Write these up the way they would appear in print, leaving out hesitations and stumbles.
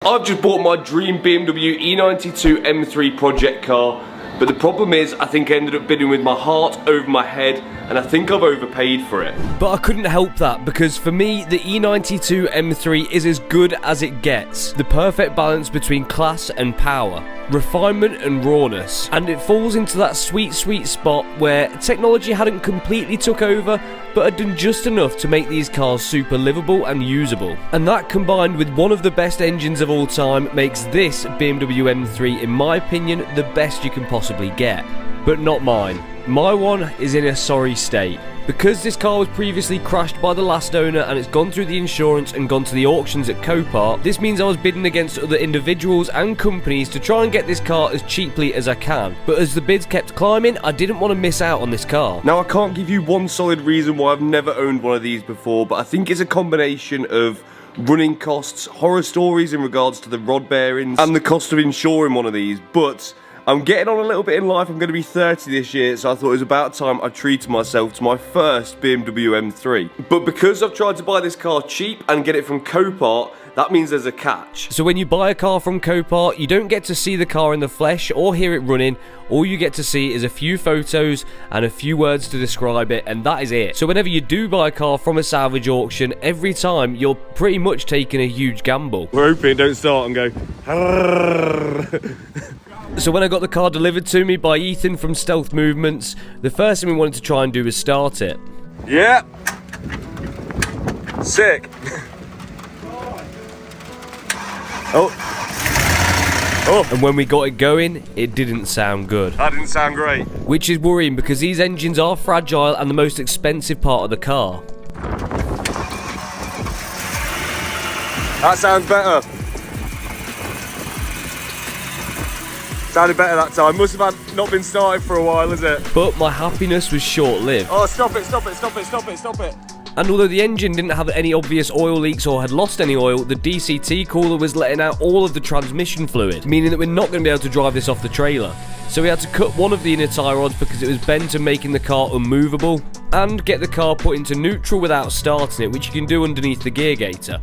I've just bought my dream BMW E92 M3 project car, but the problem is I think I ended up bidding with my heart over my head, and I think I've overpaid for it. But I couldn't help that, because for me the E92 M3 is as good as it gets. The perfect balance between class and power, refinement and rawness, and it falls into that sweet spot where technology hadn't completely took over, but had done just enough to make these cars super livable and usable. And that, combined with one of the best engines of all time, makes this BMW M3, in my opinion, the best you can possibly get. But not mine. My one is in a sorry state. Because this car was previously crashed by the last owner and it's gone through the insurance and gone to the auctions at Copra, this means I was bidding against other individuals and companies to try and get this car as cheaply as I can. But as the bids kept climbing, I didn't want to miss out on this car. Now, I can't give you one solid reason why I've never owned one of these before, but I think it's a combination of running costs, horror stories in regards to the rod bearings, and the cost of insuring one of these. But I'm getting on a little bit in life. I'm going to be 30 this year, so I thought it was about time I treated myself to my first BMW M3. But because I've tried to buy this car cheap and get it from Copart, that means there's a catch. So when you buy a car from Copart, you don't get to see the car in the flesh or hear it running. All you get to see is a few photos and a few words to describe it, and that is it. So whenever you do buy a car from a salvage auction, every time you're pretty much taking a huge gamble. We're hoping it don't start and go. So when I got the car delivered to me by Ethan from Stealth Movements, the first thing we wanted to try and do was start it. Yeah. Sick. Oh. And when we got it going, it didn't sound good. That didn't sound great. Which is worrying, because these engines are fragile and the most expensive part of the car. That sounds better. Sounded better that time. Must have not been started for a while, is it? But my happiness was short-lived. Oh, stop it, stop it, stop it, stop it, stop it. And although the engine didn't have any obvious oil leaks or had lost any oil, the DCT cooler was letting out all of the transmission fluid, meaning that we're not going to be able to drive this off the trailer. So we had to cut one of the inner tie rods because it was bent and making the car unmovable, and get the car put into neutral without starting it, which you can do underneath the gear gator.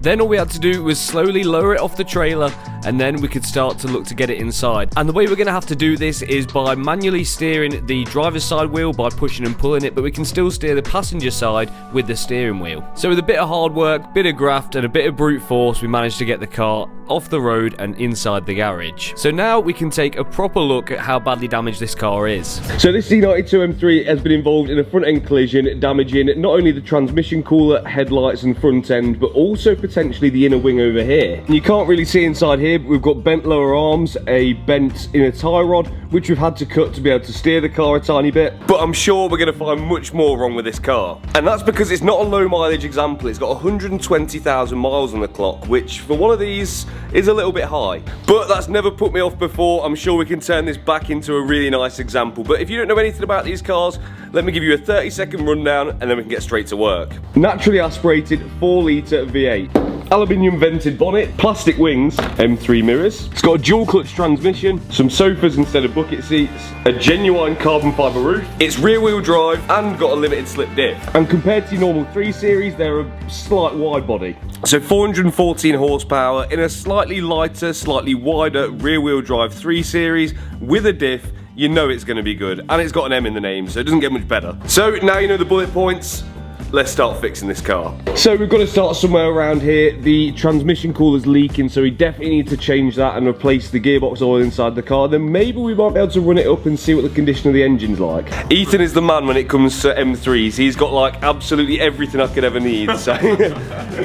Then all we had to do was slowly lower it off the trailer, and then we could start to look to get it inside. And the way we're going to have to do this is by manually steering the driver's side wheel by pushing and pulling it, but we can still steer the passenger side with the steering wheel. So with a bit of hard work, bit of graft and a bit of brute force, we managed to get the car off the road and inside the garage. So now we can take a proper look at how badly damaged this car is. So this E92 M3 has been involved in a front end collision, damaging not only the transmission cooler, headlights and front end, but also potentially the inner wing over here. And you can't really see inside here, but we've got bent lower arms, a bent inner tie rod, which we've had to cut to be able to steer the car a tiny bit. But I'm sure we're going to find much more wrong with this car. And that's because it's not a low mileage example. It's got 120,000 miles on the clock, which for one of these is a little bit high. But that's never put me off before. I'm sure we can turn this back into a really nice example. But if you don't know anything about these cars, let me give you a 30-second rundown and then we can get straight to work. Naturally aspirated 4-litre V8. Aluminium vented bonnet, plastic wings, M3 mirrors. It's got a dual clutch transmission, some sofas instead of bucket seats, a genuine carbon fibre roof. It's rear wheel drive and got a limited slip diff. And compared to your normal 3 Series, they're a slight wide body. So 414 horsepower in a slightly lighter, slightly wider rear wheel drive 3 Series with a diff. You know it's going to be good, and it's got an M in the name, so it doesn't get much better. So now you know the bullet points. Let's start fixing this car. So we've got to start somewhere around here. The transmission cooler's leaking, so we definitely need to change that and replace the gearbox oil inside the car. Then maybe we might be able to run it up and see what the condition of the engine's like. Ethan is the man when it comes to M3s. He's got like absolutely everything I could ever need. So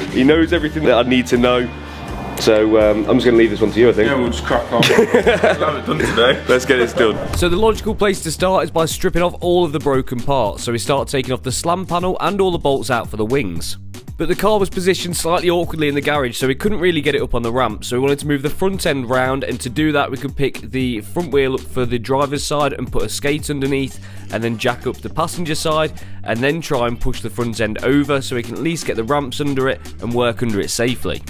he knows everything that I need to know. So I'm just going to leave this one to you, I think. Yeah, we'll just crack on. Have it done today. Let's get this done. So the logical place to start is by stripping off all of the broken parts. So we start taking off the slam panel and all the bolts out for the wings. But the car was positioned slightly awkwardly in the garage, so we couldn't really get it up on the ramp. So we wanted to move the front end round, and to do that we could pick the front wheel up for the driver's side and put a skate underneath, and then jack up the passenger side, and then try and push the front end over so we can at least get the ramps under it and work under it safely.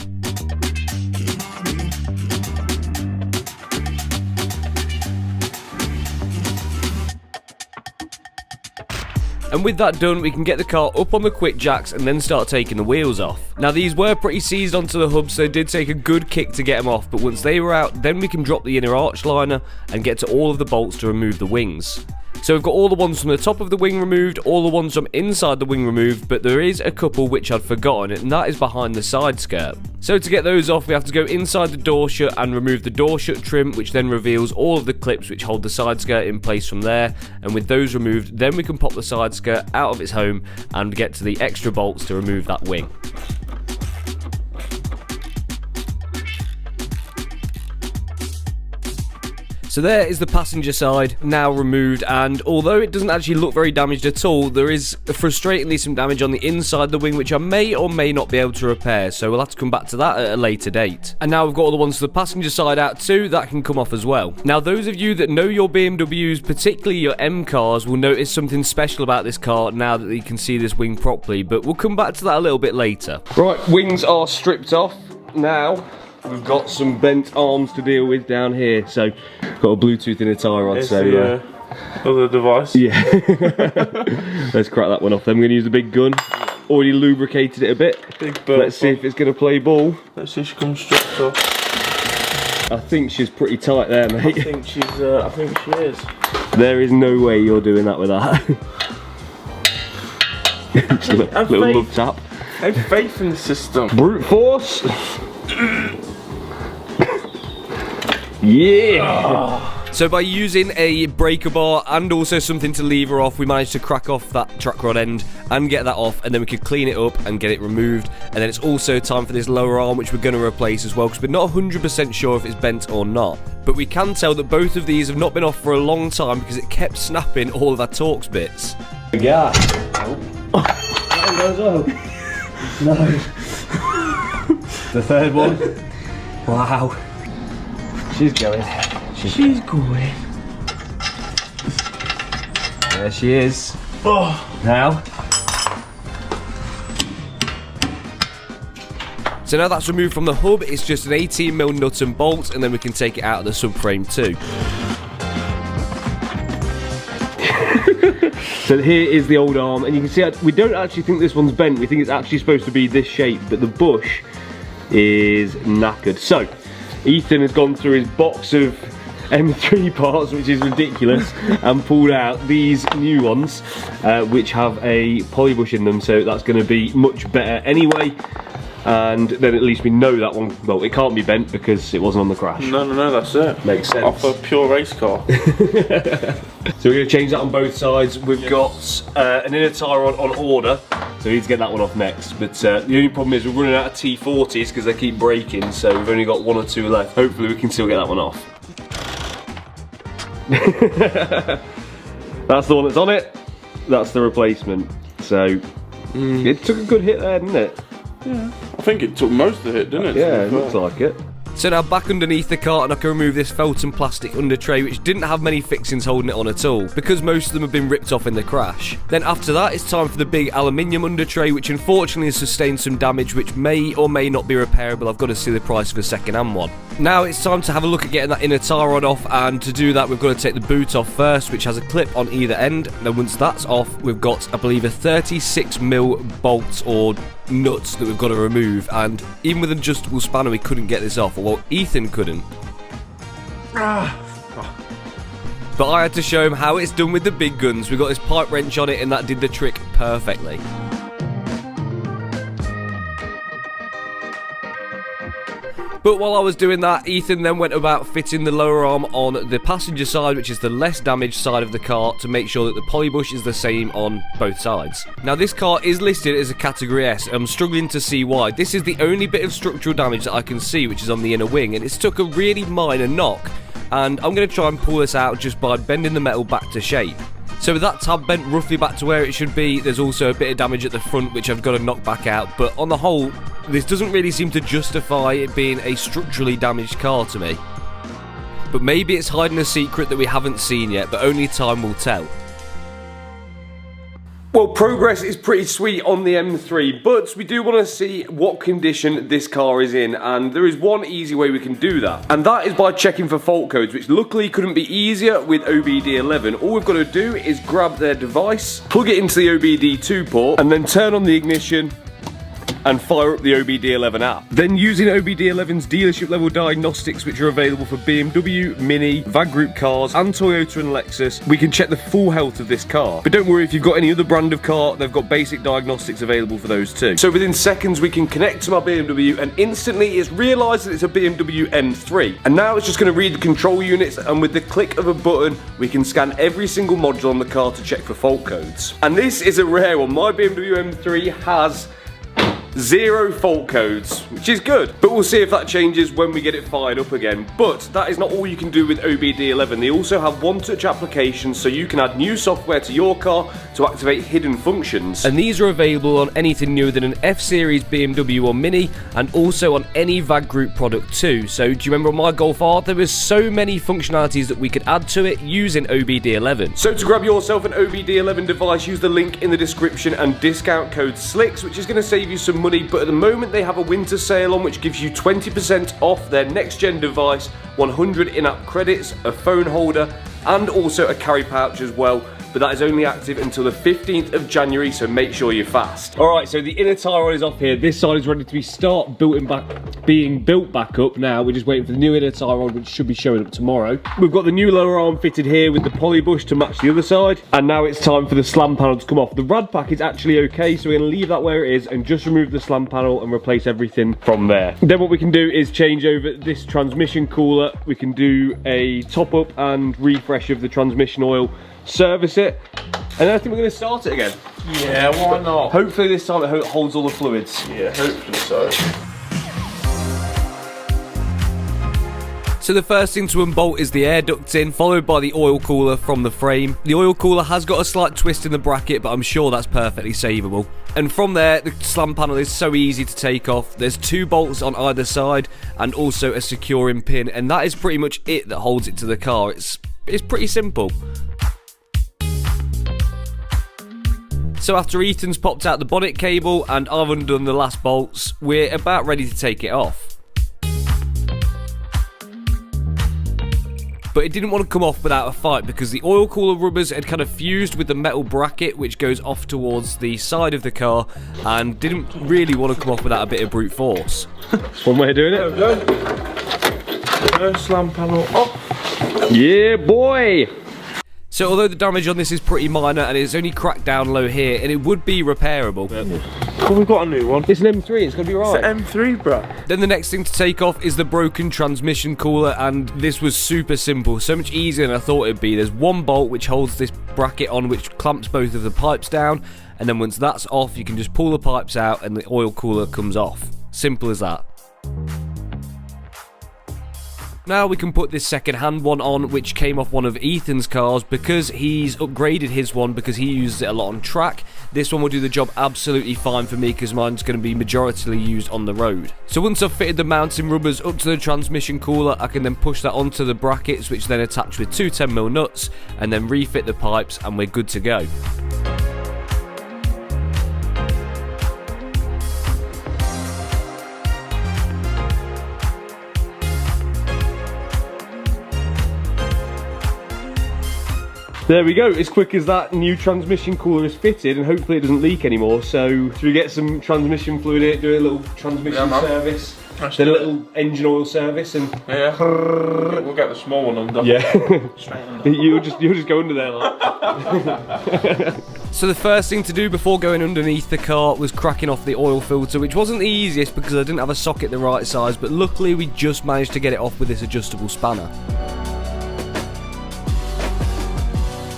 And with that done, we can get the car up on the quick jacks and then start taking the wheels off. Now these were pretty seized onto the hub, so it did take a good kick to get them off, but once they were out, then we can drop the inner arch liner and get to all of the bolts to remove the wings. So we've got all the ones from the top of the wing removed, all the ones from inside the wing removed, but there is a couple which I'd forgotten, and that is behind the side skirt. So to get those off, we have to go inside the door shut and remove the door shut trim, which then reveals all of the clips which hold the side skirt in place from there. And with those removed, then we can pop the side skirt out of its home and get to the extra bolts to remove that wing. So there is the passenger side now removed, and although it doesn't actually look very damaged at all, there is frustratingly some damage on the inside of the wing which I may or may not be able to repair, so we'll have to come back to that at a later date. And now we've got all the ones to the passenger side out too, that can come off as well. Now those of you that know your BMWs, particularly your M cars, will notice something special about this car now that you can see this wing properly, but we'll come back to that a little bit later. Right, wings are stripped off. Now we've got some bent arms to deal with down here, so got a Bluetooth in a tie rod, It's so the other device. yeah. Let's crack that one off. Then we're going to use the big gun. Already lubricated it a bit. Big bird. Let's see if it's going to play ball. Let's see if she comes straight off. I think she's pretty tight there, mate. I think she is. There is no way you're doing that with that. Just a little love tap. I have faith in the system. Brute force. Yeah. So by using a breaker bar and also something to lever off, we managed to crack off that track rod end and get that off, and then we could clean it up and get it removed. And then it's also time for this lower arm, which we're going to replace as well, because we're not 100% sure if it's bent or not. But we can tell that both of these have not been off for a long time because it kept snapping all of our Torx bits. Yeah. Oh. That goes off. No. The third one. Wow. She's going. She's going. There she is. Oh. Now. So now that's removed from the hub, it's just an 18mm nut and bolt, and then we can take it out of the subframe too. So here is the old arm, and you can see we don't actually think this one's bent. We think it's actually supposed to be this shape, but the bush is knackered. So Ethan has gone through his box of M3 parts, which is ridiculous, and pulled out these new ones, which have a polybush in them, so that's going to be much better anyway. And then at least we know that one, well, it can't be bent because it wasn't on the crash. No, that's it. Makes sense. Off a pure race car. So we're going to change that on both sides. We've got an inner tie rod on order, so we need to get that one off next. But the only problem is we're running out of T40s because they keep breaking, so we've only got 1 or 2 left. Hopefully we can still get that one off. That's the one that's on it. That's the replacement. So it took a good hit there, didn't it? Yeah. I think it took most of it, didn't it? Yeah, it looks like it. So now back underneath the cart, and I can remove this Felton plastic under tray, which didn't have many fixings holding it on at all, because most of them have been ripped off in the crash. Then after that, it's time for the big aluminium under tray, which unfortunately has sustained some damage, which may or may not be repairable. I've got to see the price of a second-hand one. Now it's time to have a look at getting that inner tie rod off, and to do that, we've got to take the boot off first, which has a clip on either end. Then once that's off, we've got, I believe, a 36mm bolt or nuts that we've got to remove, and even with an adjustable spanner we couldn't get this off. Well, Ethan couldn't. But I had to show him how it's done with the big guns. We got this pipe wrench on it and that did the trick perfectly. But while I was doing that, Ethan then went about fitting the lower arm on the passenger side, which is the less damaged side of the car, to make sure that the polybush is the same on both sides. Now this car is listed as a category S, and I'm struggling to see why. This is the only bit of structural damage that I can see, which is on the inner wing, and it's took a really minor knock, and I'm going to try and pull this out just by bending the metal back to shape. So with that tab bent roughly back to where it should be, there's also a bit of damage at the front which I've got to knock back out, but on the whole, this doesn't really seem to justify it being a structurally damaged car to me. But maybe it's hiding a secret that we haven't seen yet, but only time will tell. Well, progress is pretty sweet on the M3, but we do want to see what condition this car is in, and there is one easy way we can do that, and that is by checking for fault codes, which luckily couldn't be easier with OBD11. All we've got to do is grab their device, plug it into the OBD2 port, and then turn on the ignition and fire up the OBD11 app. Then using OBD11's dealership level diagnostics, which are available for BMW, Mini, VAG Group cars, and Toyota and Lexus, we can check the full health of this car. But don't worry, if you've got any other brand of car, they've got basic diagnostics available for those too. So within seconds, we can connect to my BMW, and instantly it's realised that it's a BMW M3. And now it's just going to read the control units, and with the click of a button, we can scan every single module on the car to check for fault codes. And this is a rare one. My BMW M3 has 0 fault codes, which is good, but we'll see if that changes when we get it fired up again. But that is not all you can do with OBD11. They also have one-touch applications, so you can add new software to your car to activate hidden functions. And these are available on anything newer than an F-Series BMW or Mini, and also on any VAG Group product too. So do you remember on my Golf R, there was so many functionalities that we could add to it using OBD11. So to grab yourself an OBD11 device, use the link in the description and discount code SLIX, which is going to save you some money. But at the moment they have a winter sale on, which gives you 20% off their next gen device, 100 in-app credits, a phone holder, and also a carry pouch as well. But that is only active until the 15th of January, so make sure you're fast. Alright, so the inner tyre rod is off here. This side is ready to being built back up now. We're just waiting for the new inner tyre rod, which should be showing up tomorrow. We've got the new lower arm fitted here with the poly bush to match the other side. And now it's time for the slam panel to come off. The rad pack is actually okay, so we're going to leave that where it is and just remove the slam panel and replace everything from there. Then what we can do is change over this transmission cooler. We can do a top up and refresh of the transmission oil, service it, and then I think we're going to start it again. Yeah, why not? Hopefully this time it holds all the fluids. Yeah, hopefully so. So the first thing to unbolt is the air ducting, followed by the oil cooler from the frame. The oil cooler has got a slight twist in the bracket, but I'm sure that's perfectly savable. And from there, the slam panel is so easy to take off. There's 2 bolts on either side, and also a securing pin, and that is pretty much it that holds it to the car. It's pretty simple. So after Ethan's popped out the bonnet cable and I've undone the last bolts, we're about ready to take it off. But it didn't want to come off without a fight because the oil cooler rubbers had kind of fused with the metal bracket which goes off towards the side of the car and didn't really want to come off without a bit of brute force. One way of doing it. There we go. First slam panel off. Yeah, boy! So although the damage on this is pretty minor and it's only cracked down low here and it would be repairable. Well, we've got a new one. It's an M3, it's going to be right. It's an M3, bro. Then the next thing to take off is the broken transmission cooler, and this was super simple, so much easier than I thought it'd be. There's one bolt which holds this bracket on which clamps both of the pipes down, and then once that's off you can just pull the pipes out and the oil cooler comes off. Simple as that. Now we can put this second-hand one on, which came off one of Ethan's cars because he's upgraded his one because he uses it a lot on track. This one will do the job absolutely fine for me because mine's going to be majoritarily used on the road. So once I've fitted the mounting rubbers up to the transmission cooler, I can then push that onto the brackets, which then attach with 2 10mm nuts, and then refit the pipes, and we're good to go. There we go, as quick as that new transmission cooler is fitted, and hopefully it doesn't leak anymore. So should we get some transmission fluid in it, do a little transmission service, then a little engine oil service, and yeah, we'll get the small one undone. Yeah, you'll just go under there like. So the first thing to do before going underneath the car was cracking off the oil filter, which wasn't the easiest because I didn't have a socket the right size, but luckily we just managed to get it off with this adjustable spanner.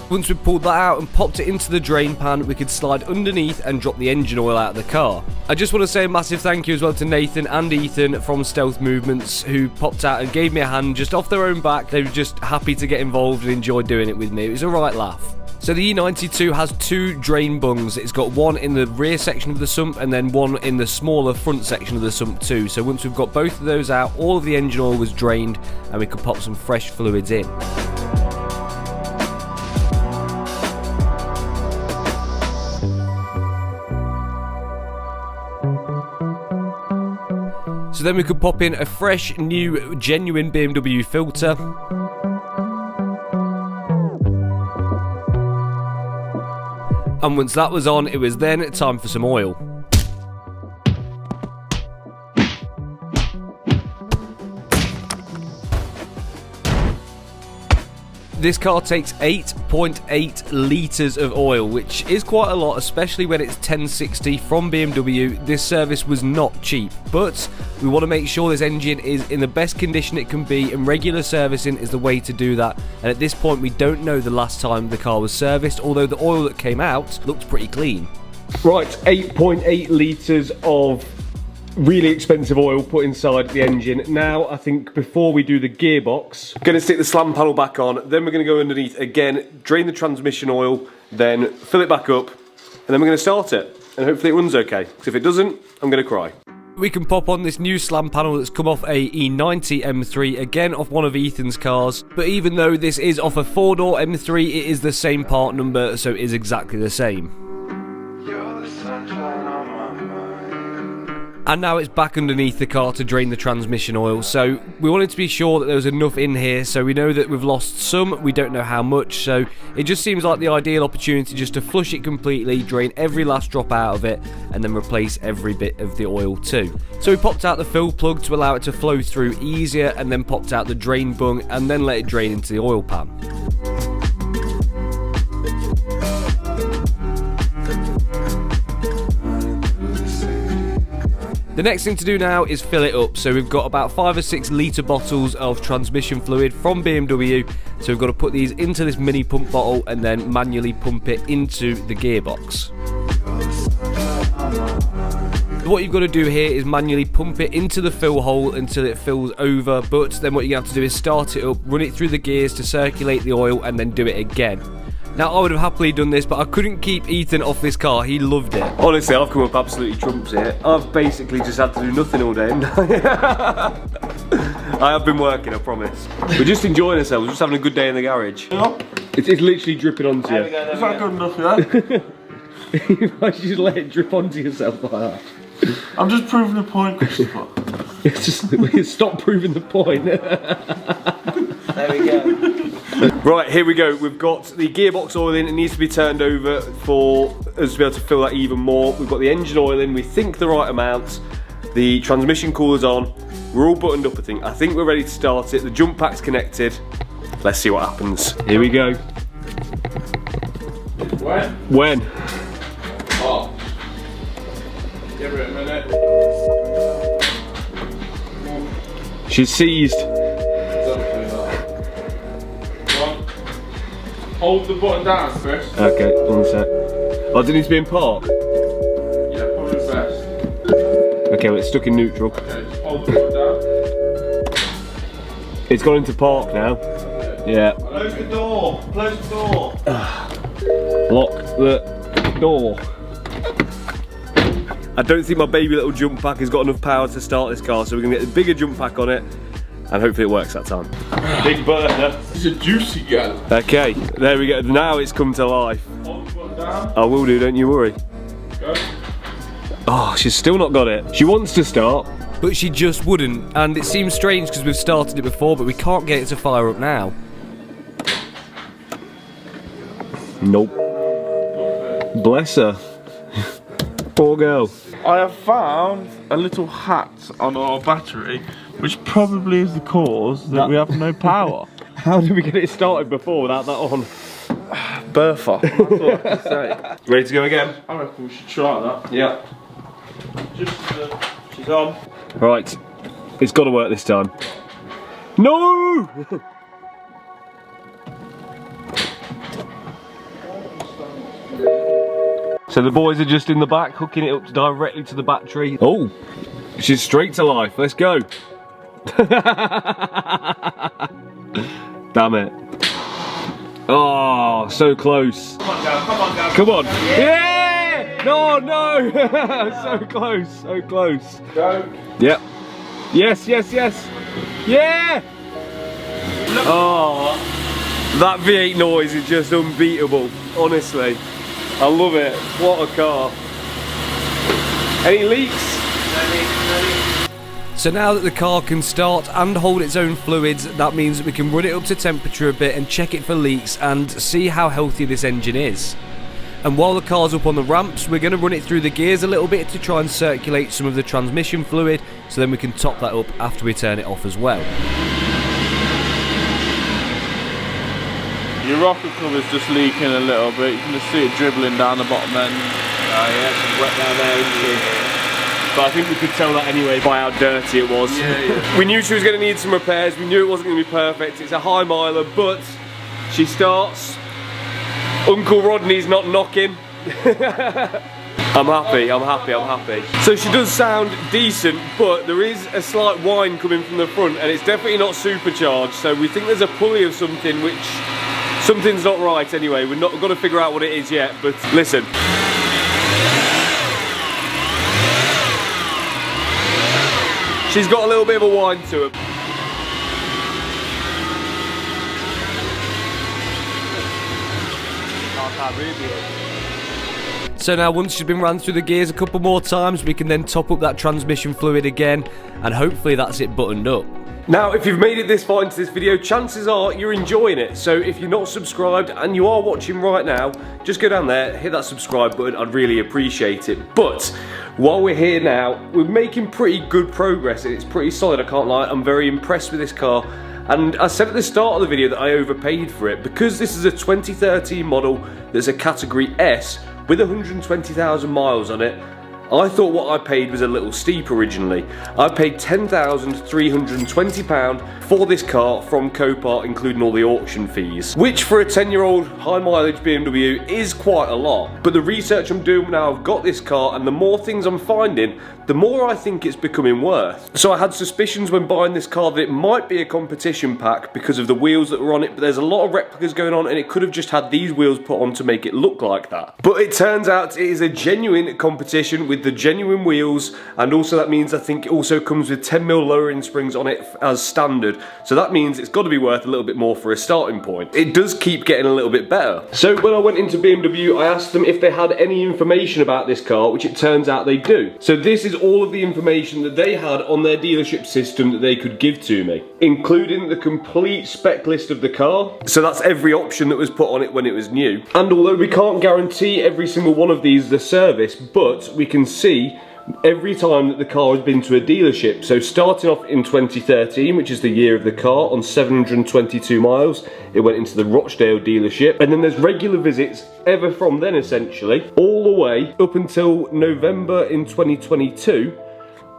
Once we pulled that out and popped it into the drain pan, we could slide underneath and drop the engine oil out of the car. I just want to say a massive thank you as well to Nathan and Ethan from Stealth Movements, who popped out and gave me a hand just off their own back. They were just happy to get involved and enjoy doing it with me. It was a right laugh. So the E92 has 2 drain bungs. It's got one in the rear section of the sump and then one in the smaller front section of the sump too. So once we've got both of those out, all of the engine oil was drained and we could pop some fresh fluids in. then we could pop in a fresh, new, genuine BMW filter. And once that was on, it was then time for some oil. This car takes 8.8 litres of oil, which is quite a lot, especially when it's 1060 from BMW. This service was not cheap, but we want to make sure this engine is in the best condition it can be, and regular servicing is the way to do that. And at this point, we don't know the last time the car was serviced, although the oil that came out looked pretty clean. Right, 8.8 litres of really expensive oil put inside the engine. Now, I think before we do the gearbox, going to stick the slam panel back on, then we're going to go underneath again, drain the transmission oil, then fill it back up, and then we're going to start it. And hopefully it runs okay, because if it doesn't, I'm going to cry. We can pop on this new slam panel that's come off a E90 M3, again off one of Ethan's cars. But even though this is off a 4-door M3, it is the same part number, so it is exactly the same. And now it's back underneath the car to drain the transmission oil, so we wanted to be sure that there was enough in here, so we know that we've lost some, we don't know how much, so it just seems like the ideal opportunity just to flush it completely, drain every last drop out of it, and then replace every bit of the oil too. So we popped out the fill plug to allow it to flow through easier, and then popped out the drain bung, and then let it drain into the oil pan. The next thing to do now is fill it up, so we've got about 5 or 6 litre bottles of transmission fluid from BMW, so we've got to put these into this mini pump bottle and then manually pump it into the gearbox. What you've got to do here is manually pump it into the fill hole until it fills over, but then what you have to do is start it up, run it through the gears to circulate the oil, and then do it again. Now, I would have happily done this, but I couldn't keep Ethan off this car. He loved it. Honestly, I've come up absolutely trumps here. I've basically just had to do nothing all day. I have been working, I promise. We're just enjoying ourselves, we're just having a good day in the garage. Yeah. It's literally dripping onto you. Is that good enough, yeah? You might just let it drip onto yourself like that. I'm just proving a point, Christopher. It's just, stop proving the point. There we go. Right, here we go. We've got the gearbox oil in. It needs to be turned over for us to be able to fill that even more. We've got the engine oil in. We think the right amount. The transmission cooler's on. We're all buttoned up, I think. I think we're ready to start it. The jump pack's connected. Let's see what happens. Here we go. When? When? Oh. Give it a minute. She's seized. Hold the button down, Chris. Okay, one sec. Oh, does it need to be in park? Yeah, probably best. Okay, well, it's stuck in neutral. Okay, just hold the button down. It's gone into park now. Yeah. Close the door. Close the door. Lock the door. I don't think my baby little jump pack has got enough power to start this car, so we're going to get a bigger jump pack on it, and hopefully it works that time. Big burner. It's a juicy gal. Okay, there we go. Now it's come to life. Hold the button down. I will do, don't you worry. Go. Oh, she's still not got it. She wants to start. But she just wouldn't, and it seems strange because we've started it before, but we can't get it to fire up now. Nope. Bless her. Poor girl. I have found a little hat on our battery, which probably is the cause that we have no power. How did we get it started before without that on? Bertha. That's what I have to say. Ready to go again? I reckon we should try that. Yeah. Just she's on. Right. It's got to work this time. No! So the boys are just in the back, hooking it up directly to the battery. Oh, she's straight to life. Let's go. Damn it. Oh, so close. Come on, Gav. Come on, Gav. Come on. Yeah! No, no. So close, so close. Go. Yep. Yes, yes, yes. Yeah! Oh, that V8 noise is just unbeatable, honestly. I love it. What a car. Any leaks? So now that the car can start and hold its own fluids, that means that we can run it up to temperature a bit and check it for leaks and see how healthy this engine is. And while the car's up on the ramps, we're going to run it through the gears a little bit to try and circulate some of the transmission fluid, so then we can top that up after we turn it off as well. Your rocker cover's just leaking a little bit. You can just see it dribbling down the bottom end. Oh yeah, it's wet down there, isn't it? But I think we could tell that anyway by how dirty it was. Yeah. We knew she was going to need some repairs. We knew it wasn't going to be perfect. It's a high miler, but she starts. Uncle Rodney's not knocking. I'm happy. So she does sound decent, but there is a slight whine coming from the front, and it's definitely not supercharged. So we think there's a pulley of something, which something's not right anyway. We've not got to figure out what it is yet, but listen. She's got a little bit of a whine to her. So now once she's been ran through the gears a couple more times, we can then top up that transmission fluid again, and hopefully that's it buttoned up. Now, if you've made it this far into this video, chances are you're enjoying it. So if you're not subscribed and you are watching right now, just go down there, hit that subscribe button. I'd really appreciate it. But while we're here now, we're making pretty good progress. It's pretty solid, I can't lie. I'm very impressed with this car. And I said at the start of the video that I overpaid for it because this is a 2013 model that's a category S with 120,000 miles on it. I thought what I paid was a little steep originally. I paid £10,320 for this car from Copart, including all the auction fees, which for a 10-year-old high mileage BMW is quite a lot. But the research I'm doing now, I've got this car, and the more things I'm finding, the more I think it's becoming worth. So I had suspicions when buying this car that it might be a competition pack because of the wheels that were on it, but there's a lot of replicas going on, and it could have just had these wheels put on to make it look like that. But it turns out it is a genuine competition with the genuine wheels, and also that means I think it also comes with 10mm lowering springs on it as standard. So that means it's got to be worth a little bit more for a starting point. It does keep getting a little bit better. So when I went into BMW, I asked them if they had any information about this car, which it turns out they do. So this is all of the information that they had on their dealership system that they could give to me, including the complete spec list of the car. So that's every option that was put on it when it was new. And although we can't guarantee every single one of these the service, but we can see every time that the car has been to a dealership. So starting off in 2013, which is the year of the car, on 722 miles, it went into the Rochdale dealership, and then there's regular visits ever from then essentially, all the way up until November in 2022,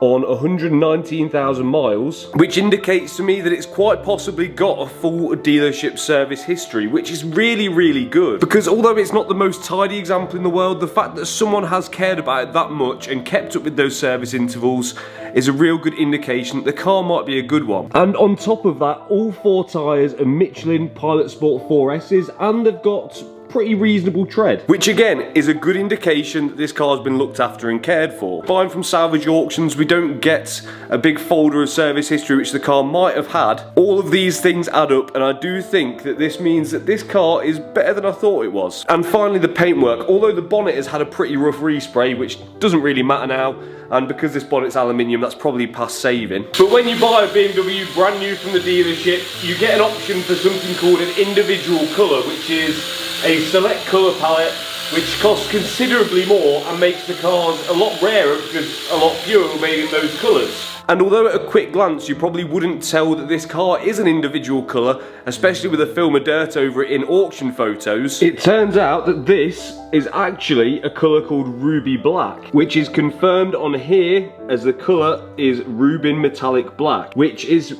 on 119,000 miles, which indicates to me that it's quite possibly got a full dealership service history, which is really, really good. Because although it's not the most tidy example in the world, the fact that someone has cared about it that much and kept up with those service intervals is a real good indication that the car might be a good one. And on top of that, all 4 tyres are Michelin Pilot Sport 4S's, and they've got pretty reasonable tread, which again is a good indication that this car's been looked after and cared for. Buying from salvage auctions, we don't get a big folder of service history which the car might have had. All of these things add up, and I do think that this means that this car is better than I thought it was. And finally, the paintwork. Although the bonnet has had a pretty rough respray, which doesn't really matter now, and because this bonnet's aluminium, that's probably past saving. But when you buy a BMW brand new from the dealership, you get an option for something called an individual colour, which is a select colour palette, which costs considerably more and makes the cars a lot rarer because a lot fewer are made in those colours. And although at a quick glance you probably wouldn't tell that this car is an individual colour, especially with a film of dirt over it in auction photos, it turns out that this is actually a colour called Ruby Black, which is confirmed on here as the colour is Rubin Metallic Black, which is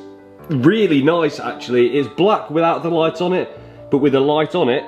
really nice actually. It's black without the light on it, but with the light on it,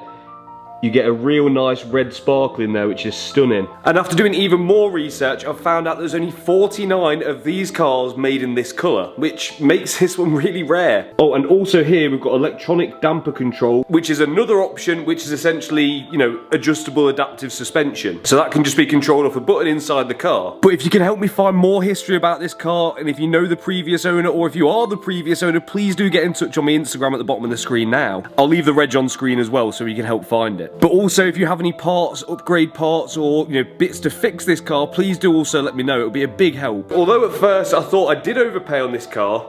you get a real nice red sparkle in there, which is stunning. And after doing even more research, I've found out there's only 49 of these cars made in this colour, which makes this one really rare. Oh, and also here we've got electronic damper control, which is another option, which is essentially, you know, adjustable adaptive suspension. So that can just be controlled off a button inside the car. But if you can help me find more history about this car, and if you know the previous owner, or if you are the previous owner, please do get in touch on my Instagram at the bottom of the screen now. I'll leave the reg on screen as well so you can help find it. But also, if you have any parts, upgrade parts, or bits to fix this car, please do also let me know. It would be a big help. Although at first I thought I did overpay on this car,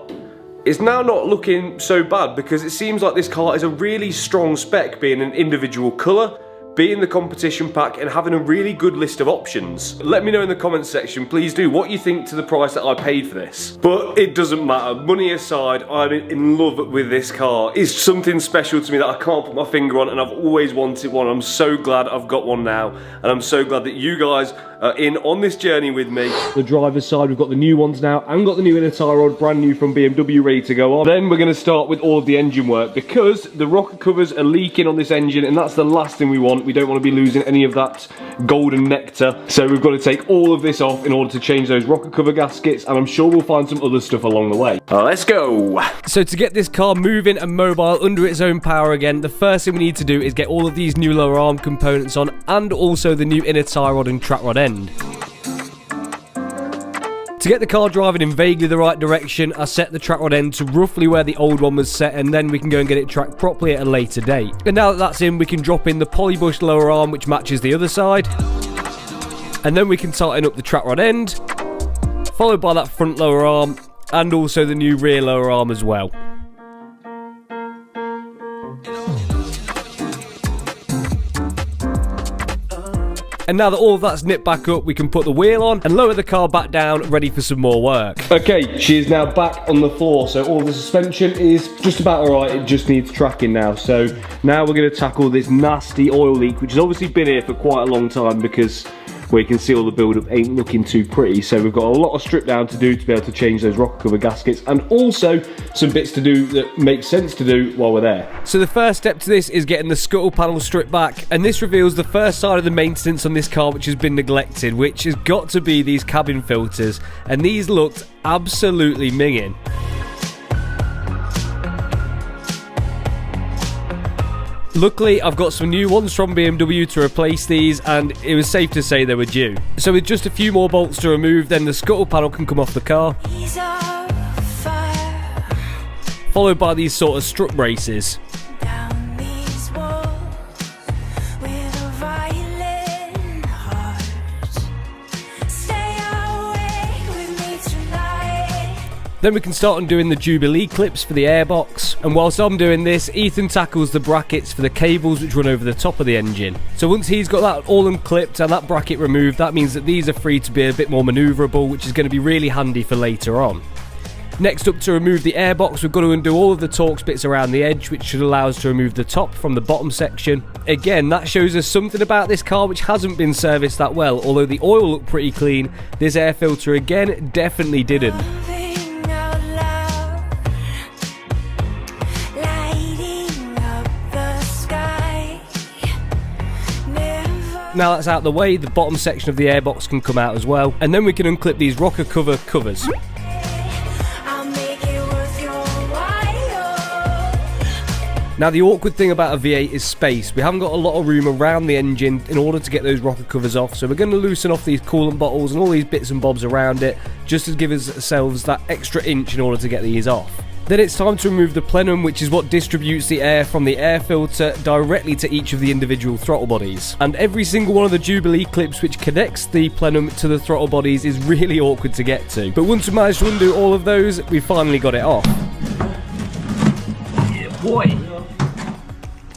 it's now not looking so bad because it seems like this car is a really strong spec, being an individual colour, being the competition pack, and having a really good list of options. Let me know in the comments section, please do, what you think to the price that I paid for this. But it doesn't matter, money aside, I'm in love with this car. It's something special to me that I can't put my finger on, and I've always wanted one. I'm so glad I've got one now, and I'm so glad that you guys are in on this journey with me. The driver's side, we've got the new ones now, and got the new inner tie rod, brand new from BMW, ready to go on. Then we're going to start with all of the engine work, because the rocker covers are leaking on this engine, and that's the last thing we want. We don't want to be losing any of that golden nectar. So we've got to take all of this off in order to change those rocker cover gaskets, and I'm sure we'll find some other stuff along the way. Let's go! So to get this car moving and mobile under its own power again, the first thing we need to do is get all of these new lower arm components on, and also the new inner tie rod and track rod end. To get the car driving in vaguely the right direction, I set the track rod end to roughly where the old one was set, and then we can go and get it tracked properly at a later date. And now that that's in, we can drop in the polybush lower arm, which matches the other side. And then we can tighten up the track rod end, followed by that front lower arm, and also the new rear lower arm as well. And now that all of that's nipped back up, we can put the wheel on and lower the car back down, ready for some more work. Okay, she is now back on the floor, so all the suspension is just about alright, it just needs tracking now. So now we're going to tackle this nasty oil leak, which has obviously been here for quite a long time, because we can see all the build-up ain't looking too pretty. So we've got a lot of strip down to do to be able to change those rocker cover gaskets, and also some bits to do that make sense to do while we're there. So the first step to this is getting the scuttle panel stripped back, and this reveals the first side of the maintenance on this car which has been neglected, which has got to be these cabin filters, and these looked absolutely minging. Luckily, I've got some new ones from BMW to replace these, and it was safe to say they were due. So with just a few more bolts to remove, then the scuttle panel can come off the car, followed by these sort of strut braces. Then we can start on doing the Jubilee clips for the airbox, and whilst I'm doing this, Ethan tackles the brackets for the cables which run over the top of the engine. So once he's got that all unclipped and that bracket removed, that means that these are free to be a bit more manoeuvrable, which is going to be really handy for later on. Next up, to remove the airbox, we've got to undo all of the Torx bits around the edge, which should allow us to remove the top from the bottom section. Again, that shows us something about this car which hasn't been serviced that well. Although the oil looked pretty clean, this air filter again definitely didn't. Now that's out of the way, the bottom section of the airbox can come out as well, and then we can unclip these rocker cover covers. Now the awkward thing about a V8 is space. We haven't got a lot of room around the engine in order to get those rocker covers off, so we're going to loosen off these coolant bottles and all these bits and bobs around it, just to give ourselves that extra inch in order to get these off. Then it's time to remove the plenum, which is what distributes the air from the air filter directly to each of the individual throttle bodies. And every single one of the Jubilee clips which connects the plenum to the throttle bodies is really awkward to get to. But once we managed to undo all of those, we finally got it off. Yeah, boy.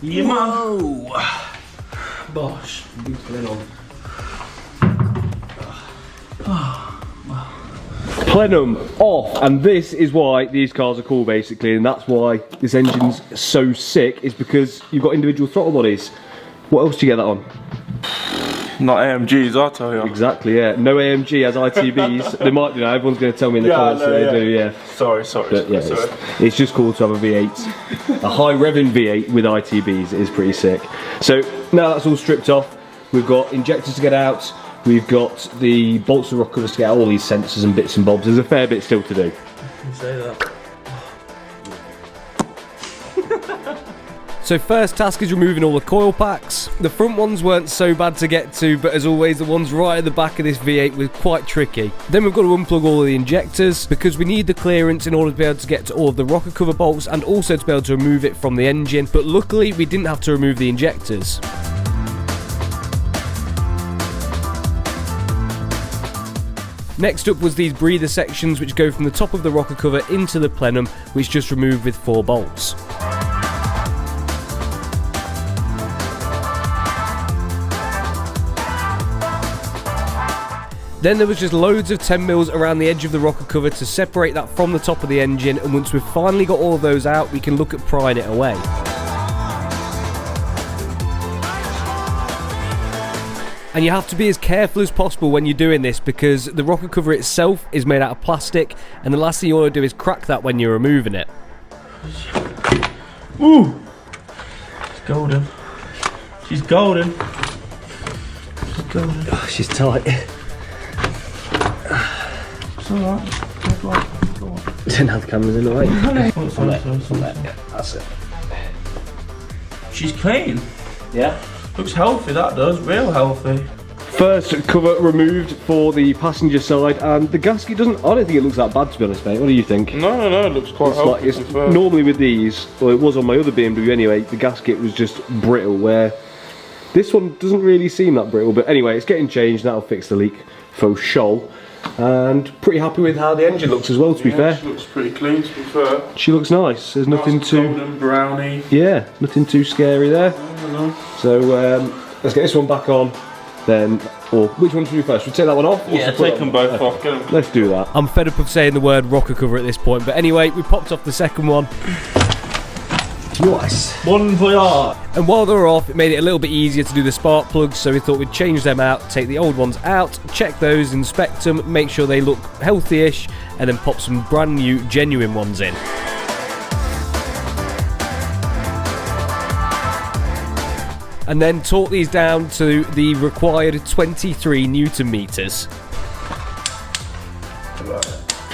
Yeah, man. Bosh, big plenum. Plenum off, and this is why these cars are cool basically, and that's why this engine's so sick, is because you've got individual throttle bodies. What else do you get that on? Not AMGs, I'll tell you. Exactly, yeah. No AMG has ITBs. They might do now, everyone's going to tell me in the comments that they do, yeah. Sorry. But, yeah, it's just cool to have a V8. A high revving V8 with ITBs is pretty sick. So now that's all stripped off, we've got injectors to get out, we've got the bolts and rock covers to get out all these sensors and bits and bobs. There's a fair bit still to do. You can say that. So first task is removing all the coil packs. The front ones weren't so bad to get to, but as always the ones right at the back of this V8 were quite tricky. Then we've got to unplug all of the injectors, because we need the clearance in order to be able to get to all of the rocker cover bolts and also to be able to remove it from the engine, but luckily we didn't have to remove the injectors. Next up was these breather sections which go from the top of the rocker cover into the plenum, which just removed with 4 bolts. Then there was just loads of 10mm around the edge of the rocker cover to separate that from the top of the engine, and once we've finally got all of those out, we can look at prying it away. And you have to be as careful as possible when you're doing this, because the rocker cover itself is made out of plastic, and the last thing you want to do is crack that when you're removing it. Ooh! She's golden. She's golden. She's golden. Oh, she's tight. It's alright. Go on. Didn't have the cameras in the way. Yeah, that's it. She's clean. Yeah? Looks healthy, that does. Real healthy. First cover removed for the passenger side, and the gasket doesn't, I don't think it looks that bad, to be honest, mate. What do you think? No, it looks quite It's healthy. like, it's normally with these, well, it was on my other BMW anyway, the gasket was just brittle, where this one doesn't really seem that brittle. But anyway, it's getting changed, that'll fix the leak for sure. And pretty happy with how the engine looks as well, to be fair. She looks pretty clean, to be fair. She looks nice. There's nothing Nice too, golden brownie. yeah, nothing too scary there. So let's get this one back on, then, or which one should we do first? Should we take that one off? Yeah, take them both off. Get them. Let's do that. I'm fed up of saying the word rocker cover at this point, but anyway, we popped off the second one. Nice. Bon voyage. And while they were off, it made it a little bit easier to do the spark plugs, so we thought we'd change them out, take the old ones out, check those, inspect them, make sure they look healthy-ish, and then pop some brand new, genuine ones in. And then torque these down to the required 23 Newton meters.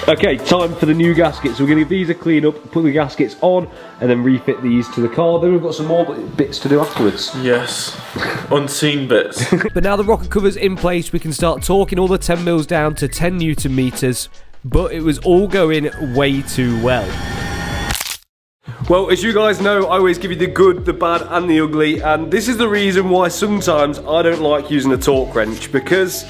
Okay, time for the new gaskets. So we're going to give these a clean up, put the gaskets on, and then refit these to the car. Then we've got some more bits to do afterwards. Yes. Unseen bits. But now the rocker cover's in place, we can start torquing all the 10mm down to 10 Newton meters. But it was all going way too well. Well, as you guys know, I always give you the good, the bad, and the ugly, and this is the reason why sometimes I don't like using a torque wrench, because,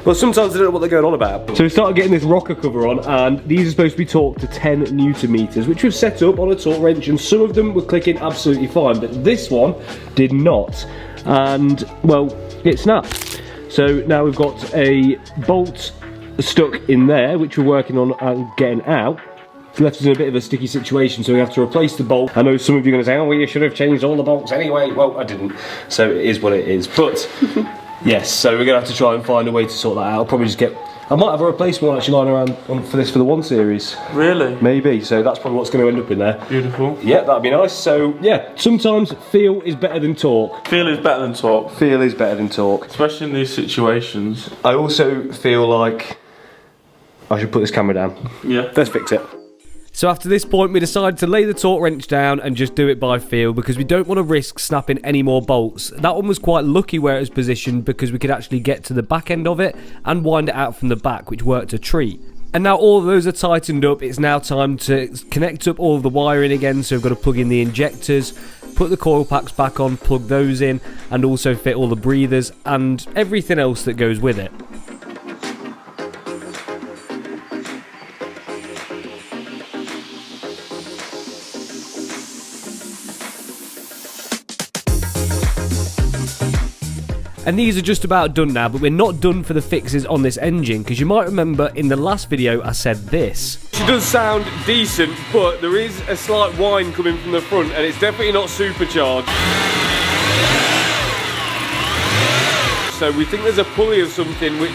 well, sometimes I don't know what they're going on about. So we started getting this rocker cover on, and these are supposed to be torqued to 10 Newton meters, which we've set up on a torque wrench, and some of them were clicking absolutely fine, but this one did not. And, well, it snapped. So now we've got a bolt stuck in there, which we're working on and getting out. It's left us in a bit of a sticky situation, so we have to replace the bolt. I know some of you are going to say, oh, well, you should have changed all the bolts anyway. Well, I didn't, so it is what it is. But, yes, so we're going to have to try and find a way to sort that out. I'll probably just get, I might have a replacement one actually lying around for the 1 Series. Really? Maybe, so that's probably what's going to end up in there. Beautiful. Yeah, that'd be nice. So, yeah, sometimes feel is better than torque. Feel is better than talk. Feel is better than torque. Especially in these situations. I also feel like I should put this camera down. Yeah. Let's fix it. So after this point, we decided to lay the torque wrench down and just do it by feel, because we don't want to risk snapping any more bolts. That one was quite lucky where it was positioned, because we could actually get to the back end of it and wind it out from the back, which worked a treat. And now all of those are tightened up, it's now time to connect up all of the wiring again. So we've got to plug in the injectors, put the coil packs back on, plug those in, and also fit all the breathers and everything else that goes with it. And these are just about done now, but we're not done for the fixes on this engine, because you might remember in the last video I said this. She does sound decent, but there is a slight whine coming from the front, and it's definitely not supercharged. So we think there's a pulley of something, which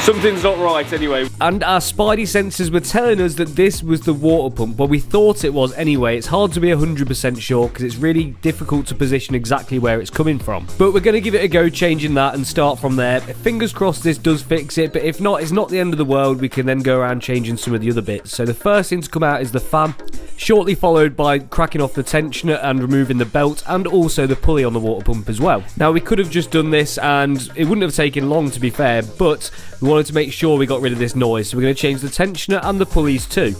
something's not right anyway. And our spidey sensors were telling us that this was the water pump. Well, we thought it was anyway. It's hard to be 100% sure because it's really difficult to position exactly where it's coming from. But we're going to give it a go changing that and start from there. Fingers crossed this does fix it, but if not, it's not the end of the world. We can then go around changing some of the other bits. So the first thing to come out is the fan, shortly followed by cracking off the tensioner and removing the belt and also the pulley on the water pump as well. Now, we could have just done this and it wouldn't have taken long, to be fair, but we wanted to make sure we got rid of this noise, so we're going to change the tensioner and the pulleys too.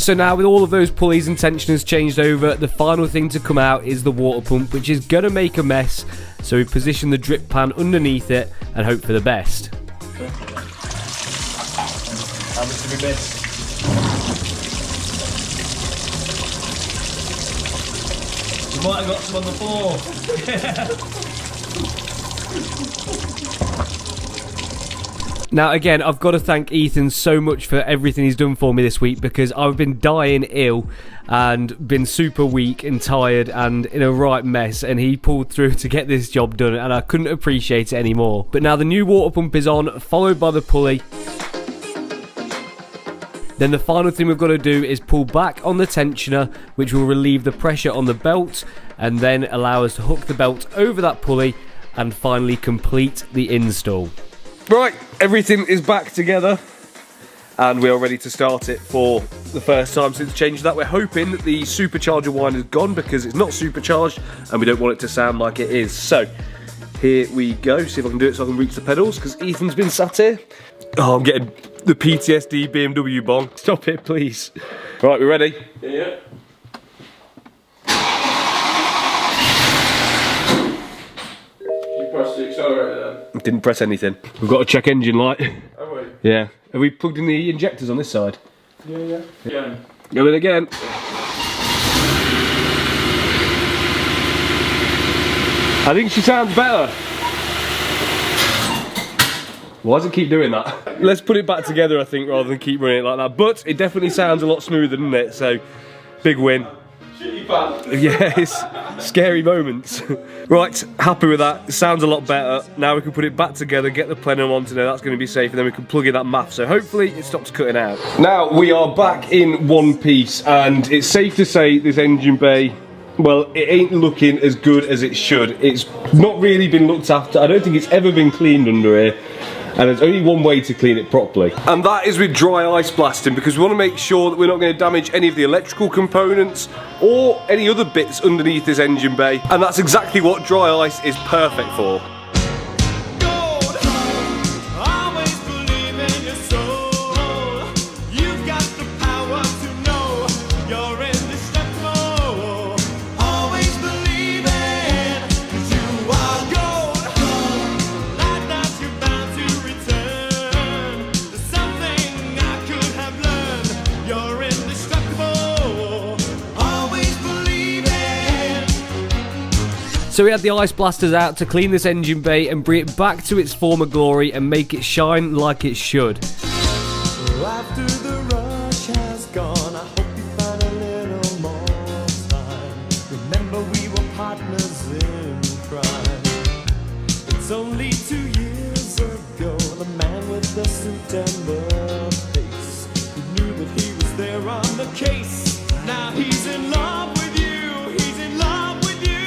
So now with all of those pulleys and tensioners changed over, the final thing to come out is the water pump, which is going to make a mess. So we position the drip pan underneath it and hope for the best. How much have we missed? You might have got some on the floor. Now again, I've got to thank Ethan so much for everything he's done for me this week, because I've been dying ill and been super weak and tired and in a right mess, and he pulled through to get this job done, and I couldn't appreciate it anymore. But now the new water pump is on, followed by the pulley. Then the final thing we've got to do is pull back on the tensioner, which will relieve the pressure on the belt and then allow us to hook the belt over that pulley and finally complete the install. Right, everything is back together and we are ready to start it for the first time since changing that. We're hoping that the supercharger wind is gone because it's not supercharged and we don't want it to sound like it is. So here we go, see if I can do it so I can reach the pedals because Ethan's been sat here. Oh, I'm getting the PTSD BMW bong. Stop it, please. Right, we ready? Yeah. You pressed the accelerator then? Didn't press anything. We've got a check engine light. Oh wait. Yeah. Have we plugged in the injectors on this side? Yeah. Go in again. I think she sounds better. Why does it keep doing that? Let's put it back together, I think, rather than keep running it like that. But it definitely sounds a lot smoother, doesn't it? So, big win. Shitty pants. Yes, scary moments. Right, happy with that. It sounds a lot better. Now we can put it back together, get the plenum onto there. That's going to be safe, and then we can plug in that MAF. So hopefully it stops cutting out. Now we are back in one piece, and it's safe to say this engine bay, well, it ain't looking as good as it should. It's not really been looked after. I don't think it's ever been cleaned under here. And there's only one way to clean it properly. And that is with dry ice blasting, because we want to make sure that we're not going to damage any of the electrical components or any other bits underneath this engine bay. And that's exactly what dry ice is perfect for. So we had the ice blasters out to clean this engine bay and bring it back to its former glory and make it shine like it should. After the rush has gone, I hope you find a little more time. Remember we were partners in crime. It's only 2 years ago, the man with the suit and the face, who knew that he was there on the case. Now he's in love with you, he's in love with you.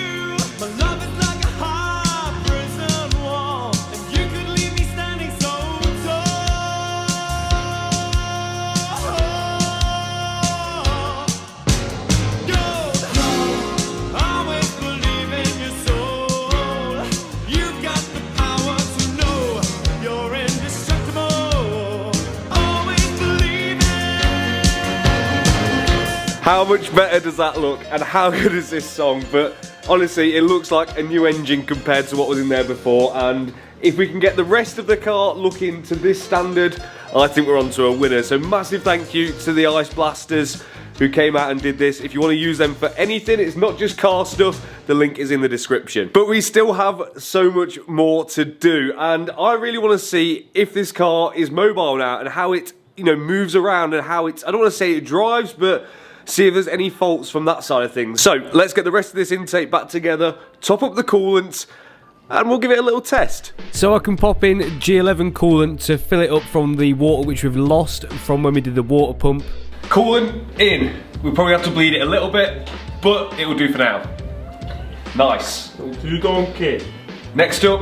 My love is like a high prison wall, and you could leave me standing so tall. Gold, always believe in your soul. You've got the power to know you're indestructible. Always believe it. How much better does that look? And how good is this song? But honestly, it looks like a new engine compared to what was in there before, and if we can get the rest of the car looking to this standard, I think we're on to a winner. So massive thank you to the ice blasters who came out and did this. If you want to use them for anything, it's not just car stuff, the link is in the description. But we still have so much more to do, and I really want to see if this car is mobile now and how it, you know, moves around and how it's, I don't want to say it drives, but see if there's any faults from that side of things. So let's get the rest of this intake back together, top up the coolant, and we'll give it a little test. So I can pop in G11 coolant to fill it up from the water which we've lost from when we did the water pump. Coolant in. We'll probably have to bleed it a little bit, but it will do for now. Nice. You don't care. Next up,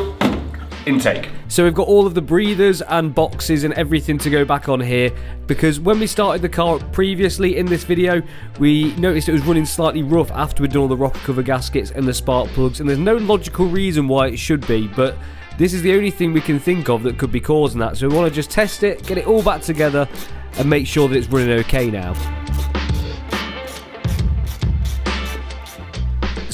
intake. So we've got all of the breathers and boxes and everything to go back on here, because when we started the car previously in this video, we noticed it was running slightly rough after we'd done all the rocker cover gaskets and the spark plugs, and there's no logical reason why it should be, but this is the only thing we can think of that could be causing that. So we want to just test it, get it all back together, and make sure that it's running okay now.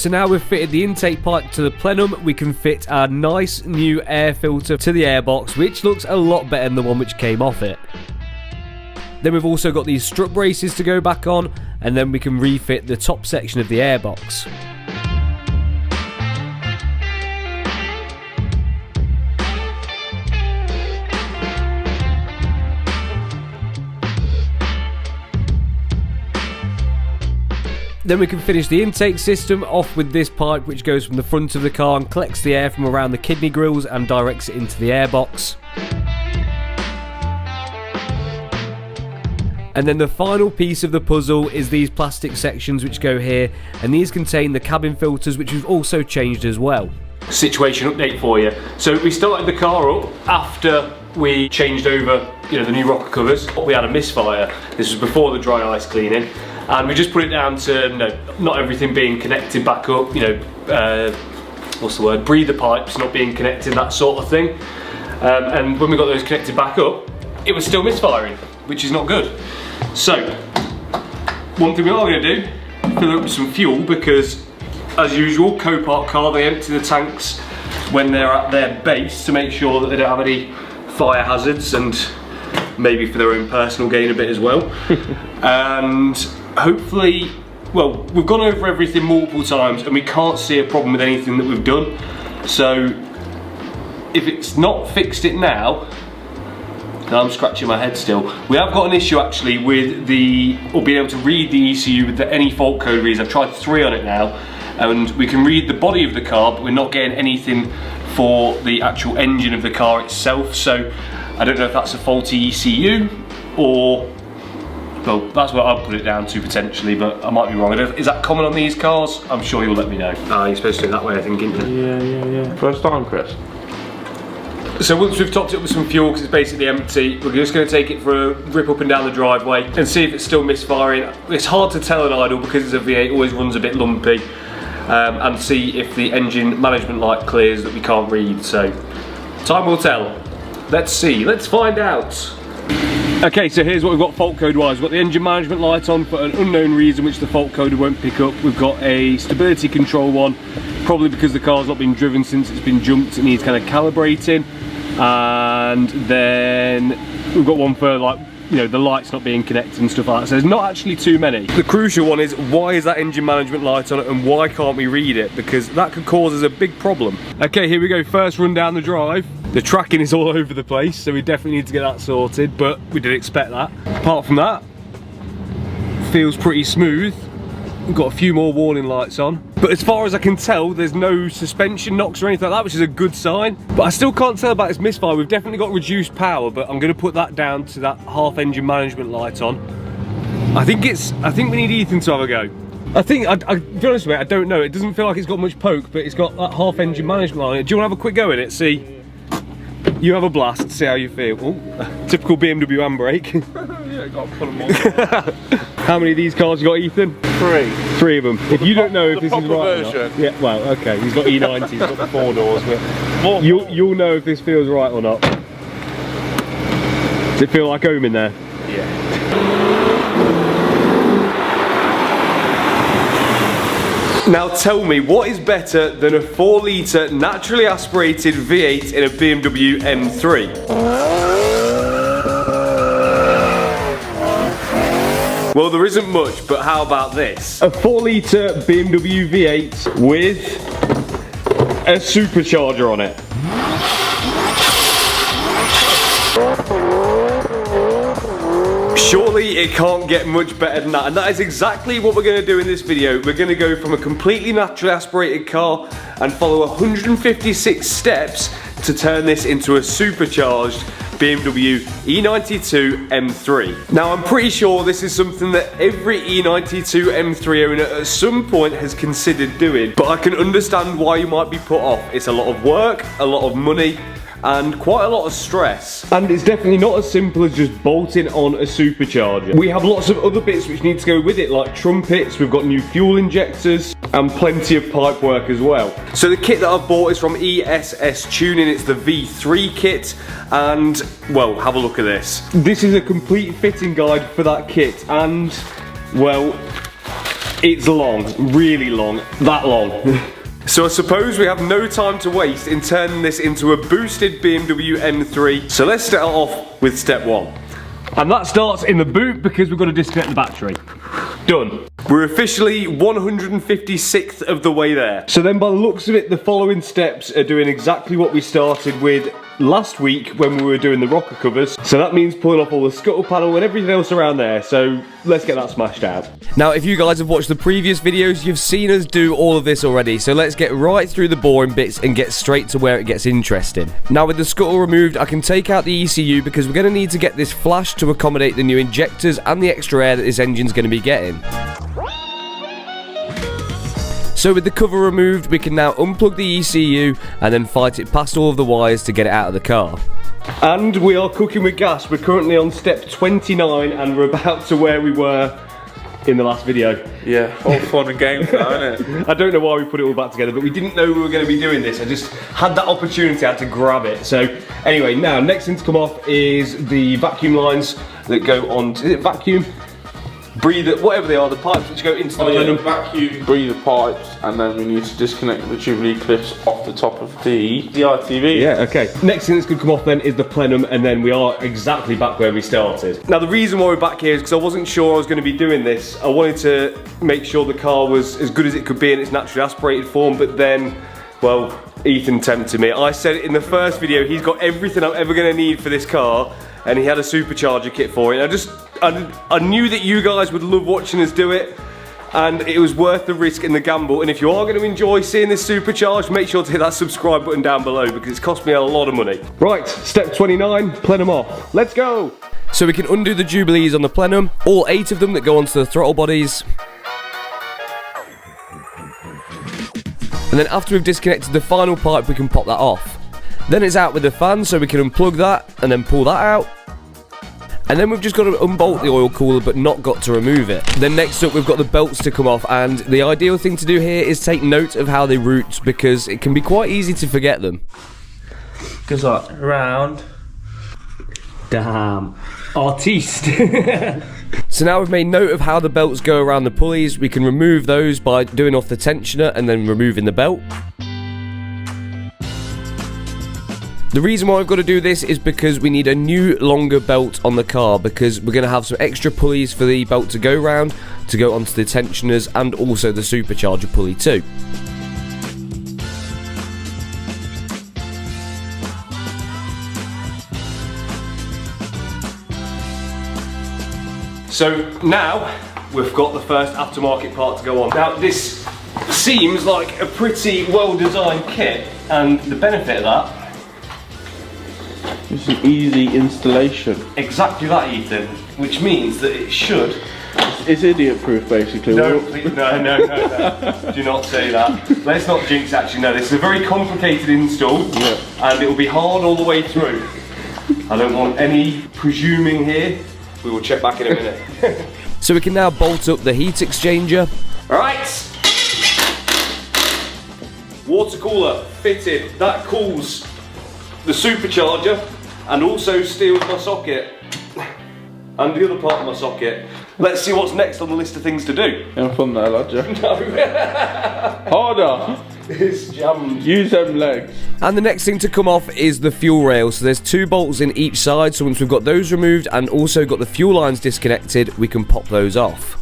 So now we've fitted the intake pipe to the plenum, we can fit our nice new air filter to the airbox, which looks a lot better than the one which came off it. Then we've also got these strut braces to go back on, and then we can refit the top section of the airbox. Then we can finish the intake system off with this pipe which goes from the front of the car and collects the air from around the kidney grills and directs it into the airbox. And then the final piece of the puzzle is these plastic sections which go here, and these contain the cabin filters which we've also changed as well. Situation update for you. So we started the car up after we changed over, the new rocker covers. We had a misfire. This was before the dry ice cleaning. And we just put it down to not everything being connected back up, what's the word, breather pipes not being connected, that sort of thing. And when we got those connected back up, it was still misfiring, which is not good. So, one thing we are going to do, fill up with some fuel, because as usual, Copart car, they empty the tanks when they're at their base to make sure that they don't have any fire hazards, and maybe for their own personal gain a bit as well. And hopefully, well, we've gone over everything multiple times and we can't see a problem with anything that we've done. So if it's not fixed it now, and I'm scratching my head still, we have got an issue actually with being able to read the ECU with any fault code reads. I've tried 3 on it now, and we can read the body of the car, but we're not getting anything for the actual engine of the car itself. So I don't know if that's a faulty ECU or, well, that's what I'll put it down to potentially, but I might be wrong. Is that common on these cars? I'm sure you'll let me know. You're supposed to do it that way, I think, isn't you? Yeah. First time, Chris. So once we've topped it up with some fuel, because it's basically empty, we're just going to take it for a rip up and down the driveway and see if it's still misfiring. It's hard to tell an idle because it's a V8, it always runs a bit lumpy, and see if the engine management light clears that we can't read. So time will tell. Let's see, let's find out. Okay, so here's what we've got fault code wise. We've got the engine management light on for an unknown reason which the fault coder won't pick up. We've got a stability control one, probably because the car's not been driven since it's been jumped, it needs kind of calibrating. And then we've got one for, like, the lights not being connected and stuff like that. So there's not actually too many. The crucial one is, why is that engine management light on it and why can't we read it? Because that could cause us a big problem. Okay, here we go, first run down the drive. The tracking is all over the place, so we definitely need to get that sorted, but we did expect that. Apart from that, feels pretty smooth. We've got a few more warning lights on. But as far as I can tell, there's no suspension knocks or anything like that, which is a good sign. But I still can't tell about this misfire. We've definitely got reduced power, but I'm going to put that down to that half engine management light on. I think we need Ethan to have a go. I'll be honest with you, I don't know. It doesn't feel like it's got much poke, but it's got that half engine management light on it. Do you want to have a quick go in it? See? You have a blast, see how you feel. Oh, typical BMW handbrake. Yeah, got to put them on. How many of these cars you got, Ethan? 3. 3 of them. If you don't know if this is right version. or not. Yeah, well, okay, he's got E90s, he's got the 4 doors, but you'll know if this feels right or not. Does it feel like home in there? Yeah. Now tell me, what is better than a 4 litre naturally aspirated V8 in a BMW M3? Well, there isn't much, but how about this? A 4 litre BMW V8 with a supercharger on it. Surely it can't get much better than that, and that is exactly what we're going to do in this video. We're going to go from a completely naturally aspirated car and follow 156 steps to turn this into a supercharged BMW E92 M3. Now I'm pretty sure this is something that every E92 M3 owner at some point has considered doing, but I can understand why you might be put off. It's a lot of work, a lot of money, and quite a lot of stress. And it's definitely not as simple as just bolting on a supercharger. We have lots of other bits which need to go with it, like trumpets, we've got new fuel injectors, and plenty of pipe work as well. So the kit that I've bought is from ESS Tuning, it's the V3 kit, and, well, have a look at this. This is a complete fitting guide for that kit, and, well, It's long, really long, that long. So I suppose we have no time to waste in turning this into a boosted BMW M3. So let's start off with step one. And that starts in the boot because we've got to disconnect the battery. Done. We're officially 156th of the way there. So then by the looks of it, the following steps are doing exactly what we started with last week when we were doing the rocker covers. So that means pulling off all the scuttle panel and everything else around there. So let's get that smashed out. Now, if you guys have watched the previous videos, you've seen us do all of this already. So let's get right through the boring bits and get straight to where it gets interesting. Now, with the scuttle removed, I can take out the ECU because we're going to need to get this flashed to accommodate the new injectors and the extra air that this engine's going to be getting. So with the cover removed, we can now unplug the ECU and then fight it past all of the wires to get it out of the car. And we are cooking with gas. We're currently on step 29 and we're about to where we were in the last video. Yeah, all fun and games now, isn't it? I don't know why we put it all back together, but we didn't know we were going to be doing this. I just had that opportunity, I had to grab it. So anyway, now next thing to come off is the vacuum lines that go on, is it vacuum? Breather, whatever they are, the pipes which go into the plenum. Vacuum breather pipes, and then we need to disconnect the Jubilee clips off the top of the ITV. Yeah, okay. Next thing that's going to come off then is the plenum, and then we are exactly back where we started. Now the reason why we're back here is because I wasn't sure I was going to be doing this. I wanted to make sure the car was as good as it could be in its naturally aspirated form, but then, well, Ethan tempted me. I said in the first video he's got everything I'm ever going to need for this car, and he had a supercharger kit for it. I knew that you guys would love watching us do it, and it was worth the risk and the gamble. And if you are going to enjoy seeing this supercharged, make sure to hit that subscribe button down below because it's cost me a lot of money. Right, step 29, plenum off. Let's go. So we can undo the Jubilees on the plenum, all 8 of them that go onto the throttle bodies. And then after we've disconnected the final pipe, we can pop that off. Then it's out with the fan, so we can unplug that and then pull that out. And then we've just got to unbolt the oil cooler but not got to remove it. Then next up we've got the belts to come off, and the ideal thing to do here is take note of how they route because it can be quite easy to forget them. Goes like round. Damn. Artiste. So now we've made note of how the belts go around the pulleys. We can remove those by doing off the tensioner and then removing the belt. The reason why I've got to do this is because we need a new longer belt on the car because we're going to have some extra pulleys for the belt to go round, to go onto the tensioners and also the supercharger pulley too. So now we've got the first aftermarket part to go on. Now this seems like a pretty well designed kit, and the benefit of that, It's an easy installation. exactly that, Ethan, which means that it should. It's idiot proof basically. No, please, no. Do not say that. Let's not jinx actually, no. This is a very complicated install, and it will be hard all the way through. I don't want any presuming here. We will check back in a minute. So we can now bolt up the heat exchanger. Alright. Water cooler fitted. That cools the supercharger and also steals my socket and the other part of my socket. Let's see what's next on the list of things to do. Have fun there, lad, yeah? No. Harder! It's jammed. Use them legs. And the next thing to come off is the fuel rail. So there's 2 bolts in each side, so once we've got those removed and also got the fuel lines disconnected, we can pop those off.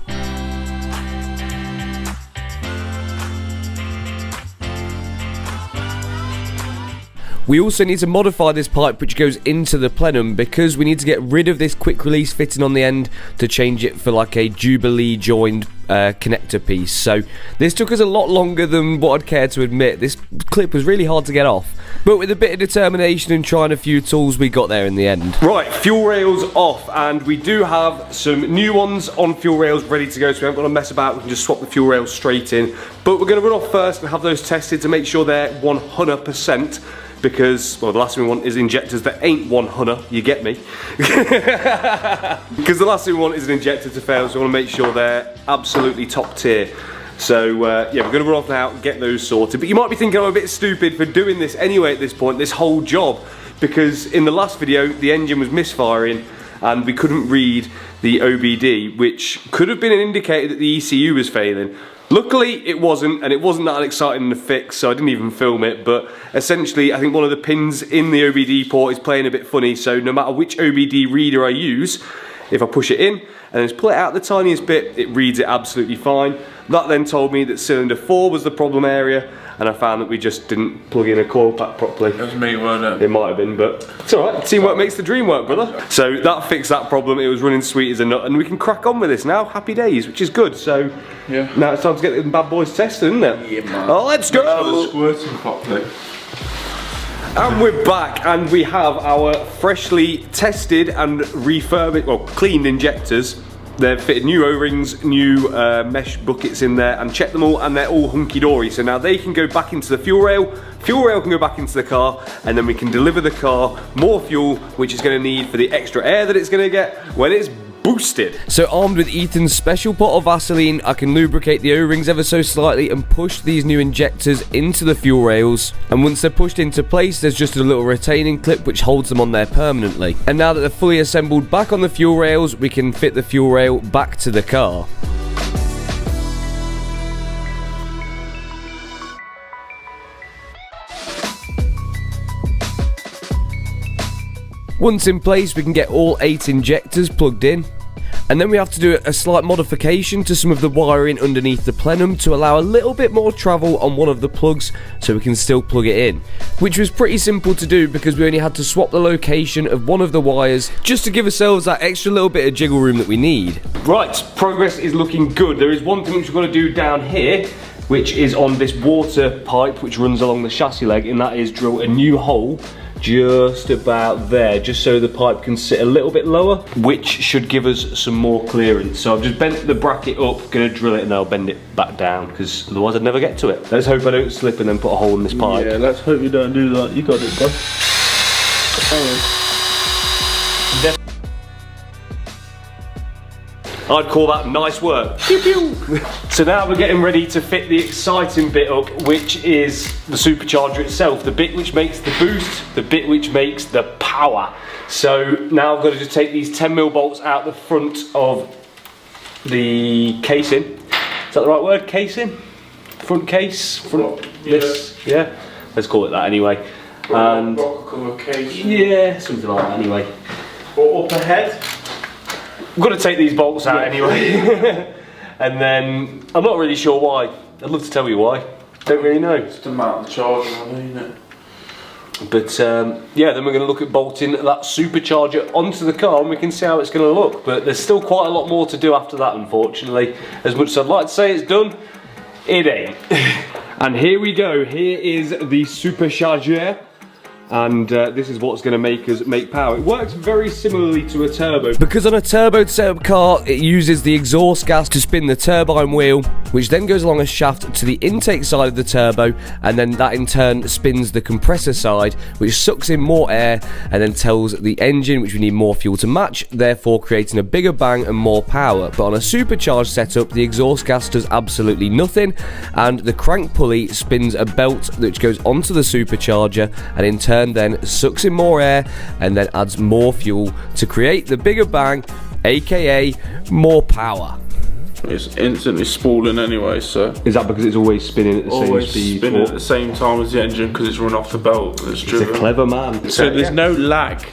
We also need to modify this pipe which goes into the plenum because we need to get rid of this quick release fitting on the end to change it for like a Jubilee joined connector piece. So this took us a lot longer than what I'd care to admit. This clip was really hard to get off, but with a bit of determination and trying a few tools, we got there in the end. Right, fuel rails off, and we do have some new ones on fuel rails ready to go, so we haven't got to mess about. We can just swap the fuel rails straight in, but we're going to run off first and have those tested to make sure they're 100%. Because, well, the last thing we want is injectors that ain't 100, you get me? Because the last thing we want is an injector to fail, so we want to make sure they're absolutely top tier. So, yeah, we're going to run off now and get those sorted. But you might be thinking I'm a bit stupid for doing this anyway at this point, this whole job. Because in the last video, the engine was misfiring, and we couldn't read the OBD, which could have been an indicator that the ECU was failing. Luckily it wasn't, and it wasn't that exciting to fix, so I didn't even film it. But essentially I think one of the pins in the OBD port is playing a bit funny, so no matter which OBD reader I use, if I push it in and just pull it out the tiniest bit, it reads it absolutely fine. That then told me that cylinder 4 was the problem area, and I found that we just didn't plug in a coil pack properly. It was me, wasn't it? It might have been, but it's alright. Teamwork makes the dream work, brother. So that fixed that problem. It was running sweet as a nut, and we can crack on with this now. Happy days, which is good. So yeah, now it's time to get the bad boys tested, isn't it? Yeah, man. Oh, let's go! Make sure they're squirting properly. And we're back, and we have our freshly tested and refurbished, well, cleaned injectors. They've fitted new O-rings, new mesh buckets in there, and checked them all, and they're all hunky-dory. So now they can go back into the fuel rail can go back into the car, and then we can deliver the car more fuel, which it's going to need for the extra air that it's going to get when it's boosted. So armed with Ethan's special pot of Vaseline, I can lubricate the O-rings ever so slightly and push these new injectors into the fuel rails. And once they're pushed into place, there's just a little retaining clip which holds them on there permanently. And now that they're fully assembled back on the fuel rails, we can fit the fuel rail back to the car. Once in place, we can get all 8 injectors plugged in, and then we have to do a slight modification to some of the wiring underneath the plenum to allow a little bit more travel on one of the plugs so we can still plug it in, which was pretty simple to do because we only had to swap the location of one of the wires just to give ourselves that extra little bit of jiggle room that we need. Right, progress is looking good. There is one thing which we've got to do down here, which is on this water pipe which runs along the chassis leg, and that is drill a new hole just about there, just so the pipe can sit a little bit lower, which should give us some more clearance. So I've just bent the bracket up, gonna drill it, and I'll bend it back down because otherwise I'd never get to it. Let's hope I don't slip and then put a hole in this pipe. Yeah, let's hope you don't do that. You got it, bud. I'd call that nice work. Pew pew. So now we're getting ready to fit the exciting bit up, which is the supercharger itself, the bit which makes the boost, the bit which makes the power. So now I've got to just take these 10mm bolts out the front of the casing. Is that the right word? Casing? Front case? Front, yeah. This? Yeah? Let's call it that anyway. And yeah, something like that anyway. Or up ahead. I'm going to take these bolts out anyway. And then, I'm not really sure why. I'd love to tell you why. Don't really know. Just to mount the charger on, isn't it? But yeah, then we're going to look at bolting that supercharger onto the car, and we can see how it's going to look. But there's still quite a lot more to do after that, unfortunately. As much as I'd like to say it's done, it ain't. And here we go. Here is the supercharger. And this is what's going to make us make power. It works very similarly to a turbo. Because on a turbo setup car, it uses the exhaust gas to spin the turbine wheel, which then goes along a shaft to the intake side of the turbo, and then that in turn spins the compressor side, which sucks in more air and then tells the engine which we need more fuel to match, therefore creating a bigger bang and more power. But on a supercharged setup, the exhaust gas does absolutely nothing, and the crank pulley spins a belt which goes onto the supercharger, and in turn then sucks in more air and then adds more fuel to create the bigger bang, aka more power. It's instantly spooling anyway, so. Is that because it's always spinning at the same speed? Spinning at the same time as the engine because it's run off the belt. It's driven. a clever man. So there's no lag.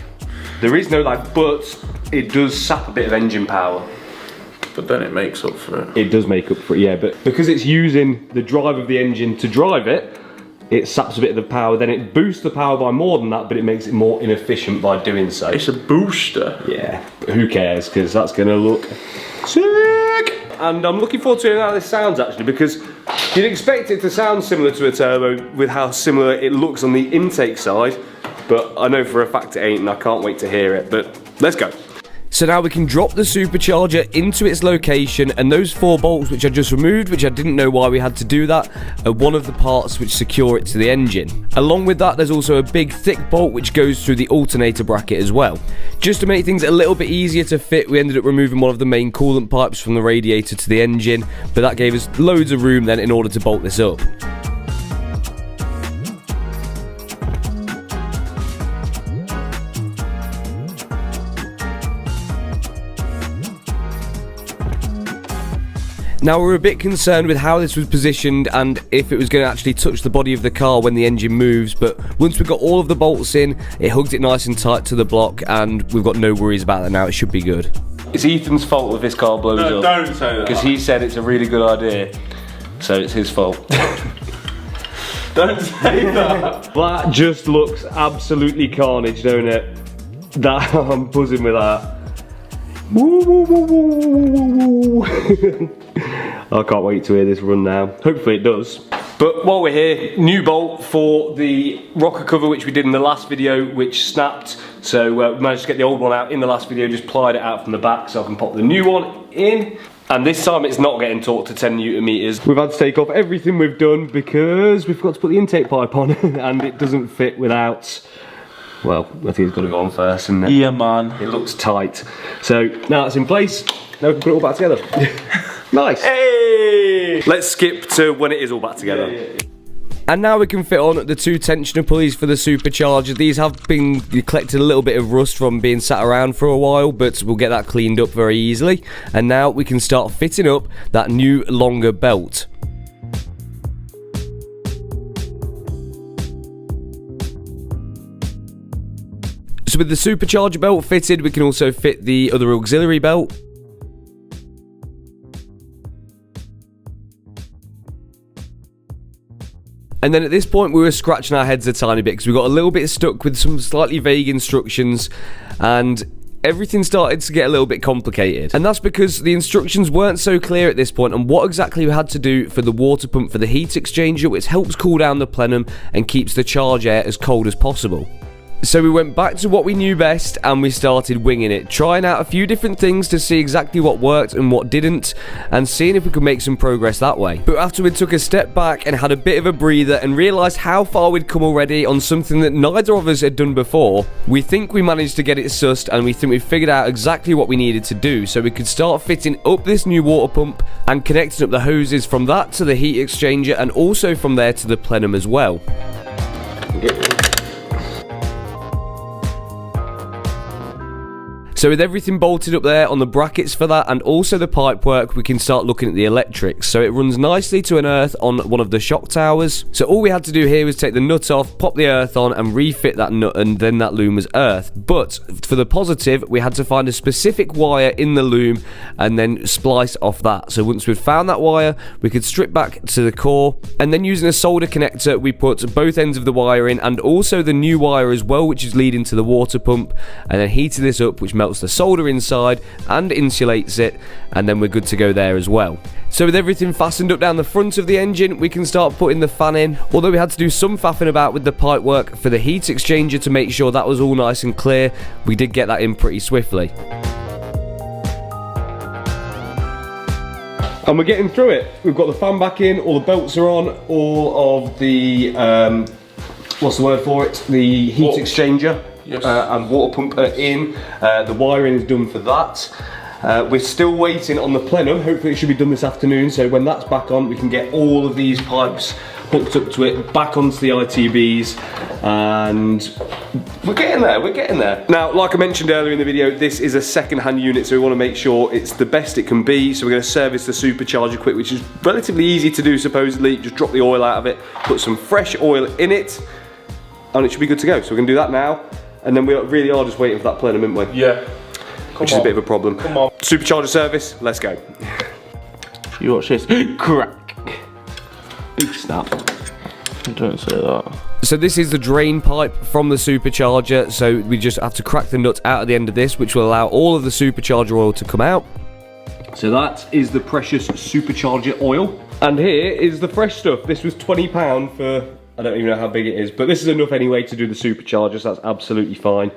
There is no lag, but it does sap a bit of engine power. But then it makes up for it. It does make up for it, yeah, but because it's using the drive of the engine to drive it, it saps a bit of the power, then it boosts the power by more than that, but it makes it more inefficient by doing so. It's a booster. Yeah, but who cares, because that's going to look sick! And I'm looking forward to hearing how this sounds actually, because you'd expect it to sound similar to a turbo with how similar it looks on the intake side, but I know for a fact it ain't, and I can't wait to hear it, but let's go. So now we can drop the supercharger into its location, and those 4 bolts which I just removed, which I didn't know why we had to do that, are one of the parts which secure it to the engine. Along with that, there's also a big thick bolt which goes through the alternator bracket as well. Just to make things a little bit easier to fit, we ended up removing one of the main coolant pipes from the radiator to the engine, but that gave us loads of room then in order to bolt this up. Now we're a bit concerned with how this was positioned and if it was going to actually touch the body of the car when the engine moves, but once we got all of the bolts in, it hugged it nice and tight to the block, and we've got no worries about that now. It should be good. It's Ethan's fault if this car blows up. No, don't say that. Because he said it's a really good idea, so it's his fault. Don't say that. That just looks absolutely carnage, don't it? That I'm buzzing with that. Woo, woo, woo, woo, woo. I can't wait to hear this run now. Hopefully it does. But while we're here, new bolt for the rocker cover, which we did in the last video, which snapped. So we managed to get the old one out in the last video, just plied it out from the back so I can pop the new one in. And this time it's not getting torqued to 10 Newton meters. We've had to take off everything we've done because we forgot to put the intake pipe on and it doesn't fit without, well, I think it's got to go on first, isn't it? Yeah, man. It looks tight. So now it's in place, now we can put it all back together. Nice. Hey! Let's skip to when it is all back together. Yeah. And now we can fit on the 2 tensioner pulleys for the supercharger. These have been collected a little bit of rust from being sat around for a while, but we'll get that cleaned up very easily. And now we can start fitting up that new longer belt. So with the supercharger belt fitted, we can also fit the other auxiliary belt. And then at this point we were scratching our heads a tiny bit because we got a little bit stuck with some slightly vague instructions and everything started to get a little bit complicated. And that's because the instructions weren't so clear at this point on what exactly we had to do for the water pump for the heat exchanger, which helps cool down the plenum and keeps the charge air as cold as possible. So we went back to what we knew best and we started winging it, trying out a few different things to see exactly what worked and what didn't, and seeing if we could make some progress that way. But after we took a step back and had a bit of a breather and realised how far we'd come already on something that neither of us had done before, we think we managed to get it sussed and we think we figured out exactly what we needed to do so we could start fitting up this new water pump and connecting up the hoses from that to the heat exchanger and also from there to the plenum as well. So with everything bolted up there on the brackets for that and also the pipe work, we can start looking at the electrics. So it runs nicely to an earth on one of the shock towers. So all we had to do here was take the nut off, pop the earth on and refit that nut, and then that loom was earth. But for the positive, we had to find a specific wire in the loom and then splice off that. So once we'd found that wire, we could strip back to the core, and then using a solder connector, we put both ends of the wire in and also the new wire as well, which is leading to the water pump, and then heated this up, which melts the solder inside and insulates it, and then we're good to go there as well. So with everything fastened up down the front of the engine, we can start putting the fan in, although we had to do some faffing about with the pipe work for the heat exchanger to make sure that was all nice and clear. We did get that in pretty swiftly. And we're getting through it. We've got the fan back in, all the belts are on, all of the, what's the word for it? The heat exchanger. Yes. And water pump are in. The wiring is done for that. We're still waiting on the plenum. Hopefully it should be done this afternoon, so when that's back on we can get all of these pipes hooked up to it, back onto the ITBs, and we're getting there, we're getting there. Now, like I mentioned earlier in the video, this is a second-hand unit, so we want to make sure it's the best it can be. So we're going to service the supercharger quick, which is relatively easy to do supposedly. Just drop the oil out of it, put some fresh oil in it, and it should be good to go. So we're going to do that now. And then we really are just waiting for that plenum, aren't we? Yeah. Which is a bit of a problem. Come on. Supercharger service, let's go. You watch this. Crack. Big snap. Don't say that. So this is the drain pipe from the supercharger, so we just have to crack the nut out at the end of this, which will allow all of the supercharger oil to come out. So that is the precious supercharger oil. And here is the fresh stuff. This was £20 for, I don't even know how big it is, but this is enough anyway to do the supercharger, so that's absolutely fine.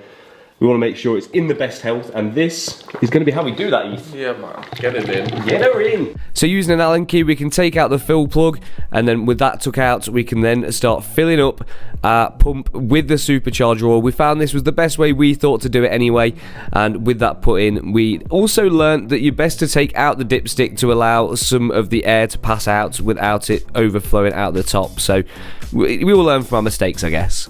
We want to make sure it's in the best health, and this is going to be how we do that, Heath. Yeah, man. Get it in. Get her in. So using an Allen key, we can take out the fill plug, and then with that took out, we can then start filling up our pump with the supercharger oil. We found this was the best way we thought to do it anyway, and with that put in, we also learnt that you're best to take out the dipstick to allow some of the air to pass out without it overflowing out the top. So we will learn from our mistakes, I guess.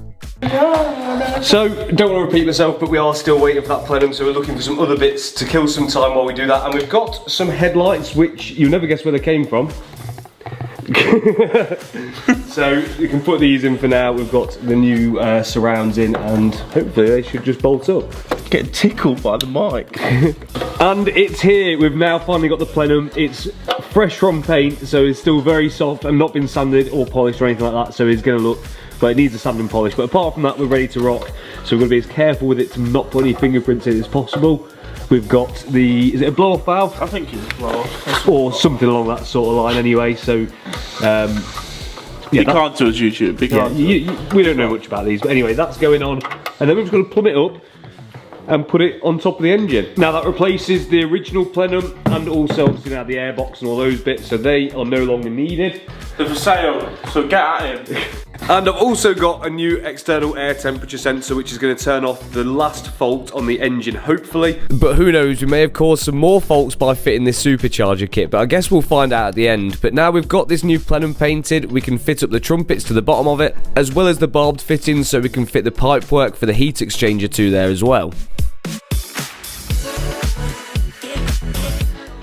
So, don't want to repeat myself, but we are still waiting for that plenum, so we're looking for some other bits to kill some time while we do that. And we've got some headlights, which you'll never guess where they came from. So, you can put these in for now. We've got the new surrounds in, and hopefully they should just bolt up. Get tickled by the mic. And it's here. We've now finally got the plenum. It's fresh from paint, so it's still very soft and not been sanded or polished or anything like that, so it's going to look, but it needs a sand and polish. But apart from that, we're ready to rock, so we're going to be as careful with it to not put any fingerprints in as possible. We've got the, is it a blow-off valve? I think it's blow-off. Or something along that sort of line anyway, so yeah, you can't do it YouTube. We don't know much about these, but anyway, that's going on. And then we're just going to plumb it up and put it on top of the engine. Now that replaces the original plenum and also obviously now the airbox and all those bits, so they are no longer needed. They're for sale, so get at him. And I've also got a new external air temperature sensor which is going to turn off the last fault on the engine, hopefully. But who knows, we may have caused some more faults by fitting this supercharger kit, but I guess we'll find out at the end. But now we've got this new plenum painted, we can fit up the trumpets to the bottom of it, as well as the barbed fittings, so we can fit the pipework for the heat exchanger to there as well.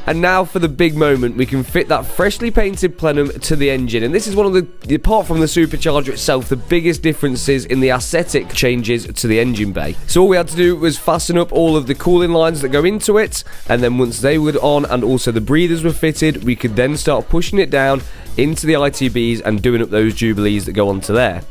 And now for the big moment, we can fit that freshly painted plenum to the engine. And this is one of the, apart from the supercharger itself, the biggest differences in the aesthetic changes to the engine bay. So all we had to do was fasten up all of the cooling lines that go into it, and then once they were on and also the breathers were fitted, we could then start pushing it down into the ITBs and doing up those jubilees that go onto there.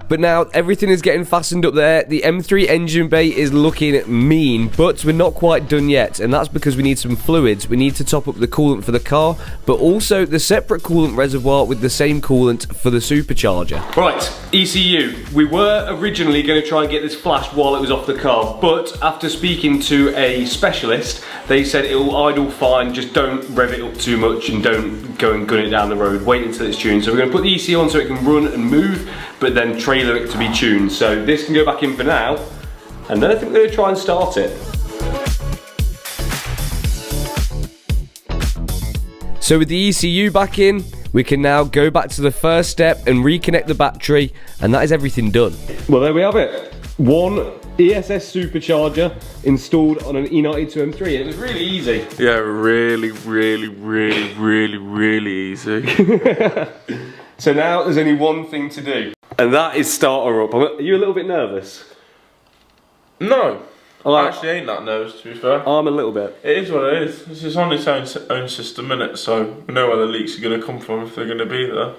But now everything is getting fastened up there. The M3 engine bay is looking mean, but we're not quite done yet, and that's because we need some fluids. We need to top up the coolant for the car, but also the separate coolant reservoir with the same coolant for the supercharger. Right, ECU. We were originally going to try and get this flashed while it was off the car, but after speaking to a specialist, they said it will idle fine, just don't rev it up too much and don't go and gun it down the road. Wait until it's tuned. So we're going to put the ECU on so it can run and move, but then trailer it to be tuned. So this can go back in for now, and then I think we're going to try and start it. So with the ECU back in, we can now go back to the first step and reconnect the battery, and that is everything done. Well, there we have it. One ESS supercharger installed on an E92 M3, and it was really easy. Yeah, really easy. So now there's only one thing to do, and that is start her up. Are you a little bit nervous? No, I actually ain't that nervous, to be fair. I'm a little bit. It is what it is. This is on its own system, innit? So we know where the leaks are going to come from if they're going to be there.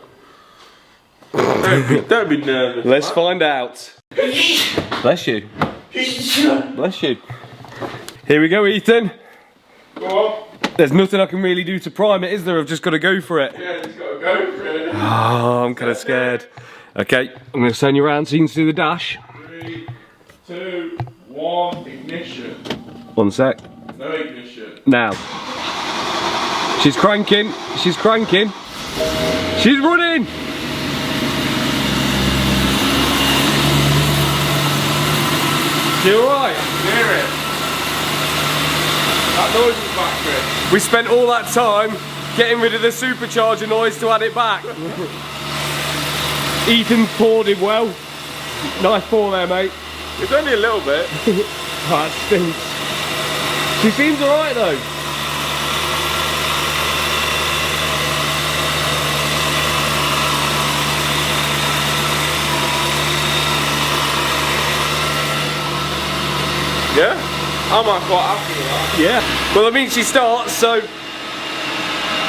Don't be nervous. Let's find out. Bless you. Bless you. Here we go, Ethan. Go on. There's nothing I can really do to prime it, is there? I've just got to go for it. Yeah, just got to go for it. Oh, I'm kind of scared. Okay, I'm going to turn you around so you can see the dash. 3, 2, 1, ignition. One sec. No ignition. Now. She's cranking. She's cranking. She's running. You alright? Hear it. That noise is back, Chris. We spent all that time getting rid of the supercharger noise to add it back. Ethan poured him well. Nice pour there, mate. It's only a little bit. Oh, that stinks. She seems alright though. Yeah? I'm quite happy with that. Yeah. Well, I mean, she starts, so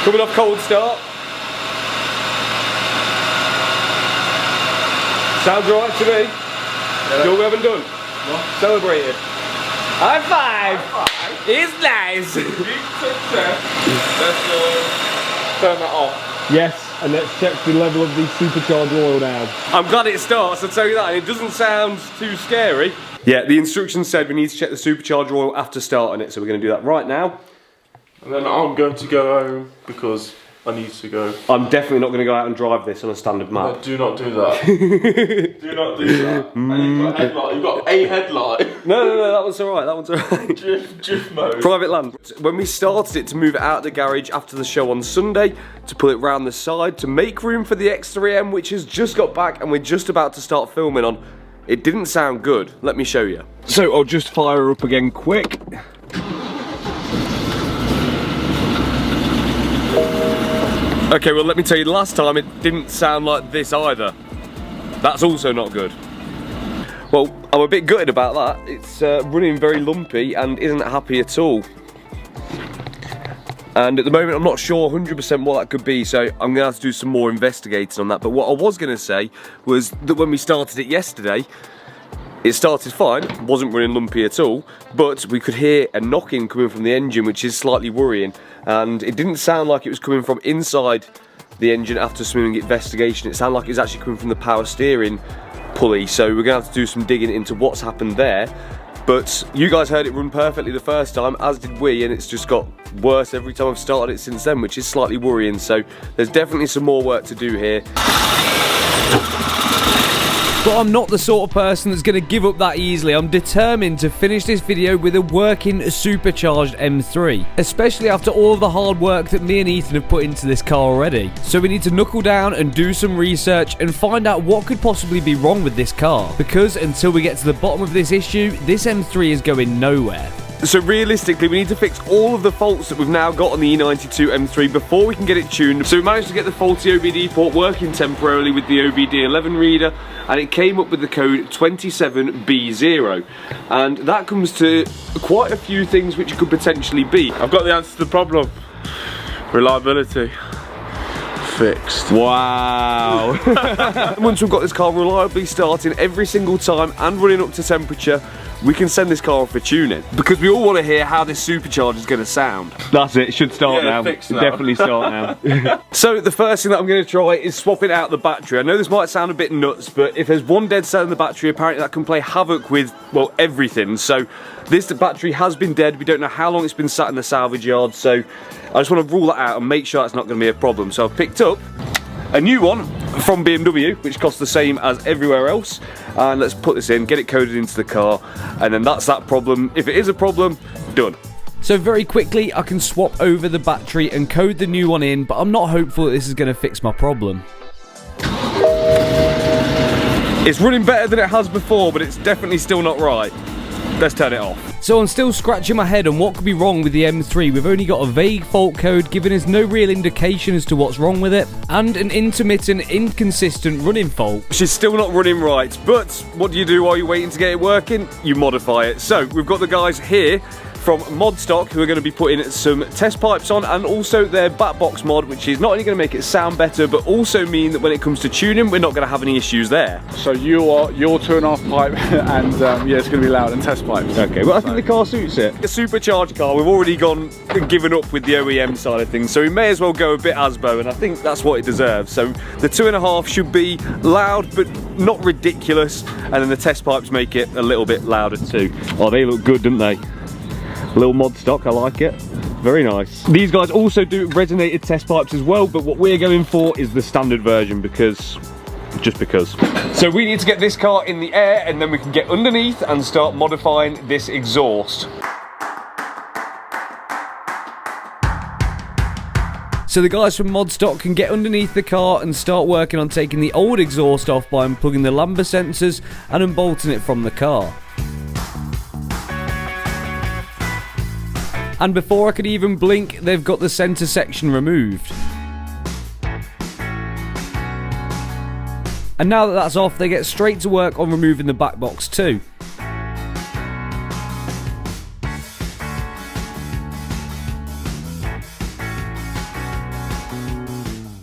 coming off cold start. Sounds alright to me. Yeah. All we haven't done. What? Celebrate it. High five. High five. It's nice. Big success. Let's turn that off. Yes, and let's check the level of the supercharged oil now. I'm glad it starts, I'll tell you that, and it doesn't sound too scary. Yeah, the instructions said we need to check the supercharger oil after starting it, so we're going to do that right now. And then I'm going to go home because I need to go. I'm definitely not going to go out and drive this on a standard map. No, do not do that. Do not do that. And you've got a headlight. You've got a headlight. No, that one's alright, that one's alright. Drift mode. Private land. When we started it to move it out of the garage after the show on Sunday, to pull it round the side, to make room for the X3M, which has just got back and we're just about to start filming on, it didn't sound good. Let me show you. So I'll just fire her up again quick. Okay, well let me tell you, last time it didn't sound like this either. That's also not good. Well, I'm a bit gutted about that. It's running very lumpy and isn't happy at all. And at the moment I'm not sure 100% what that could be, so I'm going to have to do some more investigating on that. But what I was going to say was that when we started it yesterday, it started fine, wasn't running lumpy at all, but we could hear a knocking coming from the engine, which is slightly worrying. And it didn't sound like it was coming from inside the engine after some investigation. It sounded like it was actually coming from the power steering pulley, so we're going to have to do some digging into what's happened there. But you guys heard it run perfectly the first time, as did we, and it's just got worse every time I've started it since then, which is slightly worrying. So there's definitely some more work to do here. But I'm not the sort of person that's going to give up that easily. I'm determined to finish this video with a working supercharged M3, especially after all of the hard work that me and Ethan have put into this car already. So we need to knuckle down and do some research and find out what could possibly be wrong with this car, because until we get to the bottom of this issue, this M3 is going nowhere. So realistically, we need to fix all of the faults that we've now got on the E92 M3 before we can get it tuned. So we managed to get the faulty OBD port working temporarily with the OBD11 reader, and it came up with the code 27B0. And that comes to quite a few things which it could potentially be. I've got the answer to the problem. Reliability. Fixed. Wow. Once we've got this car reliably starting every single time and running up to temperature, we can send this car off for tuning, because we all want to hear how this supercharger is going to sound. That's it, it should start now. Fixed now. Definitely start now. So the first thing that I'm going to try is swapping out the battery. I know this might sound a bit nuts, but if there's one dead cell in the battery, apparently that can play havoc with, well, everything. So this battery has been dead. We don't know how long it's been sat in the salvage yard, so I just want to rule that out and make sure it's not going to be a problem. So I've picked up a new one from BMW, which costs the same as everywhere else, and let's put this in, get it coded into the car, and then that's that problem. If it is a problem, done. So very quickly I can swap over the battery and code the new one in, but I'm not hopeful that this is going to fix my problem. It's running better than it has before, but it's definitely still not right. Let's turn it off. So I'm still scratching my head on what could be wrong with the M3. We've only got a vague fault code giving us no real indication as to what's wrong with it, and an intermittent, inconsistent running fault. She's still not running right, but what do you do while you're waiting to get it working? You modify it. So we've got the guys here from Modstock who are going to be putting some test pipes on, and also their back box mod, which is not only going to make it sound better, but also mean that when it comes to tuning, we're not going to have any issues there. So your 2.5 pipe and yeah, it's going to be loud and test pipes. Okay, well I think the car suits it. A supercharged car, we've already gone and given up with the OEM side of things, so we may as well go a bit ASBO, and I think that's what it deserves. So the 2.5 should be loud, but not ridiculous, and then the test pipes make it a little bit louder too. Oh, they look good, don't they? Little mod stock, I like it. Very nice. These guys also do resonated test pipes as well, but what we're going for is the standard version just because. So we need to get this car in the air, and then we can get underneath and start modifying this exhaust. So the guys from Modstock can get underneath the car and start working on taking the old exhaust off by unplugging the lambda sensors and unbolting it from the car. And before I could even blink, they've got the centre section removed. And now that that's off, they get straight to work on removing the back box too.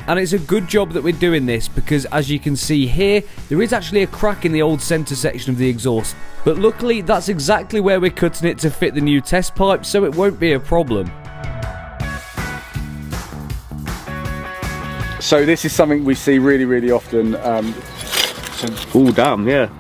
And it's a good job that we're doing this, because as you can see here, there is actually a crack in the old centre section of the exhaust. But luckily, that's exactly where we're cutting it to fit the new test pipe, so it won't be a problem. So this is something we see really, really often. Oh damn, yeah.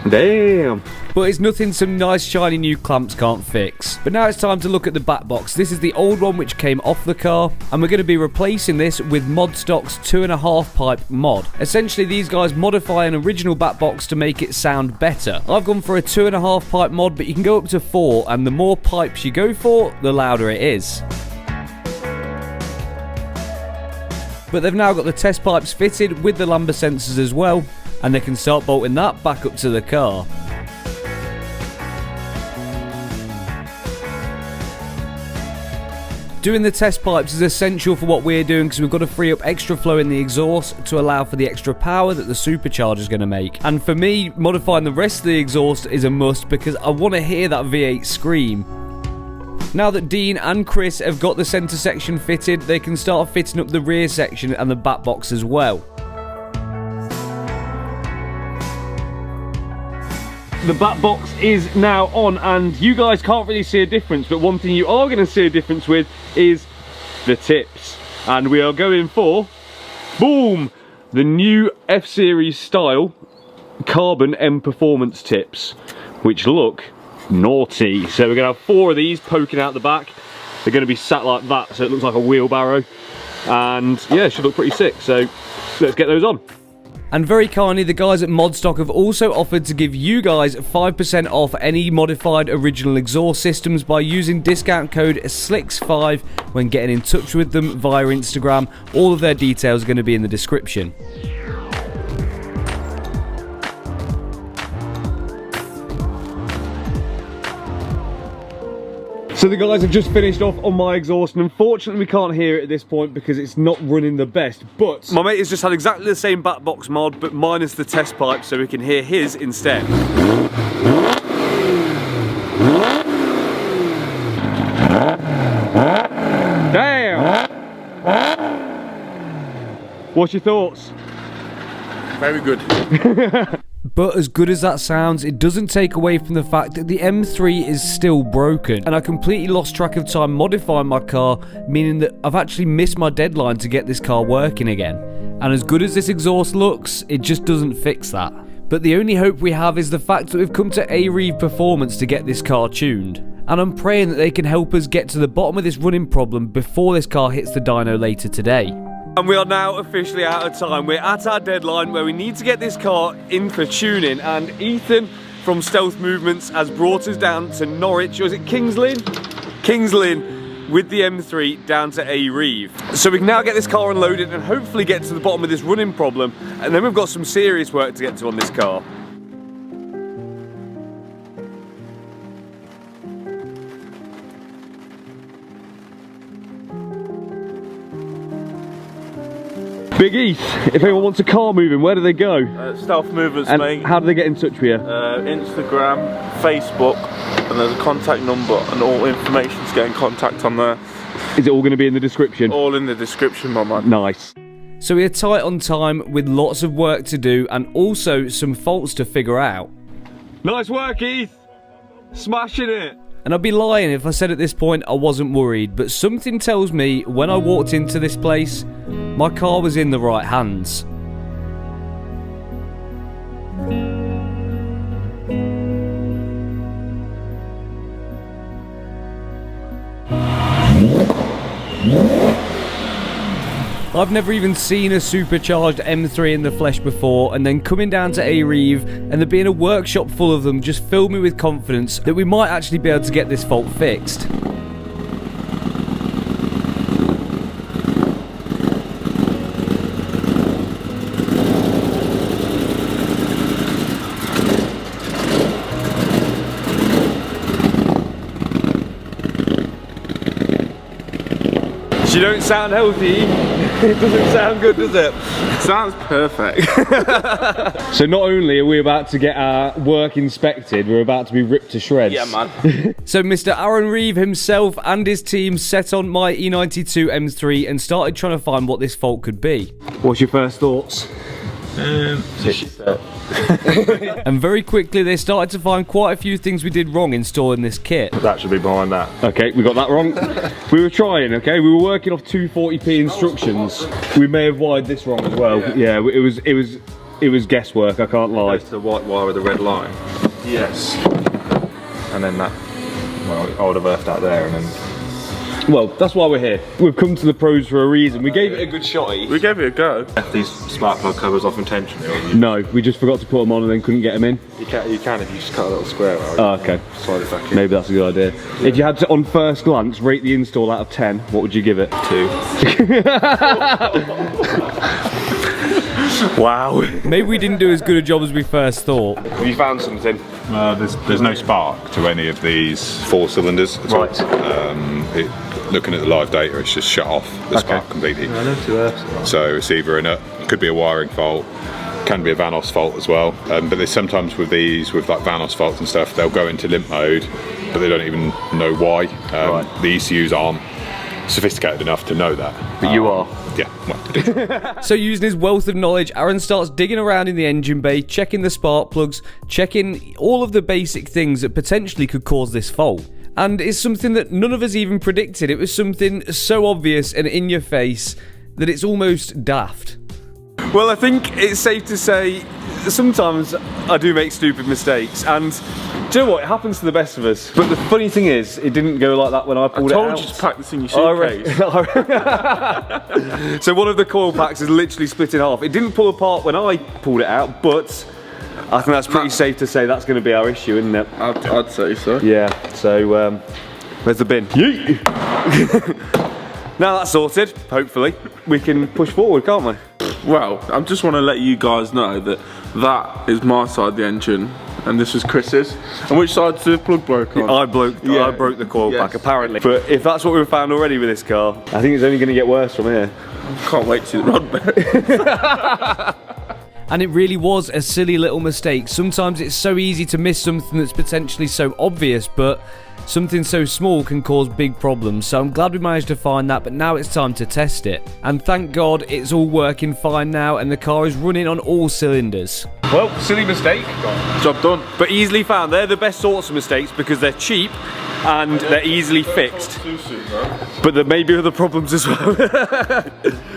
Damn. but it's nothing some nice shiny new clamps can't fix. But now it's time to look at the back box. This is the old one which came off the car, and we're going to be replacing this with Modstock's 2.5 pipe mod. Essentially these guys modify an original back box to make it sound better. I've gone for a 2.5 pipe mod, but you can go up to 4, and the more pipes you go for, the louder it is. But they've now got the test pipes fitted with the lambda sensors as well, and they can start bolting that back up to the car. Doing the test pipes is essential for what we're doing because we've got to free up extra flow in the exhaust to allow for the extra power that the supercharger is going to make. And for me, modifying the rest of the exhaust is a must because I want to hear that V8 scream. Now that Dean and Chris have got the centre section fitted, they can start fitting up the rear section and the back box as well. The back box is now on, and you guys can't really see a difference, but one thing you are going to see a difference with is the tips. And we are going for, boom, the new F-Series style carbon M Performance tips, which look naughty. So we're going to have 4 of these poking out the back. They're going to be sat like that, so it looks like a wheelbarrow. And yeah, it should look pretty sick. So let's get those on. And very kindly, the guys at Modstock have also offered to give you guys 5% off any modified original exhaust systems by using discount code SLIX5 when getting in touch with them via Instagram. All of their details are going to be in the description. So the guys have just finished off on my exhaust, and unfortunately we can't hear it at this point because it's not running the best, but my mate has just had exactly the same back box mod, but minus the test pipe, so we can hear his instead. Damn! What's your thoughts? Very good. But as good as that sounds, it doesn't take away from the fact that the M3 is still broken, and I completely lost track of time modifying my car, meaning that I've actually missed my deadline to get this car working again. And as good as this exhaust looks, it just doesn't fix that. But the only hope we have is the fact that we've come to A-Reeve Performance to get this car tuned. And I'm praying that they can help us get to the bottom of this running problem before this car hits the dyno later today. And we are now officially out of time. We're at our deadline where we need to get this car in for tuning, and Ethan from Stealth Movements has brought us down to Norwich, or is it Kings Lynn? Kings Lynn with the M3 down to A-Reeve. So we can now get this car unloaded and hopefully get to the bottom of this running problem, and then we've got some serious work to get to on this car. Big East, if anyone wants a car moving, where do they go? Stealth Movements, And mate. how do they get in touch with you? Instagram, Facebook, and there's a contact number, and all information to get in contact on there. Is it all going to be in the description? All in the description, my man. Nice. So we are tight on time with lots of work to do and also some faults to figure out. Nice work, Heath. Smashing it. And I'd be lying if I said at this point I wasn't worried, but something tells me when I walked into this place, my car was in the right hands. I've never even seen a supercharged M3 in the flesh before, and then coming down to A-Reeve and there being a workshop full of them just filled me with confidence that we might actually be able to get this fault fixed. You don't sound healthy. It doesn't sound good, does it? Sounds perfect. So not only are we about to get our work inspected, we're about to be ripped to shreds. Yeah, man. So Mr. Aaron Reeve himself and his team set on my E92 M3 and started trying to find what this fault could be. What's your first thoughts? And very quickly they started to find quite a few things we did wrong installing this kit. That should be behind that. Okay, we got that wrong. We were trying, okay? We were working off 240p instructions. We may have wired this wrong as well. Yeah, it was guesswork, I can't lie. The white wire with the red line. Yes. And then that, well, I would have earthed that there and then. Well, that's why we're here. We've come to the pros for a reason. We gave it a good shot. We gave it a go. Left these spark plug covers off intentionally. Or No, we just forgot to put them on and then couldn't get them in. you can if you just cut a little square out. Oh, okay. Slide it back in. Maybe that's a good idea. If you had to, on first glance, rate the install out of 10, what would you give it? 2. Wow. Maybe we didn't do as good a job as we first thought. Have you found something? There's no spark to any of these 4 cylinders at all. Looking at the live data, it's just shut off the spark completely. So it's either could be a wiring fault, can be a Vanos fault as well. But there's sometimes with these, with like Vanos faults and stuff, they'll go into limp mode, but they don't even know why. The ECUs aren't sophisticated enough to know that. But you are. Yeah. Well, So using his wealth of knowledge, Aaron starts digging around in the engine bay, checking the spark plugs, checking all of the basic things that potentially could cause this fault. And it's something that none of us even predicted. It was something so obvious and in your face that it's almost daft. Well, I think it's safe to say sometimes I do make stupid mistakes, and do you know what? It happens to the best of us. But the funny thing is, it didn't go like that when I pulled it out. I told you to pack this in your suitcase. So one of the coil packs is literally split in half. It didn't pull apart when I pulled it out, but I think that's pretty safe to say that's going to be our issue, isn't it? I'd say so. Yeah, so where's the bin? Yeet! Now that's sorted, hopefully, we can push forward, can't we? Well, I just want to let you guys know that that is my side of the engine, and this is Chris's. And which side's the plug broke on? I broke the coil pack, apparently. But if that's what we've found already with this car, I think it's only going to get worse from here. Can't wait to see the rod bearing. And it really was a silly little mistake. Sometimes it's so easy to miss something that's potentially so obvious, but something so small can cause big problems. So I'm glad we managed to find that, but now it's time to test it. And thank God it's all working fine now and the car is running on all cylinders. Well, silly mistake. Job done. But easily found. They're the best sorts of mistakes because they're cheap and they're easily fixed. But there may be other problems as well.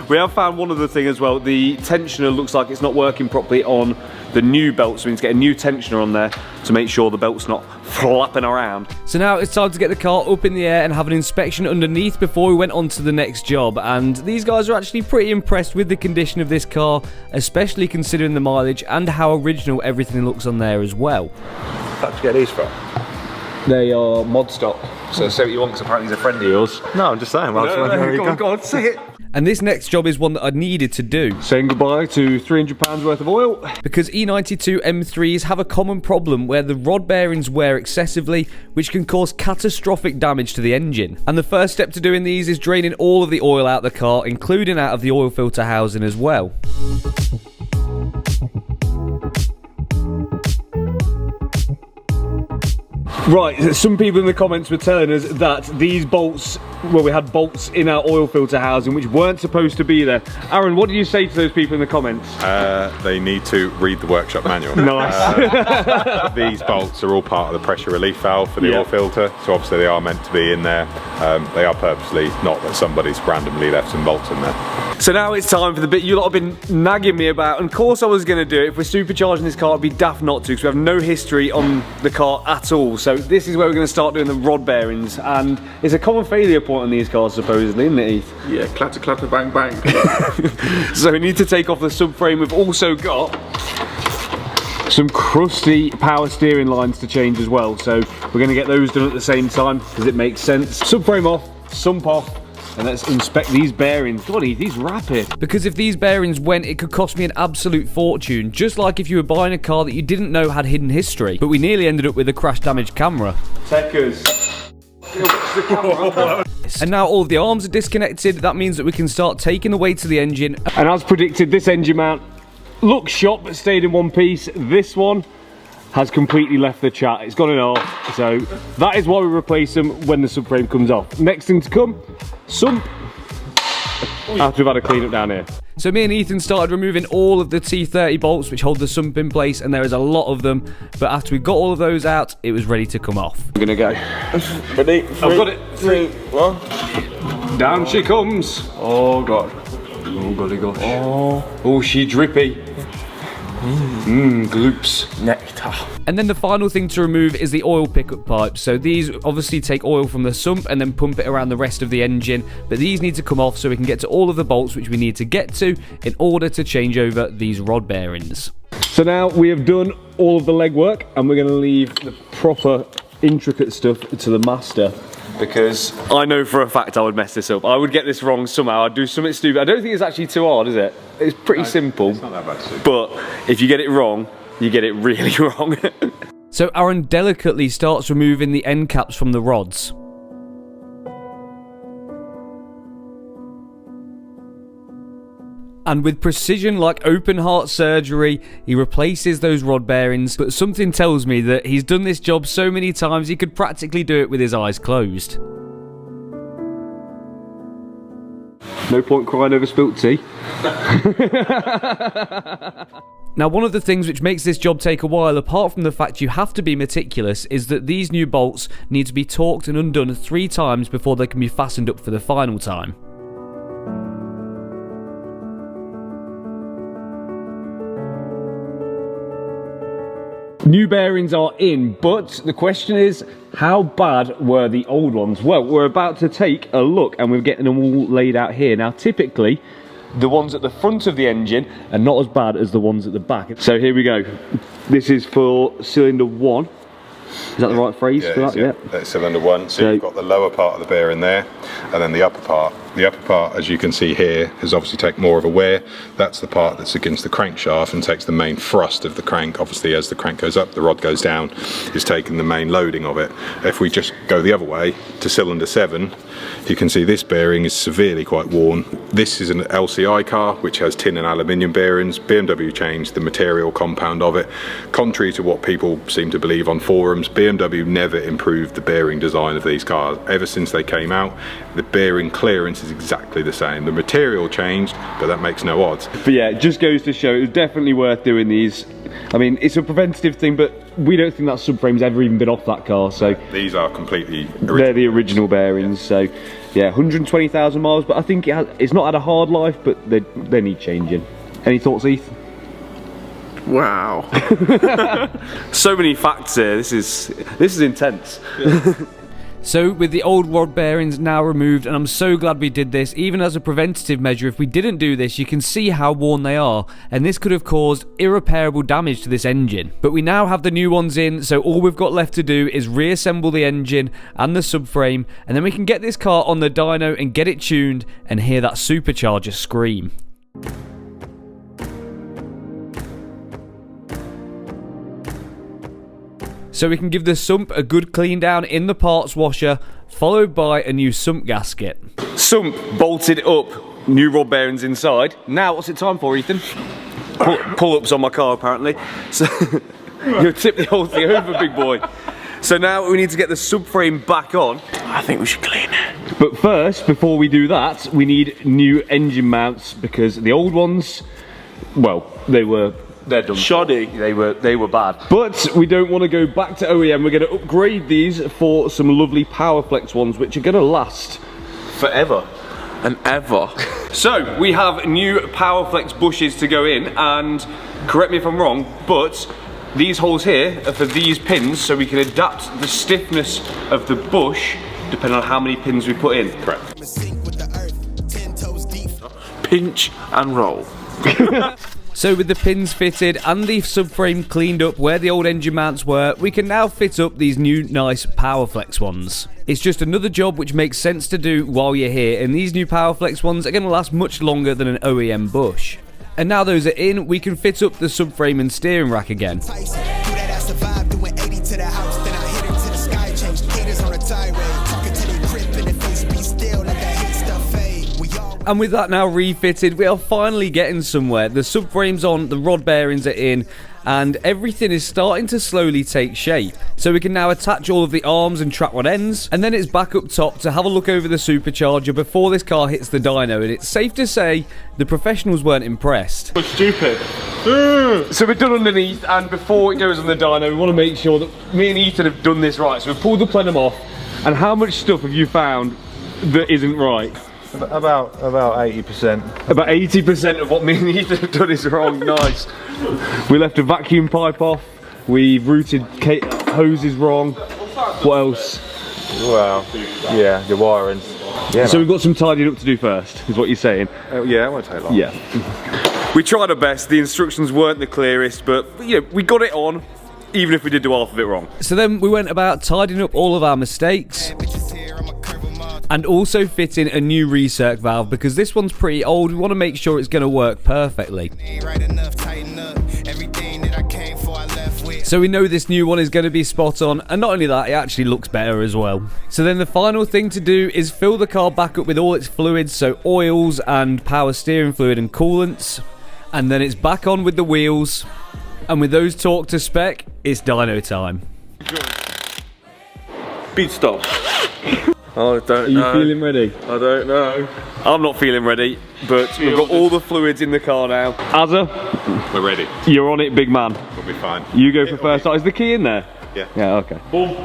We have found one other thing as well. The tensioner looks like it's not working properly on the new belt, so we need to get a new tensioner on there to make sure the belt's not flapping around. So now it's time to get the car up in the air and have an inspection underneath before we went on to the next job. And these guys are actually pretty impressed with the condition of this car, especially considering the mileage and how original everything looks on there as well. How'd you get these from? They are mod stock. So say what you want, because apparently he's a friend of yours. No, I'm just saying. Well, Go on, say it. And this next job is one that I needed to do. Saying goodbye to £300 worth of oil. Because E92 M3s have a common problem where the rod bearings wear excessively, which can cause catastrophic damage to the engine. And the first step to doing these is draining all of the oil out of the car, including out of the oil filter housing as well. Right, some people in the comments were telling us that these bolts, well, we had bolts in our oil filter housing which weren't supposed to be there. Aaron, what do you say to those people in the comments? They need to read the workshop manual. Nice. These bolts are all part of the pressure relief valve for the oil filter, so obviously they are meant to be in there. They are purposely, not that somebody's randomly left some bolts in there. So now it's time for the bit you lot have been nagging me about, and of course I was going to do it. If we're supercharging this car, it'd be daft not to, because we have no history on the car at all. So this is where we're going to start doing the rod bearings, and it's a common failure point on these cars supposedly, isn't it, Heath? Yeah, clatter, clatter, bang, bang. So we need to take off the subframe. We've also got some crusty power steering lines to change as well, so we're going to get those done at the same time because it makes sense. Subframe off, sump off, and let's inspect these bearings. God, he's rapid. Because if these bearings went, it could cost me an absolute fortune, just like if you were buying a car that you didn't know had hidden history. But we nearly ended up with a crash damaged camera. Techers. And now all of the arms are disconnected. That means that we can start taking the weight to the engine. And as predicted, this engine mount looks shot but stayed in one piece. This one has completely left the chat. It's gone in half. So that is why we replace them when the subframe comes off. Next thing to come, sump. After we've had a clean up down here. So me and Ethan started removing all of the T30 bolts which hold the sump in place, and there is a lot of them. But after we got all of those out, it was ready to come off. I'm gonna go. Ready? I've got it. 3, 1. Down she comes. Oh god. Oh golly gosh. Oh, she drippy. Gloops. Nectar. And then the final thing to remove is the oil pickup pipes. So these obviously take oil from the sump and then pump it around the rest of the engine, but these need to come off so we can get to all of the bolts which we need to get to in order to change over these rod bearings. So now we have done all of the legwork and we're going to leave the proper intricate stuff to the master, because I know for a fact I would mess this up. I would get this wrong somehow. I'd do something stupid. I don't think it's actually too hard, is it? It's pretty simple. It's not that bad to do. But if you get it wrong, you get it really wrong. So Aaron delicately starts removing the end caps from the rods. And with precision like open heart surgery, he replaces those rod bearings, but something tells me that he's done this job so many times he could practically do it with his eyes closed. No point crying over spilt tea. Now, one of the things which makes this job take a while, apart from the fact you have to be meticulous, is that these new bolts need to be torqued and undone 3 times before they can be fastened up for the final time. New bearings are in, but the question is, how bad were the old ones? Well, we're about to take a look and we're getting them all laid out here. Now, typically, the ones at the front of the engine are not as bad as the ones at the back. So here we go. This is for cylinder 1. Is that the right phrase for that? Yeah. That's cylinder 1. So you've got the lower part of the bearing there, and then the upper part. The upper part, as you can see here, has obviously taken more of a wear. That's the part that's against the crankshaft and takes the main thrust of the crank. Obviously, as the crank goes up, the rod goes down, is taking the main loading of it. If we just go the other way to cylinder 7, you can see this bearing is severely quite worn. This is an LCI car, which has tin and aluminium bearings. BMW changed the material compound of it. Contrary to what people seem to believe on forums, BMW never improved the bearing design of these cars. Ever since they came out, the bearing clearance is exactly the same. The material changed, but that makes no odds. But yeah, it just goes to show it's definitely worth doing these. I mean, it's a preventative thing, but we don't think that subframe's ever even been off that car, so These are completely original. they're the original bearings. So yeah, 120,000 miles, but I think it's not had a hard life, but they need changing. Any thoughts, Heath? Wow. So many facts here. This is intense. So with the old rod bearings now removed, and I'm so glad we did this, even as a preventative measure, if we didn't do this, you can see how worn they are, and this could have caused irreparable damage to this engine. But we now have the new ones in, so all we've got left to do is reassemble the engine and the subframe, and then we can get this car on the dyno and get it tuned and hear that supercharger scream. So we can give the sump a good clean down in the parts washer, followed by a new sump gasket. Sump bolted up, new rod bearings inside. Now what's it time for, Ethan? Pull-ups on my car apparently. So you'll tip the whole thing over, big boy. So now we need to get the subframe back on. I think we should clean it. But first, before we do that, we need new engine mounts, because the old ones, well, they're done. Shoddy. They were bad. But we don't want to go back to OEM. We're going to upgrade these for some lovely Powerflex ones, which are going to last forever and ever. So we have new Powerflex bushes to go in, and correct me if I'm wrong, but these holes here are for these pins, so we can adapt the stiffness of the bush depending on how many pins we put in. Correct. Pinch and roll. So with the pins fitted and the subframe cleaned up where the old engine mounts were, we can now fit up these new nice Powerflex ones. It's just another job which makes sense to do while you're here, and these new Powerflex ones are going to last much longer than an OEM bush. And now those are in, we can fit up the subframe and steering rack again. And with that now refitted, we are finally getting somewhere. The subframe's on, the rod bearings are in, and everything is starting to slowly take shape. So we can now attach all of the arms and track rod ends, and then it's back up top to have a look over the supercharger before this car hits the dyno, and it's safe to say the professionals weren't impressed. We're stupid. So we're done underneath, and before it goes on the dyno, we want to make sure that me and Ethan have done this right. So we've pulled the plenum off, and how much stuff have you found that isn't right? About 80%. About 80% of what me and Ethan have done is wrong. Nice. We left a vacuum pipe off. We've routed hoses wrong. What else? Well, yeah, the wiring. Yeah. So we've got some tidying up to do first, is what you're saying? Yeah, it won't take long. Yeah. We tried our best. The instructions weren't the clearest, but you know, we got it on, even if we did do half of it wrong. So then we went about tidying up all of our mistakes and also fitting a new recirc valve because this one's pretty old. We want to make sure it's going to work perfectly. So we know this new one is going to be spot on, and not only that, it actually looks better as well. So then the final thing to do is fill the car back up with all its fluids, so oils and power steering fluid and coolants, and then it's back on with the wheels, and with those torqued to spec, it's dyno time. Beat stop. Oh, I don't Are you know. feeling ready? I don't know. I'm not feeling ready, but we've got all the fluids in the car now. Azza, We're ready. you're on it, big man. We'll be fine. You go for first. Is the key in there? Yeah. Yeah, okay. Boom.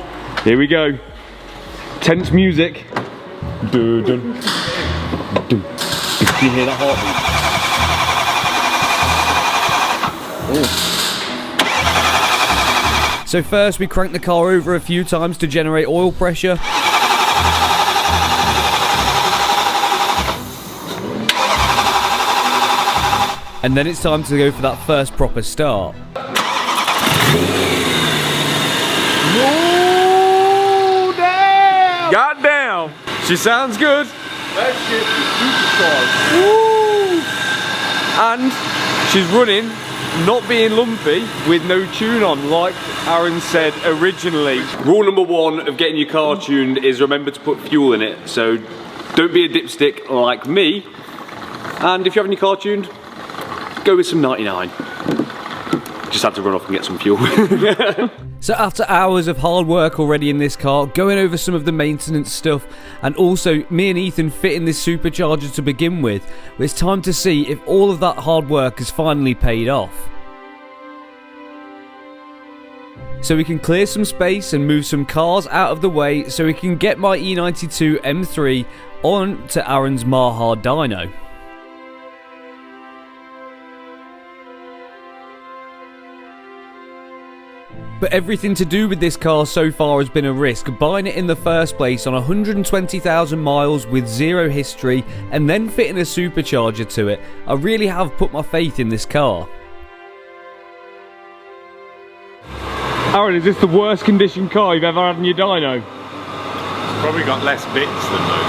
Here we go. Tense music. Dun, dun, dun. Can you hear that heartbeat? So first we crank the car over a few times to generate oil pressure. And then it's time to go for that first proper start. Oh, damn! Goddamn! She sounds good. That shit is Woo! And supercharged. she's running, not being lumpy, with no tune on, like Aaron said originally. Rule number one of getting your car tuned is remember to put fuel in it. So don't be a dipstick like me. And if you're having your car tuned, go with some 99. Just had to run off and get some fuel. So after hours of hard work already in this car, going over some of the maintenance stuff, and also me and Ethan fitting this supercharger to begin with, it's time to see if all of that hard work has finally paid off. So we can clear some space and move some cars out of the way so we can get my E92 M3 on to Aaron's Maha dyno. But everything to do with this car so far has been a risk. Buying it in the first place on 120,000 miles with zero history and then fitting a supercharger to it, I really have put my faith in this car. Aaron, is this the worst condition car you've ever had in your dyno? Probably got less bits than those.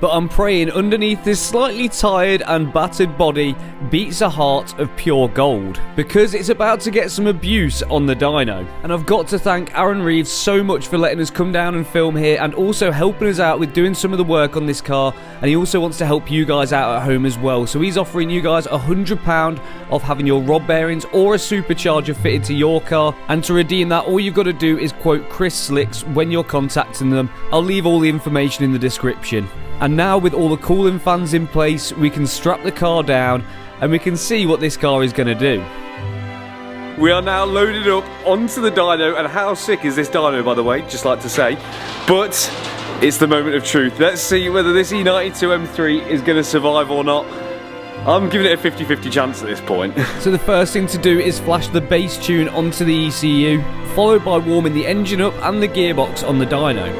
But I'm praying underneath this slightly tired and battered body beats a heart of pure gold, because it's about to get some abuse on the dyno. And I've got to thank Aaron Reeves so much for letting us come down and film here, and also helping us out with doing some of the work on this car, and he also wants to help you guys out at home as well. So he's offering you guys £100 off having your rod bearings or a supercharger fitted to your car, and to redeem that all you've got to do is quote Chrysslix when you're contacting them. I'll leave all the information in the description. And now with all the cooling fans in place, we can strap the car down and we can see what this car is going to do. We are now loaded up onto the dyno, and how sick is this dyno, by the way, just like to say. But it's the moment of truth. Let's see whether this E92 M3 is going to survive or not. I'm giving it a 50-50 chance at this point. So the first thing to do is flash the bass tune onto the ECU, followed by warming the engine up and the gearbox on the dyno.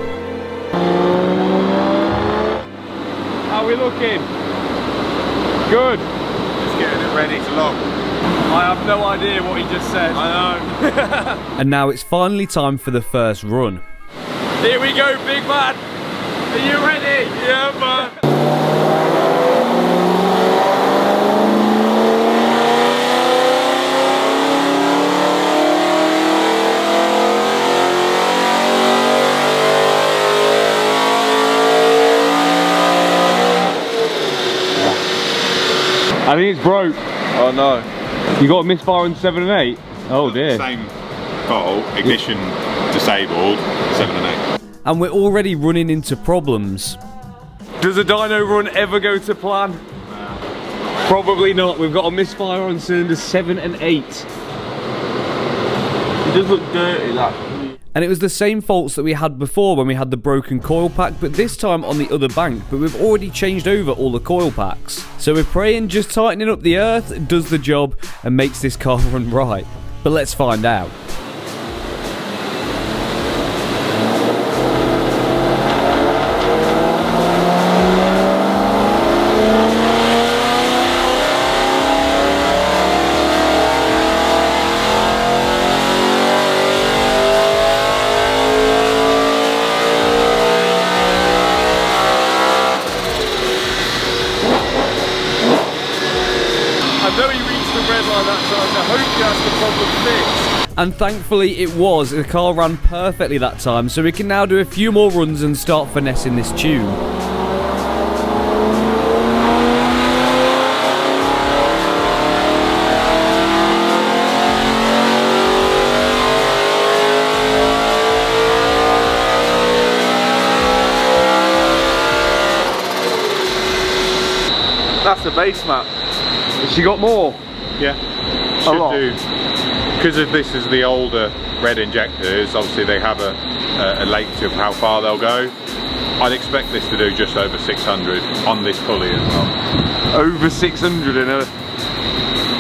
How are we looking? Good. Just getting it ready to lock. I have no idea what he just said. I know. And now it's finally time for the first run. Here we go, big man. Are you ready? Yeah, man. I think it's broke. Oh no. You got a misfire on 7 and 8? Oh dear. Same bottle, ignition disabled, 7 and 8. And we're already running into problems. Does a dyno run ever go to plan? Probably not. We've got a misfire on cylinders 7 and 8. It does look dirty, that. And it was the same faults that we had before when we had the broken coil pack, but this time on the other bank. But we've already changed over all the coil packs. So we're praying just tightening up the earth does the job and makes this car run right. but let's find out. I know he reached the red line that time, so hopefully that's the problem fixed. And thankfully it was. The car ran perfectly that time, so we can now do a few more runs and start finessing this tune. That's the base map. Has she got more? Yeah, A should lot. do. Because of this is the older red injectors, obviously they have a latency of how far they'll go. I'd expect this to do just over 600 on this pulley as well. Over 600 in a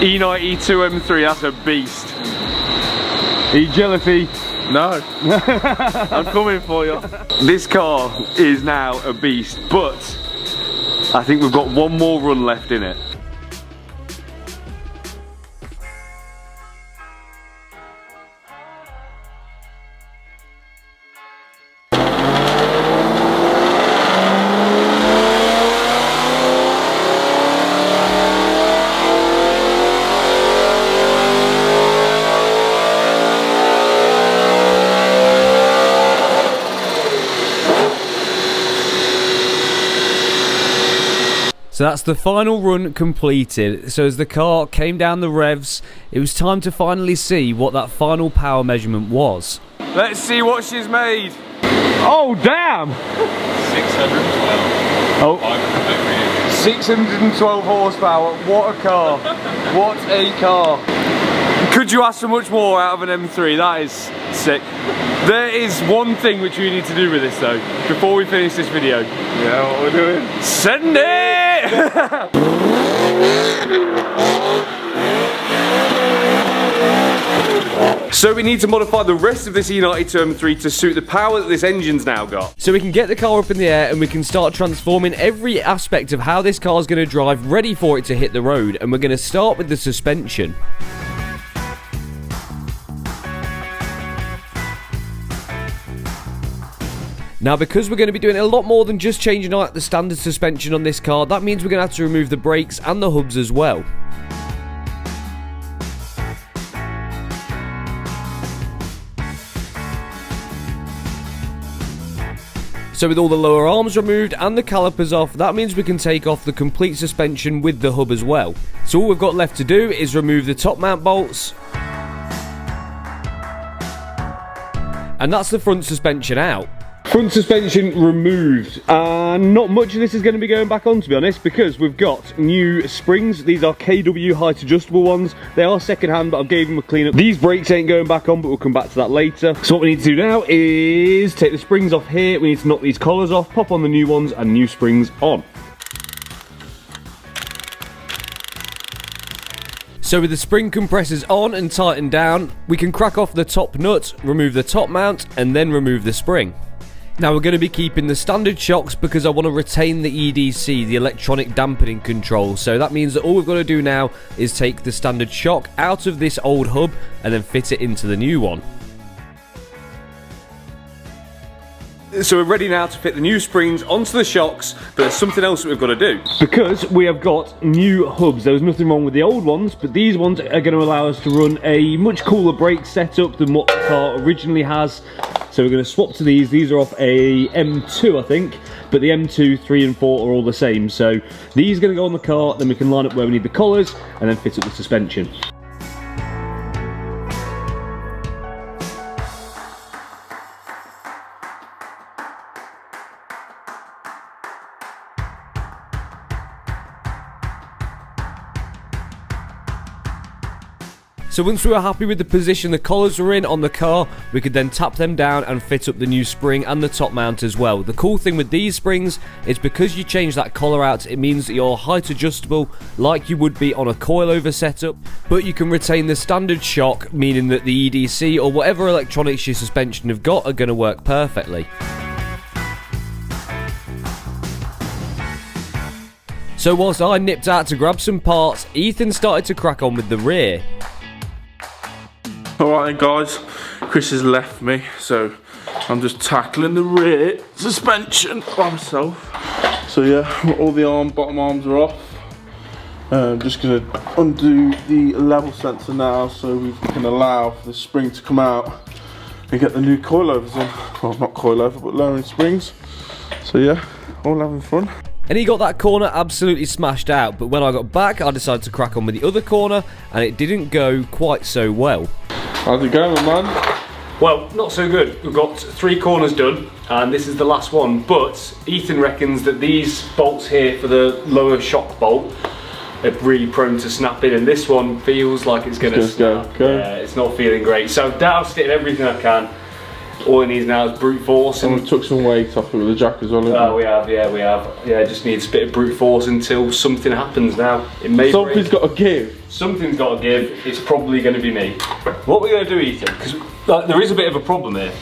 E92 M3, that's a beast. Are you jealousy? No. I'm coming for you. This car is now a beast, but I think we've got one more run left in it. So that's the final run completed. So as the car came down the revs, it was time to finally see what that final power measurement was. Let's see what she's made. Oh, damn! 612. Oh, 612 horsepower. What a car. What a car. Could you ask for much more out of an M3? That is sick. There is one thing which we need to do with this though, before we finish this video. Yeah, what we're doing? Send it! So we need to modify the rest of this E92 M3 to suit the power that this engine's now got. So we can get the car up in the air and we can start transforming every aspect of how this car is going to drive, ready for it to hit the road. And we're going to start with the suspension. Now, because we're going to be doing a lot more than just changing out the standard suspension on this car, that means we're going to have to remove the brakes and the hubs as well. So with all the lower arms removed and the calipers off, that means we can take off the complete suspension with the hub as well. So all we've got left to do is remove the top mount bolts. And that's the front suspension out. Front suspension removed, and not much of this is going to be going back on, to be honest, because we've got new springs. These are KW height adjustable ones. They are second hand, but I've gave them a clean up. These brakes ain't going back on, but we'll come back to that later. So what we need to do now is take the springs off here. We need to knock these collars off, pop on the new ones, and new springs on. So with the spring compressors on and tightened down, we can crack off the top nut, remove the top mount, and then remove the spring. Now we're going to be keeping the standard shocks because I want to retain the EDC, the electronic dampening control. So that means that all we've got to do now is take the standard shock out of this old hub and then fit it into the new one. So we're ready now to fit the new springs onto the shocks, but there's something else that we've got to do. Because we have got new hubs. There was nothing wrong with the old ones, but these ones are going to allow us to run a much cooler brake setup than what the car originally has. So we're going to swap to these. These are off a M2, I think, but the M2, 3 and 4 are all the same. So these are going to go on the car, then we can line up where we need the collars and then fit up the suspension. So once we were happy with the position the collars were in on the car, we could then tap them down and fit up the new spring and the top mount as well. The cool thing with these springs is because you change that collar out, it means that you're height adjustable like you would be on a coilover setup, but you can retain the standard shock, meaning that the EDC or whatever electronics your suspension have got are going to work perfectly. So whilst I nipped out to grab some parts, Ethan started to crack on with the rear. Alright then guys, Chris has left me, so I'm just tackling the rear suspension by myself. So yeah, all the bottom arms are off. I'm just going to undo the level sensor now so we can allow for the spring to come out and get the new coilovers in. Well, not coilover, but lowering springs. So yeah, all having fun. And he got that corner absolutely smashed out, but when I got back I decided to crack on with the other corner and it didn't go quite so well. How's it going, man? Well, not so good. We've got 3 corners done, and this is the last one, but Ethan reckons that these bolts here for the lower shock bolt are really prone to snapping, and this one feels like it's going to snap. Yeah, it's not feeling great. So I've doused it in everything I can. All it needs now is brute force. And we took some weight off it with the jack as well. We have. Yeah, it just needs a bit of brute force until something happens now. It may Something's got to give. Something's got to give. It's probably going to be me. What we're going to do, Ethan, because there is a bit of a problem here,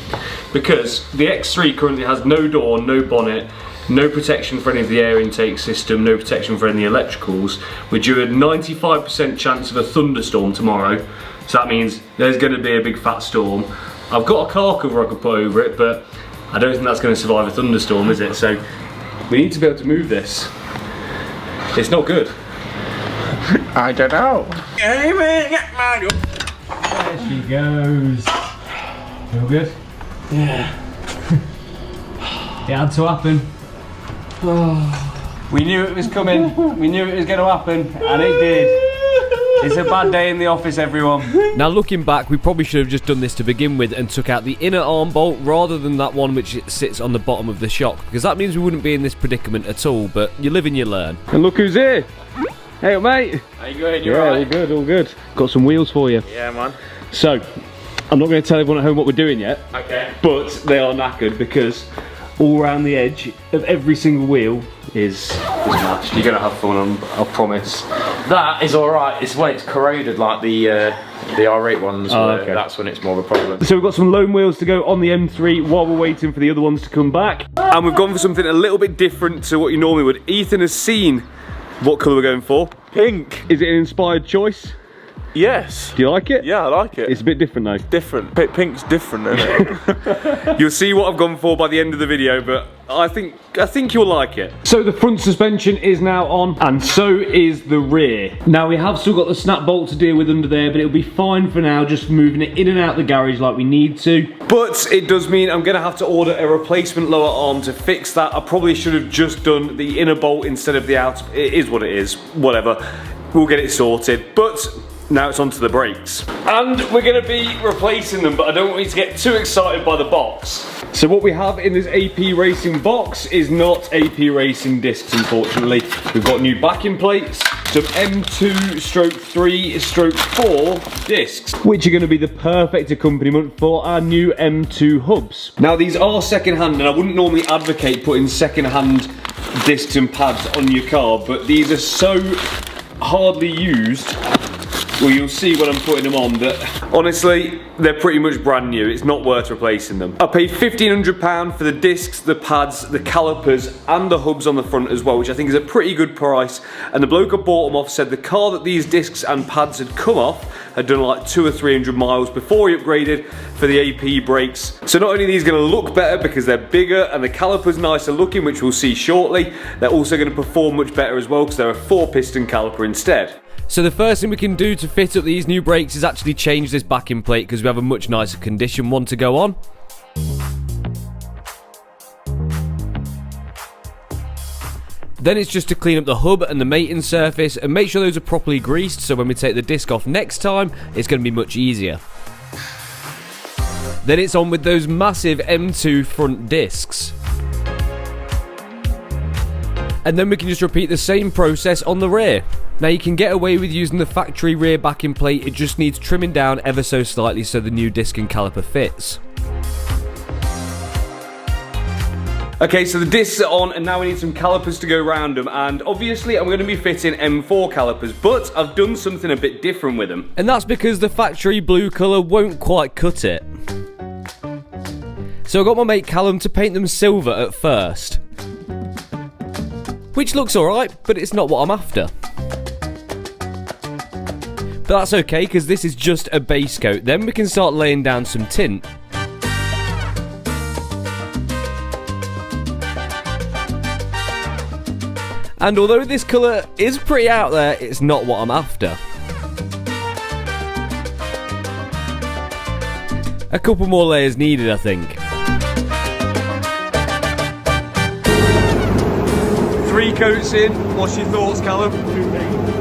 because the X3 currently has no door, no bonnet, no protection for any of the air intake system, no protection for any electricals. We're due a 95% chance of a thunderstorm tomorrow, so that means there's going to be a big fat storm. I've got a car cover I could put over it, but I don't think that's going to survive a thunderstorm, is it? So we need to be able to move this. It's not good. I don't know. There she goes. Feel good? Yeah. It had to happen. We knew it was coming. We knew it was going to happen, and it did. It's a bad day in the office, everyone. Now looking back, we probably should have just done this to begin with and took out the inner arm bolt rather than that one which sits on the bottom of the shock, because that means we wouldn't be in this predicament at all, but you live and you learn. And look who's here. Hey mate. How you going? You alright? All good. Got some wheels for you. Yeah, man. So, I'm not going to tell everyone at home what we're doing yet. Okay. But they are knackered because all around the edge of every single wheel is smashed. You're going to have fun, I promise. That is alright. It's when it's corroded like the R8 ones. Okay. That's when it's more of a problem. So we've got some loan wheels to go on the M3 while we're waiting for the other ones to come back. And we've gone for something a little bit different to what you normally would. Ethan has seen what colour we're going for. Pink. Is it an inspired choice? Yes. Do you like it? Yeah, I like it. It's a bit different though. Different. Pink's different, isn't it? You'll see what I've gone for by the end of the video, but I think you'll like it. So the front suspension is now on, and so is the rear. Now we have still got the snap bolt to deal with under there, but it'll be fine for now, just moving it in and out the garage like we need to. But it does mean I'm gonna have to order a replacement lower arm to fix that. I probably should have just done the inner bolt instead of the outer. It is what it is, whatever. We'll get it sorted, but now it's onto the brakes. And we're gonna be replacing them, but I don't want you to get too excited by the box. So what we have in this AP Racing box is not AP Racing discs, unfortunately. We've got new backing plates, some M2/3/4 discs, which are gonna be the perfect accompaniment for our new M2 hubs. Now these are second-hand, and I wouldn't normally advocate putting second-hand discs and pads on your car, but these are so hardly used. Well, you'll see when I'm putting them on that, honestly, they're pretty much brand new. It's not worth replacing them. I paid £1,500 for the discs, the pads, the calipers, and the hubs on the front as well, which I think is a pretty good price. And the bloke I bought them off said the car that these discs and pads had come off had done like 200 or 300 miles before he upgraded for the AP brakes. So not only are these going to look better because they're bigger and the calipers nicer looking, which we'll see shortly, they're also going to perform much better as well because they're a 4-piston caliper instead. So the first thing we can do to fit up these new brakes is actually change this backing plate because we have a much nicer condition one to go on. Then it's just to clean up the hub and the mating surface and make sure those are properly greased so when we take the disc off next time, it's going to be much easier. Then it's on with those massive M2 front discs. And then we can just repeat the same process on the rear. Now you can get away with using the factory rear backing plate, it just needs trimming down ever so slightly so the new disc and caliper fits. Okay, so the discs are on and now we need some calipers to go around them, and obviously I'm going to be fitting M4 calipers, but I've done something a bit different with them. And that's because the factory blue colour won't quite cut it. So I got my mate Callum to paint them silver at first. Which looks alright, but it's not what I'm after. But that's okay, because this is just a base coat, then we can start laying down some tint. And although this colour is pretty out there, it's not what I'm after. A couple more layers needed, I think. 3 coats in, what's your thoughts, Callum?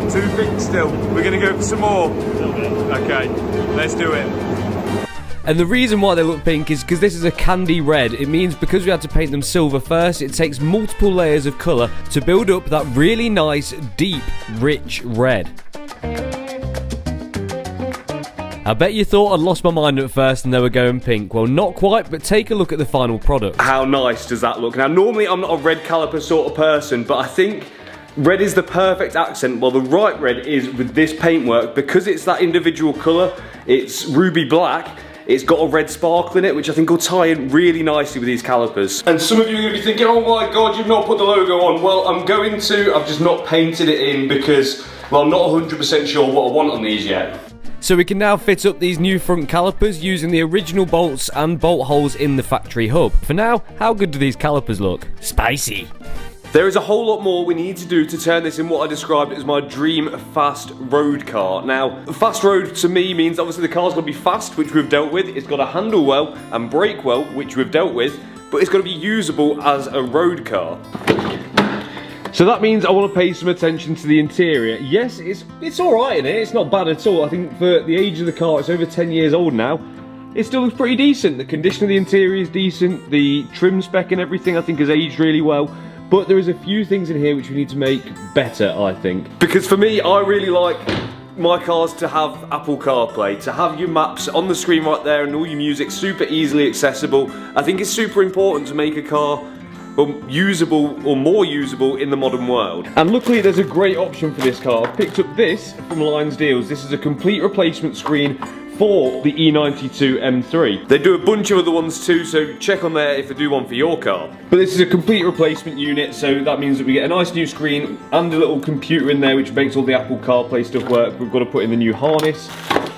Too thick still. We're going to go for some more. Okay, let's do it. And the reason why they look pink is because this is a candy red. It means because we had to paint them silver first, it takes multiple layers of colour to build up that really nice, deep, rich red. I bet you thought I'd lost my mind at first and they were going pink. Well, not quite, but take a look at the final product. How nice does that look? Now, normally I'm not a red caliper sort of person, but I think red is the perfect accent. Well, the right red is with this paintwork, because it's that individual colour, it's ruby black. It's got a red sparkle in it, which I think will tie in really nicely with these calipers. And some of you are going to be thinking, oh my god, you've not put the logo on. Well, I'm going to, I've just not painted it in because, well, I'm not 100% sure what I want on these yet. So we can now fit up these new front calipers using the original bolts and bolt holes in the factory hub. For now, how good do these calipers look? Spicy. There is a whole lot more we need to do to turn this in what I described as my dream fast road car. Now, fast road to me means obviously the car's got to be fast, which we've dealt with. It's got to handle well and brake well, which we've dealt with. But it's got to be usable as a road car. So that means I want to pay some attention to the interior. Yes, it's alright in it. It's not bad at all. I think for the age of the car, it's over 10 years old now. It still looks pretty decent. The condition of the interior is decent. The trim spec and everything I think has aged really well. But there is a few things in here which we need to make better, I think. Because for me, I really like my cars to have Apple CarPlay, to have your maps on the screen right there and all your music super easily accessible. I think it's super important to make a car usable or more usable in the modern world. And luckily there's a great option for this car. I've picked up this from Lions Deals. This is a complete replacement screen for the E92 M3. They do a bunch of other ones too, so check on there if they do one for your car. But this is a complete replacement unit, so that means that we get a nice new screen and a little computer in there which makes all the Apple CarPlay stuff work. We've got to put in the new harness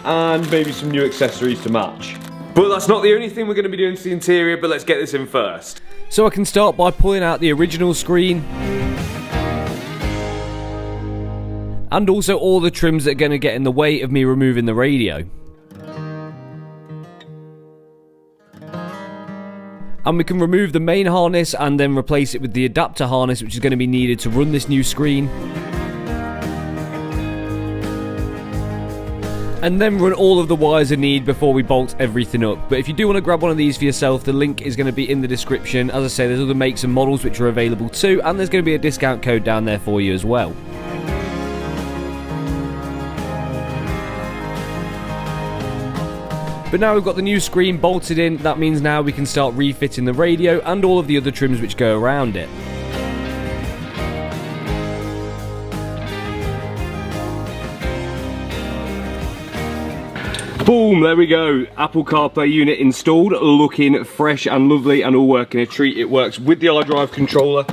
and maybe some new accessories to match. But that's not the only thing we're going to be doing to the interior, but let's get this in first. So I can start by pulling out the original screen. And also all the trims that are going to get in the way of me removing the radio. And we can remove the main harness and then replace it with the adapter harness, which is going to be needed to run this new screen. And then run all of the wires I need before we bolt everything up. But if you do want to grab one of these for yourself, the link is going to be in the description. As I say, there's other makes and models which are available too, and there's going to be a discount code down there for you as well. But now we've got the new screen bolted in, that means now we can start refitting the radio and all of the other trims which go around it. Boom, there we go. Apple CarPlay unit installed, looking fresh and lovely and all working a treat. It works with the iDrive controller.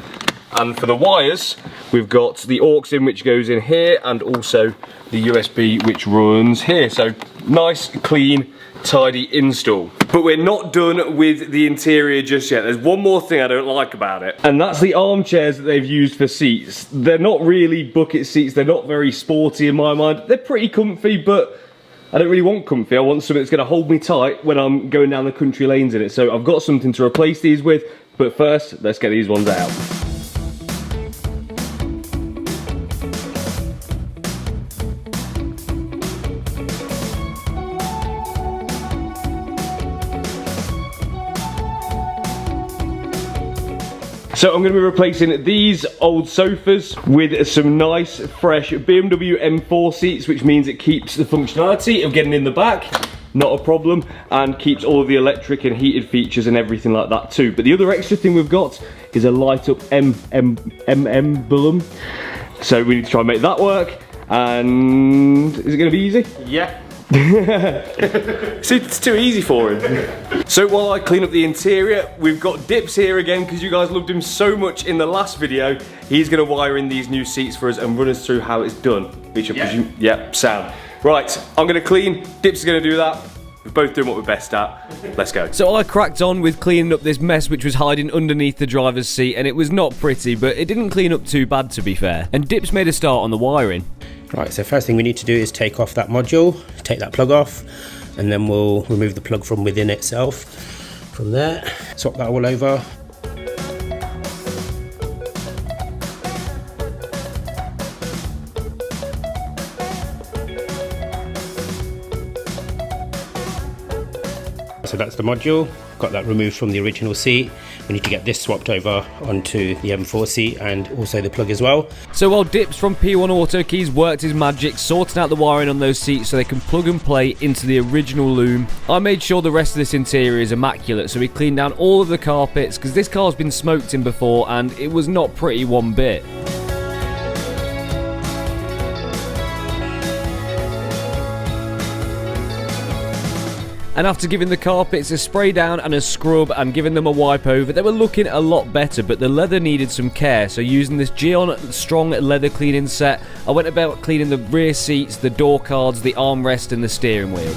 And for the wires, we've got the aux in which goes in here and also the USB which runs here. So nice, clean, tidy install. But we're not done with the interior just yet. There's one more thing I don't like about it. And that's the armchairs that they've used for seats. They're not really bucket seats. They're not very sporty in my mind. They're pretty comfy, but I don't really want comfy. I want something that's going to hold me tight when I'm going down the country lanes in it. So I've got something to replace these with. But first, let's get these ones out. So I'm going to be replacing these old sofas with some nice, fresh BMW M4 seats, which means it keeps the functionality of getting in the back, not a problem, and keeps all of the electric and heated features and everything like that too. But the other extra thing we've got is a light up emblem. So we need to try and make that work. And is it going to be easy? Yeah. It's too easy for him. So while I clean up the interior, we've got Dips here again because you guys loved him so much in the last video. He's going to wire in these new seats for us and run us through how it's done. Which I presume, yeah, sound. Right, I'm going to clean, Dips is going to do that. We're both doing what we're best at. Let's go. So I cracked on with cleaning up this mess which was hiding underneath the driver's seat, and it was not pretty, but it didn't clean up too bad to be fair. And Dips made a start on the wiring. Right, so first thing we need to do is take off that module, take that plug off, and then we'll remove the plug from within itself. From there, swap that all over. So that's the module, got that removed from the original seat. We need to get this swapped over onto the M4 seat and also the plug as well. So while Dips from P1 Auto Keys worked his magic sorting out the wiring on those seats so they can plug and play into the original loom, I made sure the rest of this interior is immaculate, so we cleaned down all of the carpets because this car's been smoked in before and it was not pretty one bit. And after giving the carpets a spray down and a scrub and giving them a wipe over, they were looking a lot better, but the leather needed some care. So using this Geon strong leather cleaning set, I went about cleaning the rear seats, the door cards, the armrest and the steering wheel.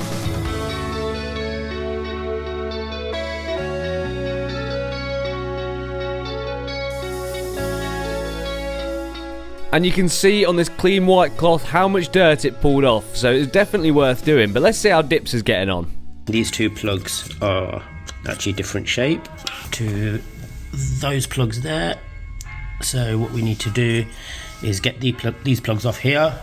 And you can see on this clean white cloth how much dirt it pulled off, so it's definitely worth doing. But let's see how Dips is getting on. These two plugs are actually different shape to those plugs there. So what we need to do is get these plugs off here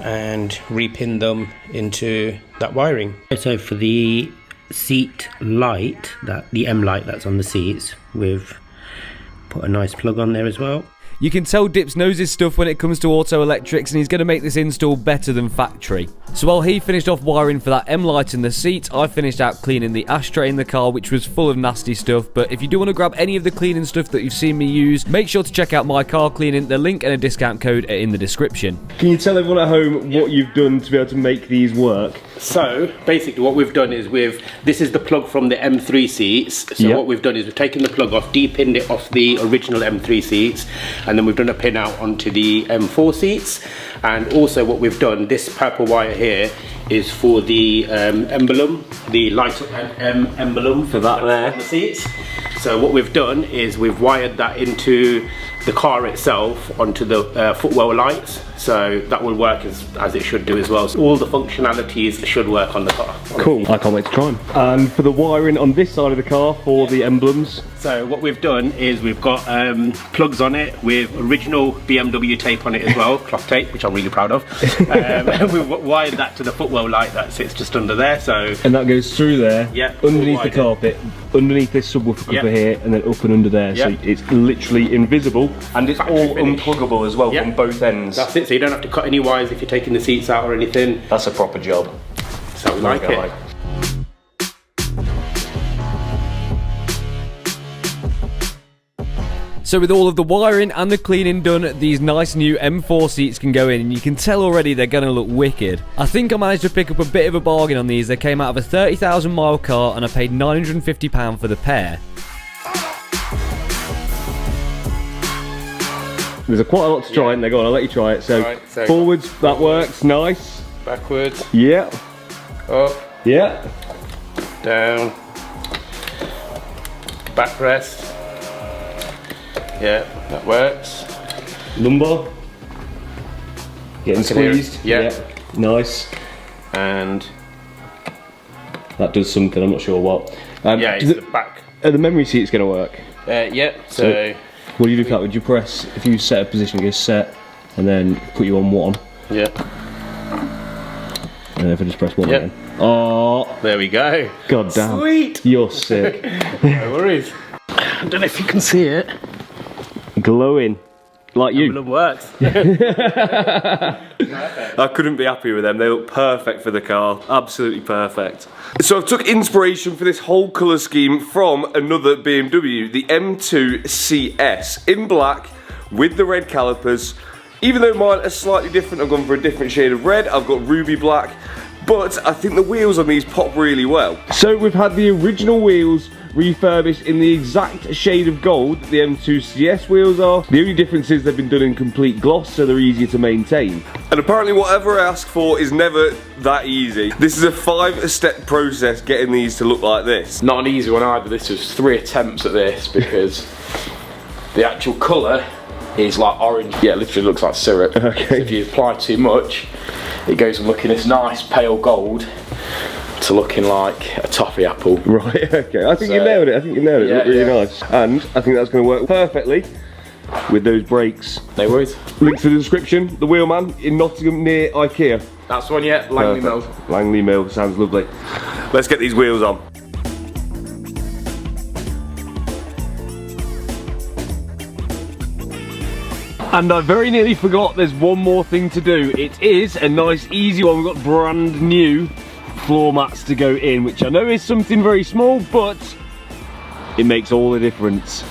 and repin them into that wiring. So for the seat light, the M light that's on the seats, we've put a nice plug on there as well. You can tell Dips knows his stuff when it comes to auto electrics, and he's going to make this install better than factory. So while he finished off wiring for that M light in the seat, I finished out cleaning the ashtray in the car, which was full of nasty stuff. But if you do want to grab any of the cleaning stuff that you've seen me use, make sure to check out my car cleaning. The link and a discount code are in the description. Can you tell everyone at home what you've done to be able to make these work? So basically what we've done is this is the plug from the M3 seats. So what we've done is we've taken the plug off, depinned it off the original M3 seats, and then we've done a pin out onto the M4 seats. And also what we've done, this purple wire here is for the emblem, the light up emblem for that there on the seats. So what we've done is we've wired that into the car itself onto the footwell lights, so that will work as it should do as well. So all the functionalities should work on the car. Cool, I can't wait to try them. And for the wiring on this side of the car for the emblems? So what we've done is we've got plugs on it with original BMW tape on it as well, cloth tape, which I'm really proud of. We've wired that to the footwell light that sits just under there. So and that goes through there, underneath the carpet, underneath this subwoofer cover here, and then up and under there. So it's literally invisible, and it's all unpluggable as well from both ends. That's it, so you don't have to cut any wires if you're taking the seats out or anything. That's a proper job. So we like it. So with all of the wiring and the cleaning done, these nice new M4 seats can go in, and you can tell already they're going to look wicked. I think I managed to pick up a bit of a bargain on these. They came out of a 30,000 mile car and I paid £950 for the pair. There's quite a lot to try in there. Go on, I'll let you try it. So, so forwards, that works, nice. Backwards. Yeah. Up. Yeah. Down. Backrest. Yeah, that works. Lumbar. Getting squeezed. Yeah. Nice. And that does something, I'm not sure what. Yeah, it's the back. Are the memory seats going to work? Yeah, so what do you do, Kat? Would you press, if you set a position, go set, and then put you on one? Yeah. And then if I just press one again. Oh, there we go. God damn. Sweet. You're sick. No worries. I don't know if you can see it. Glowing. Like you. Works. I couldn't be happier with them. They look perfect for the car. Absolutely perfect. So I've took inspiration for this whole colour scheme from another BMW, the M2 CS, in black with the red calipers. Even though mine are slightly different, I've gone for a different shade of red. I've got ruby black, but I think the wheels on these pop really well. So we've had the original wheels refurbished in the exact shade of gold that the M2 CS wheels are. The only difference is they've been done in complete gloss, so they're easier to maintain. And apparently whatever I ask for is never that easy. This is a 5-step process getting these to look like this. Not an easy one either. This was 3 attempts at this because the actual colour is like orange. Yeah, it literally looks like syrup. Okay. So if you apply too much, it goes from looking this nice pale gold to looking like a toffee apple. Right, okay. I think you nailed it. I think you nailed it. Yeah, It looked really nice. And I think that's going to work perfectly with those brakes. No worries. Links in the description. The Wheelman in Nottingham near IKEA. That's one, yeah. Langley Mill. Langley Mill, sounds lovely. Let's get these wheels on. And I very nearly forgot there's one more thing to do. It is a nice easy one. We've got brand new floor mats to go in, which I know is something very small, but it makes all the difference.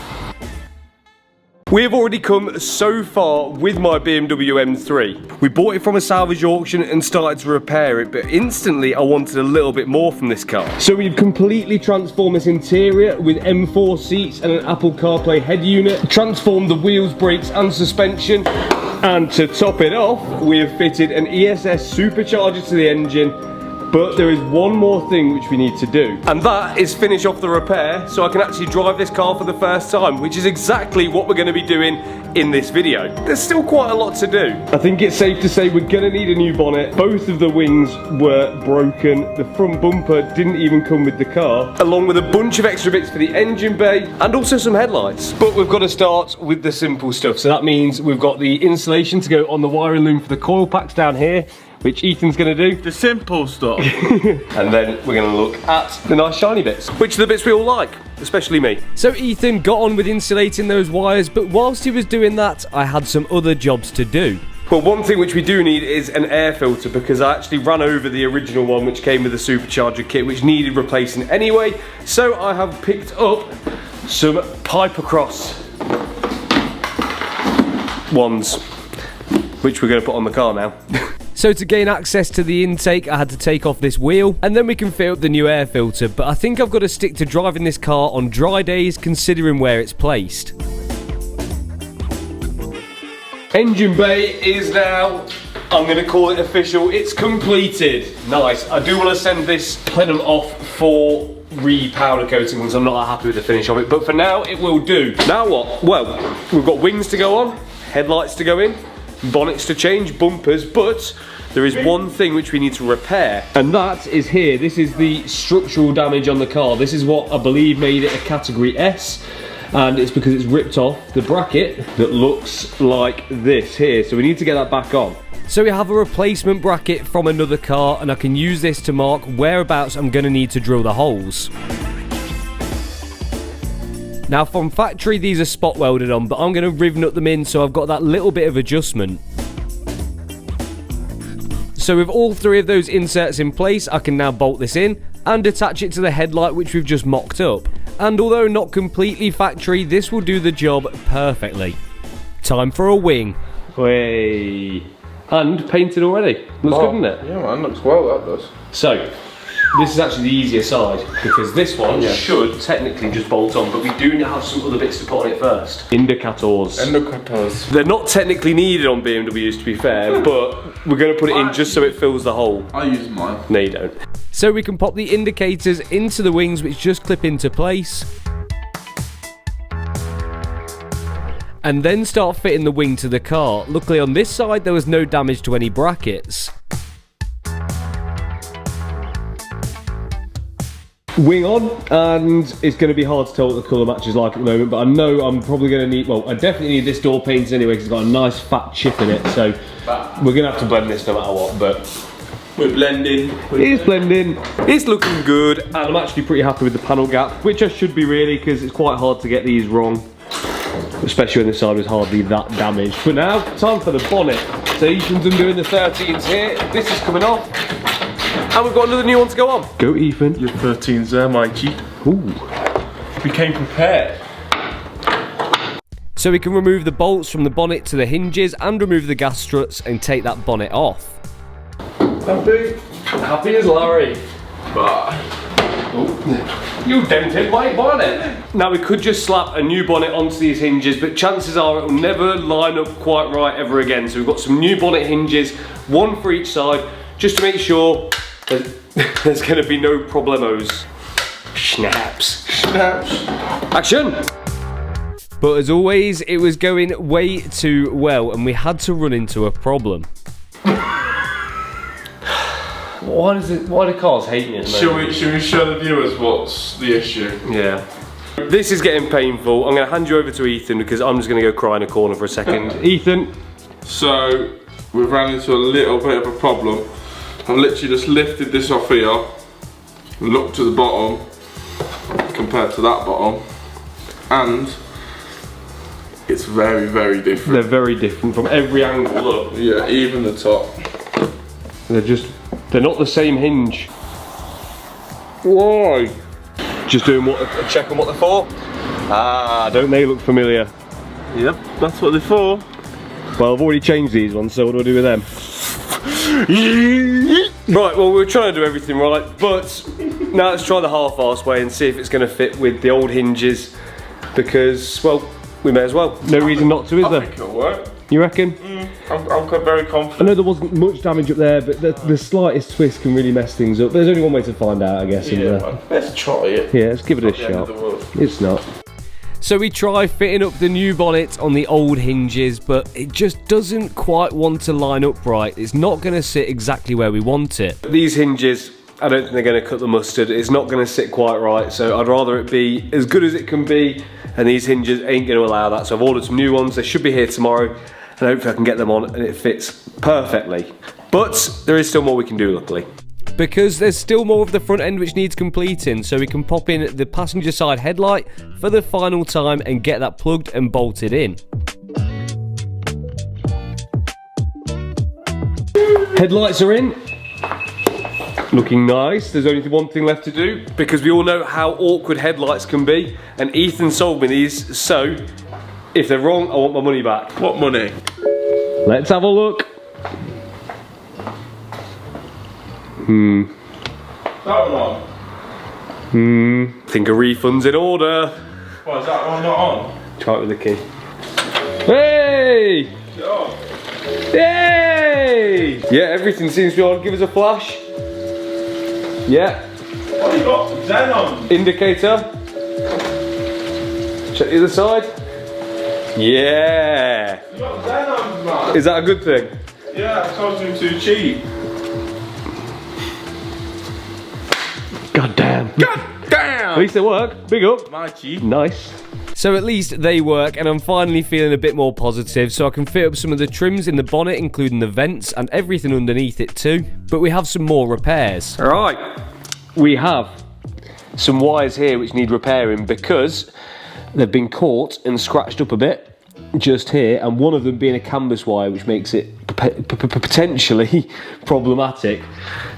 We have already come so far with my BMW M3. We bought it from a salvage auction and started to repair it, but instantly I wanted a little bit more from this car. So we've completely transformed this interior with M4 seats and an Apple CarPlay head unit, transformed the wheels, brakes and suspension, and to top it off, we have fitted an ESS supercharger to the engine. But there is one more thing which we need to do, and that is finish off the repair so I can actually drive this car for the first time, which is exactly what we're going to be doing in this video. There's still quite a lot to do. I think it's safe to say we're going to need a new bonnet. Both of the wings were broken. The front bumper didn't even come with the car, along with a bunch of extra bits for the engine bay and also some headlights. But we've got to start with the simple stuff. So that means we've got the insulation to go on the wiring loom for the coil packs down here, which Ethan's going to do. The simple stuff. And then we're going to look at the nice shiny bits, which are the bits we all like, especially me. So Ethan got on with insulating those wires, but whilst he was doing that, I had some other jobs to do. Well, one thing which we do need is an air filter, because I actually ran over the original one which came with the supercharger kit, which needed replacing anyway. So I have picked up some Pipercross ones, which we're going to put on the car now. So to gain access to the intake, I had to take off this wheel, and then we can fit up the new air filter, but I think I've got to stick to driving this car on dry days, considering where it's placed. Engine bay is now, I'm going to call it official, it's completed. Nice. I do want to send this plenum off for re-powder coating once I'm not that happy with the finish of it, but for now it will do. Now what? Well, we've got wings to go on, headlights to go in, bonnets to change, bumpers, but there is one thing which we need to repair, and that is here. This is the structural damage on the car. This is what I believe made it a category S, and it's because it's ripped off the bracket that looks like this here, so we need to get that back on. So we have a replacement bracket from another car, and I can use this to mark whereabouts I'm going to need to drill the holes. Now from factory these are spot welded on, but I'm going to riv nut them in so I've got that little bit of adjustment. So with all 3 of those inserts in place, I can now bolt this in and attach it to the headlight which we've just mocked up. And although not completely factory, this will do the job perfectly. Time for a wing. Way. And painted already. Looks good, doesn't it? Yeah, man, looks well, that does. So, this is actually the easier side, because this one should technically just bolt on, but we do have some other bits to put on it first. Indicators. Indicators. They're not technically needed on BMWs, to be fair, but we're going to put it in just so it fills the hole. I use mine. No, you don't. So we can pop the indicators into the wings which just clip into place. And then start fitting the wing to the car. Luckily on this side there was no damage to any brackets. Wing on, and it's going to be hard to tell what the colour match is like at the moment, but I know I'm probably going to need, well, I definitely need this door painted anyway because it's got a nice fat chip in it, so we're going to have to blend this no matter what, but we're blending. It is blending. It's looking good, and I'm actually pretty happy with the panel gap, which I should be really, because it's quite hard to get these wrong. especially when the side was hardly that damaged. But now, time for the bonnet. So Ethan's undoing the 13s here, this is coming off, and we've got another new one to go on. Go Ethan. Your 13s there, Mikey. Ooh. We came prepared. So we can remove the bolts from the bonnet to the hinges and remove the gas struts and take that bonnet off. Happy as Larry. But you dented my bonnet. Now we could just slap a new bonnet onto these hinges, but chances are it will never line up quite right ever again. So we've got some new bonnet hinges, one for each side, just to make sure there's going to be no problemos. Snaps. Snaps. Action. But as always, it was going way too well and we had to run into a problem. Why do cars hate me? Should we show the viewers what's the issue? Yeah. This is getting painful. I'm going to hand you over to Ethan because I'm just going to go cry in a corner for a second. Ethan. So, we've ran into a little bit of a problem. I've literally just lifted this off here, looked to the bottom, compared to that bottom, and it's very, very different. They're very different from every angle, look. Yeah, even the top. They're not the same hinge. Why? Just doing a check on what they're for. Ah, don't they look familiar? Yep, that's what they're for. Well, I've already changed these ones, so what do I do with them? Right, well, we're trying to do everything right, but now let's try the half-arse way and see if it's going to fit with the old hinges, because, well, we may as well. No reason not to, is there? I think it'll work. You reckon? I'm very confident. I know there wasn't much damage up there, but the slightest twist can really mess things up. There's only one way to find out, I guess. Yeah, man. Let's try it. Yeah, let's give it a shot. It's not. So we try fitting up the new bonnet on the old hinges, but it just doesn't quite want to line up right. It's not going to sit exactly where we want it. These hinges, I don't think they're going to cut the mustard. It's not going to sit quite right, so I'd rather it be as good as it can be, and these hinges ain't going to allow that. So I've ordered some new ones. They should be here tomorrow, and hopefully I can get them on and it fits perfectly. But there is still more we can do, luckily. Because there's still more of the front end which needs completing, so we can pop in the passenger side headlight for the final time and get that plugged and bolted in. Headlights are in. Looking nice. There's only one thing left to do, because we all know how awkward headlights can be, and Ethan sold me these, so if they're wrong, I want my money back. What money? Let's have a look. That one on? Think a refund's in order. Why is that one not on? Try it with the key. Hey! Oh. Yay! Yeah, everything seems to be on. Give us a flash. Yeah. What you got? Zen on? Indicator. Check the other side. Yeah. You got Zen on, man. Is that a good thing? Yeah, I told you too cheap. God damn. God damn! At least they work. Big up. Mikey. Nice. So at least they work, and I'm finally feeling a bit more positive, so I can fit up some of the trims in the bonnet, including the vents and everything underneath it too. But we have some more repairs. Alright, we have some wires here which need repairing because they've been caught and scratched up a bit just here, and one of them being a canvas wire, which makes it potentially problematic.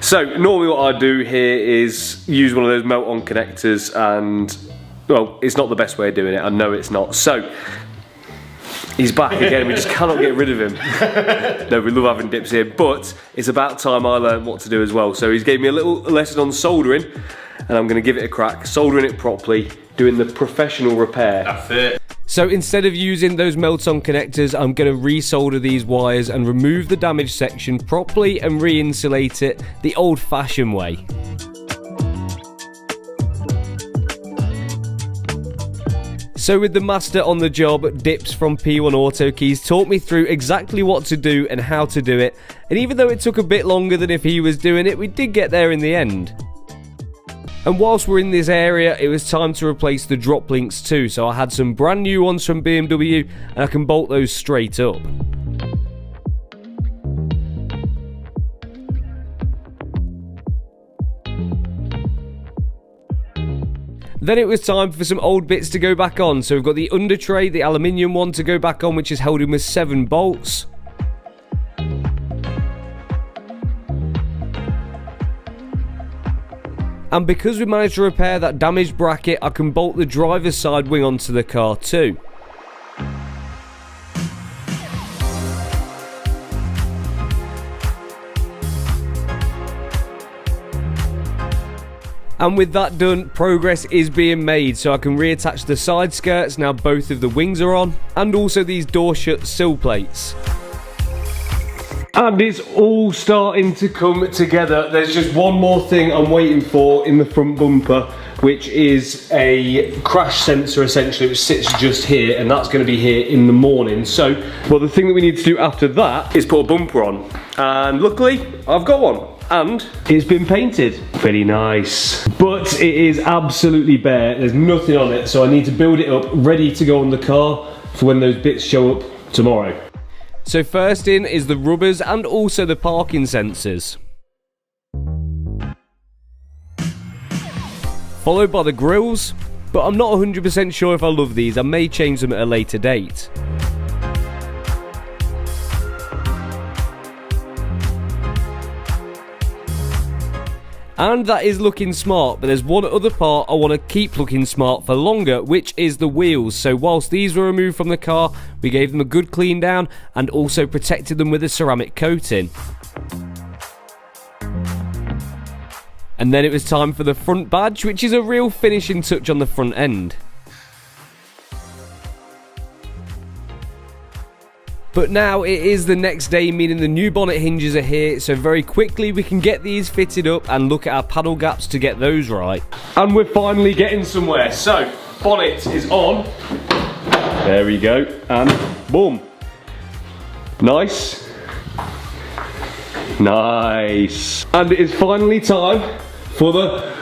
So normally what I do here is use one of those melt-on connectors, and well, it's not the best way of doing it, I know it's not. So he's back again, we just cannot get rid of him. No, we love having dips here, but it's about time I learned what to do as well. So he's gave me a little lesson on soldering, and I'm going to give it a crack, soldering it properly, doing the professional repair. That's it. So instead of using those melt-on connectors, I'm going to resolder these wires and remove the damaged section properly and re-insulate it the old-fashioned way. So with the master on the job, Dips from P1 Auto Keys taught me through exactly what to do and how to do it, and even though it took a bit longer than if he was doing it, we did get there in the end. And whilst we're in this area, it was time to replace the drop links too, so I had some brand new ones from BMW and I can bolt those straight up. Then it was time for some old bits to go back on. So we've got the under tray, the aluminium one to go back on, which is held in with 7 bolts. And because we managed to repair that damaged bracket, I can bolt the driver's side wing onto the car too. And with that done, progress is being made, so I can reattach the side skirts now both of the wings are on, and also these door shut sill plates. And it's all starting to come together. There's just one more thing I'm waiting for in the front bumper, which is a crash sensor essentially, which sits just here, and that's going to be here in the morning. So, well, the thing that we need to do after that is put a bumper on. And luckily, I've got one. And it's been painted. Very nice. But it is absolutely bare. There's nothing on it, so I need to build it up, ready to go on the car for when those bits show up tomorrow. So first in is the rubbers and also the parking sensors. Followed by the grills, but I'm not 100% sure if I love these. I may change them at a later date. And that is looking smart, but there's one other part I want to keep looking smart for longer, which is the wheels. So whilst these were removed from the car, we gave them a good clean down and also protected them with a ceramic coating. And then it was time for the front badge, which is a real finishing touch on the front end. But now it is the next day, meaning the new bonnet hinges are here, so very quickly we can get these fitted up and look at our paddle gaps to get those right. And we're finally getting somewhere. So, bonnet is on. There we go, and boom. Nice. Nice. And it is finally time for the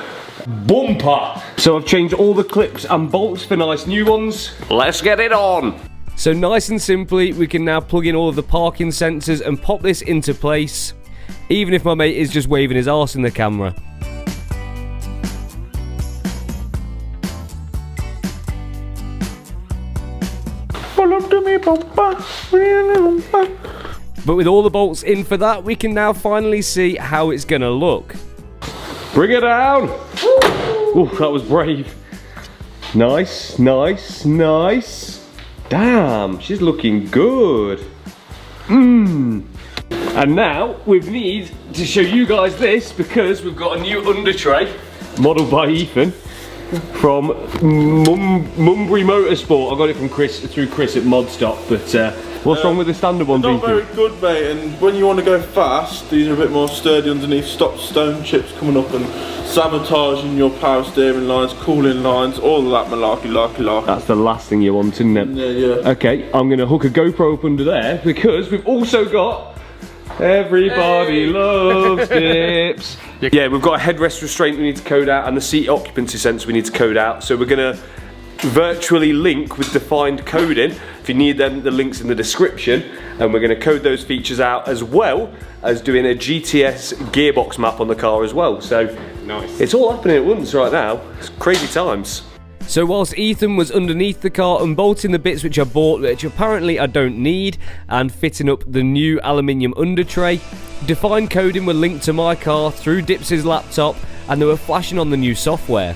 bumper. So I've changed all the clips and bolts for nice new ones. Let's get it on. So nice and simply, we can now plug in all of the parking sensors and pop this into place, even if my mate is just waving his arse in the camera. But with all the bolts in for that, we can now finally see how it's gonna look. Bring it down. Ooh, that was brave. Nice, nice, nice. Damn, she's looking good. And now we need to show you guys this because we've got a new under tray modelled by Ethan from Mumbury Motorsport. I got it from through Chris at Modstock, but what's wrong with the standard ones, Not Ethan? very good, mate, and when you want to go fast, these are a bit more sturdy underneath, stop stone chips coming up and sabotaging your power steering lines, cooling lines, all of that malarkey. That's the last thing you want, isn't it? Yeah. Okay, I'm going to hook a GoPro up under there because we've also got Everybody Loves Dips. Yeah, we've got a headrest restraint we need to code out and the seat occupancy sensor we need to code out. So we're going to virtually link with defined coding. If you need them, the link's in the description. And we're going to code those features out as well as doing a GTS gearbox map on the car as well. So nice. It's all happening at once right now. It's crazy times. So whilst Ethan was underneath the car unbolting the bits which I bought, which apparently I don't need, and fitting up the new aluminium under tray, defined coding were linked to my car through Dips's laptop, and they were flashing on the new software.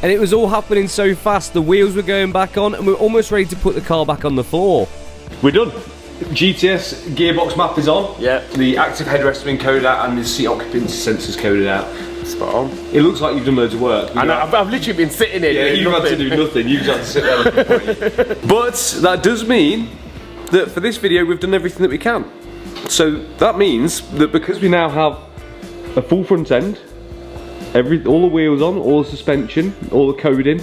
And it was all happening so fast, the wheels were going back on, and we were almost ready to put the car back on the floor. We're done. GTS gearbox map is on. Yeah. The active headrest has been coded out and the seat occupancy sensors coded out. Spot on. It looks like you've done loads of work. And I've literally been sitting here. Yeah, you've had to do nothing. You've just had to sit there looking pretty. But that does mean that for this video we've done everything that we can. So that means that because we now have a full front end, all the wheels on, all the suspension, all the coding,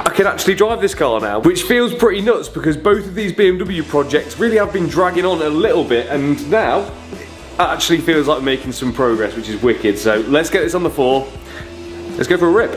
I can actually drive this car now, which feels pretty nuts because both of these BMW projects really have been dragging on a little bit, and now it actually feels like we're making some progress, which is wicked. So let's get this on the floor. Let's go for a rip.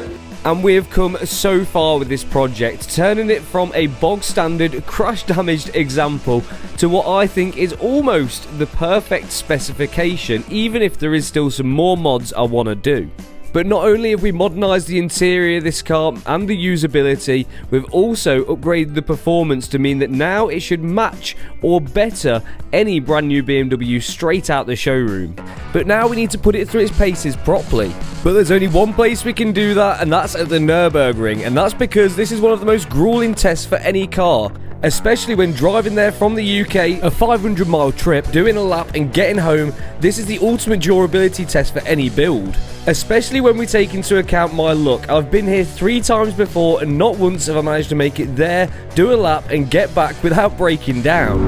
And we have come so far with this project, turning it from a bog standard crash damaged example to what I think is almost the perfect specification, even if there is still some more mods I want to do. But not only have we modernised the interior of this car and the usability, we've also upgraded the performance to mean that now it should match or better any brand new BMW straight out the showroom. But now we need to put it through its paces properly. But there's only one place we can do that, and that's at the Nürburgring, and that's because this is one of the most grueling tests for any car. Especially when driving there from the UK, a 500-mile trip, doing a lap and getting home, this is the ultimate durability test for any build. Especially when we take into account my luck. I've been here 3 times before and not once have I managed to make it there, do a lap and get back without breaking down.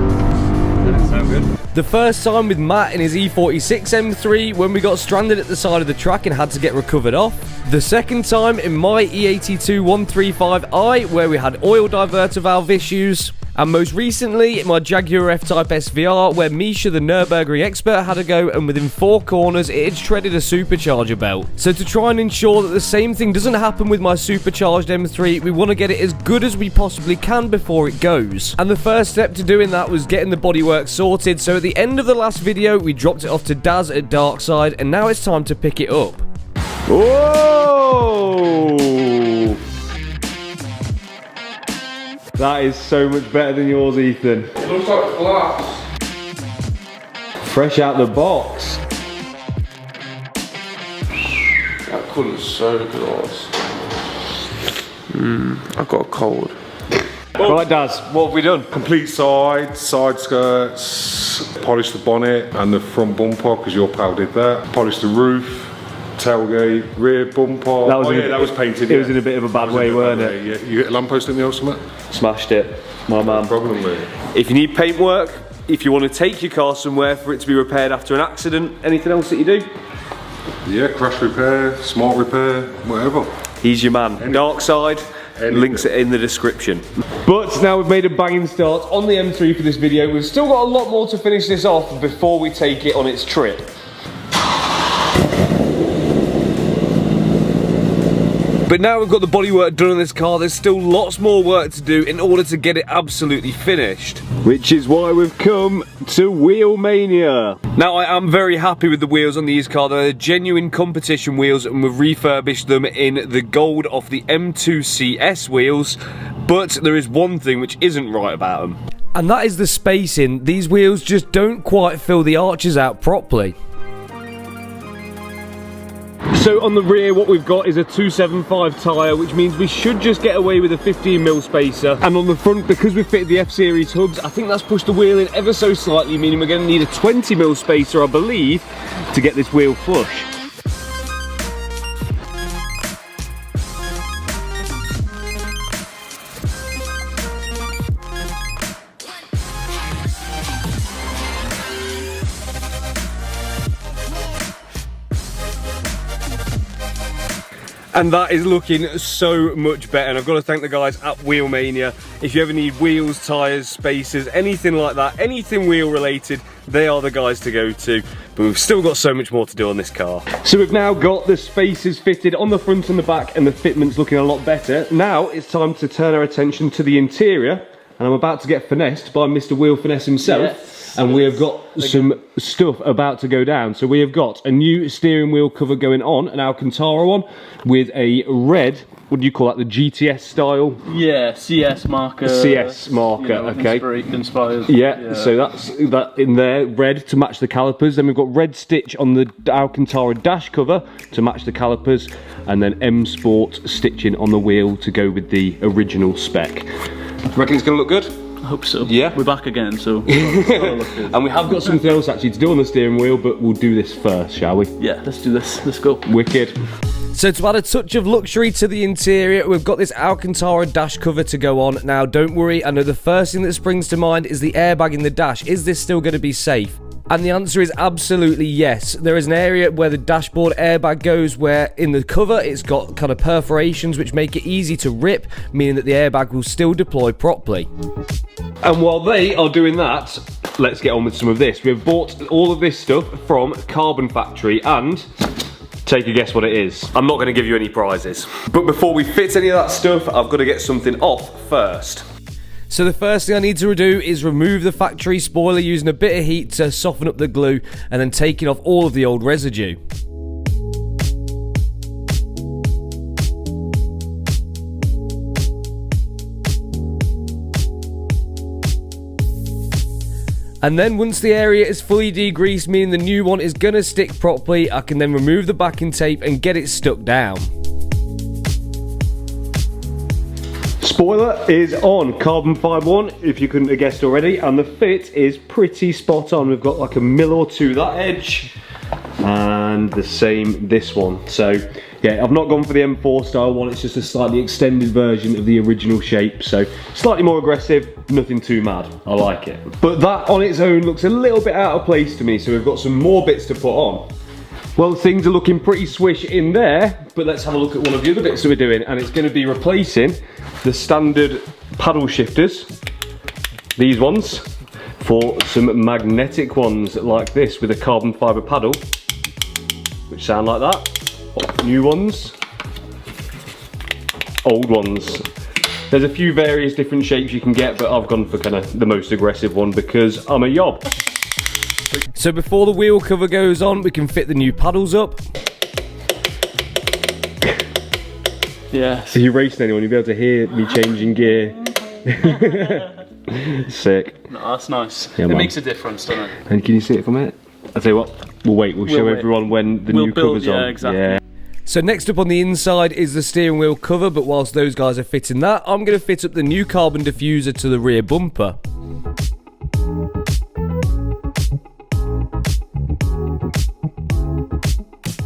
That sounds good. The first time with Matt in his E46 M3 when we got stranded at the side of the track and had to get recovered off. The second time in my E82 135i where we had oil diverter valve issues. And most recently in my Jaguar F-Type SVR where Misha the Nürburgring expert had a go and within 4 corners it had shredded a supercharger belt. So to try and ensure that the same thing doesn't happen with my supercharged M3, we want to get it as good as we possibly can before it goes. And the first step to doing that was getting the bodywork sorted, so at the end of the last video we dropped it off to Daz at Darkside and now it's time to pick it up. Whoa! That is so much better than yours, Ethan. It looks like glass. Fresh out the box. That colour's so good. I've got a cold. Right, Daz, what have we done? Complete side skirts, polished the bonnet and the front bumper because your pal did that. Polished the roof, tailgate, rear bumper. That was that was painted. It was in a bit of a bad way, weren't it? Yeah. You get a lamppost in the old something? Smashed it, my man. No problem with it. If you need paint work, if you want to take your car somewhere for it to be repaired after an accident, anything else that you do? Yeah, crash repair, smart repair, whatever. He's your man. Darkside, links in the description. But now we've made a banging start on the M3 for this video. We've still got a lot more to finish this off before we take it on its trip. But now we've got the bodywork done on this car, there's still lots more work to do in order to get it absolutely finished. Which is why we've come to Wheel Mania. Now I am very happy with the wheels on these cars, they're genuine competition wheels and we've refurbished them in the gold of the M2 CS wheels. But there is one thing which isn't right about them. And that is the spacing. These wheels just don't quite fill the arches out properly. So on the rear what we've got is a 275 tyre, which means we should just get away with a 15mm spacer. And on the front, because we've fitted the F-Series hubs, I think that's pushed the wheel in ever so slightly, meaning we're going to need a 20mm spacer, I believe, to get this wheel flush. And that is looking so much better, and I've got to thank the guys at Wheel Mania. If you ever need wheels, tyres, spacers, anything like that, anything wheel related, they are the guys to go to. But we've still got so much more to do on this car. So we've now got the spacers fitted on the front and the back, and the fitment's looking a lot better. Now it's time to turn our attention to the interior, and I'm about to get finessed by Mr. Wheel Finesse himself. Yes. And we have got some stuff about to go down. So we have got a new steering wheel cover going on, an Alcantara one, with a red, what do you call that, the GTS style? Yeah, CS marker. CS marker, you know, okay. Inspired. Yeah, so that's that in there, red to match the calipers. Then we've got red stitch on the Alcantara dash cover to match the calipers. And then M Sport stitching on the wheel to go with the original spec. Do you reckon it's going to look good? I hope so. Yeah. We're back again, so. And we have got something else actually to do on the steering wheel, but we'll do this first, shall we? Yeah, let's do this. Let's go. Wicked. So to add a touch of luxury to the interior, we've got this Alcantara dash cover to go on. Now, don't worry, I know the first thing that springs to mind is the airbag in the dash. Is this still going to be safe? And the answer is absolutely yes. There is an area where the dashboard airbag goes where in the cover it's got kind of perforations which make it easy to rip, meaning that the airbag will still deploy properly. And while they are doing that, let's get on with some of this. We've bought all of this stuff from Carbon Factory, and take a guess what it is. I'm not going to give you any prizes. But before we fit any of that stuff, I've got to get something off first. So the first thing I need to do is remove the factory spoiler using a bit of heat to soften up the glue and then taking off all of the old residue. And then once the area is fully degreased, meaning the new one is going to stick properly, I can then remove the backing tape and get it stuck down. Spoiler is on, carbon fibre one, if you couldn't have guessed already, and the fit is pretty spot on. We've got like a mil or two that edge, and the same this one. So yeah, I've not gone for the M4 style one, it's just a slightly extended version of the original shape, so slightly more aggressive, nothing too mad, I like it. But that on its own looks a little bit out of place to me, so we've got some more bits to put on. Well, things are looking pretty swish in there, but let's have a look at one of the other bits that we're doing, and it's going to be replacing the standard paddle shifters, these ones, for some magnetic ones like this with a carbon fibre paddle, which sound like that. New ones, old ones. There's a few various different shapes you can get, but I've gone for kind of the most aggressive one because I'm a yob. So before the wheel cover goes on, we can fit the new paddles up. Yes. If you're racing anyone, you'll be able to hear me changing gear. Sick. No, that's nice. Yeah, it man. makes a difference, doesn't it? And can you see it from it? I'll tell you what, we'll show everyone when the new cover's on. Yeah, exactly. Yeah. So next up on the inside is the steering wheel cover, but whilst those guys are fitting that, I'm going to fit up the new carbon diffuser to the rear bumper.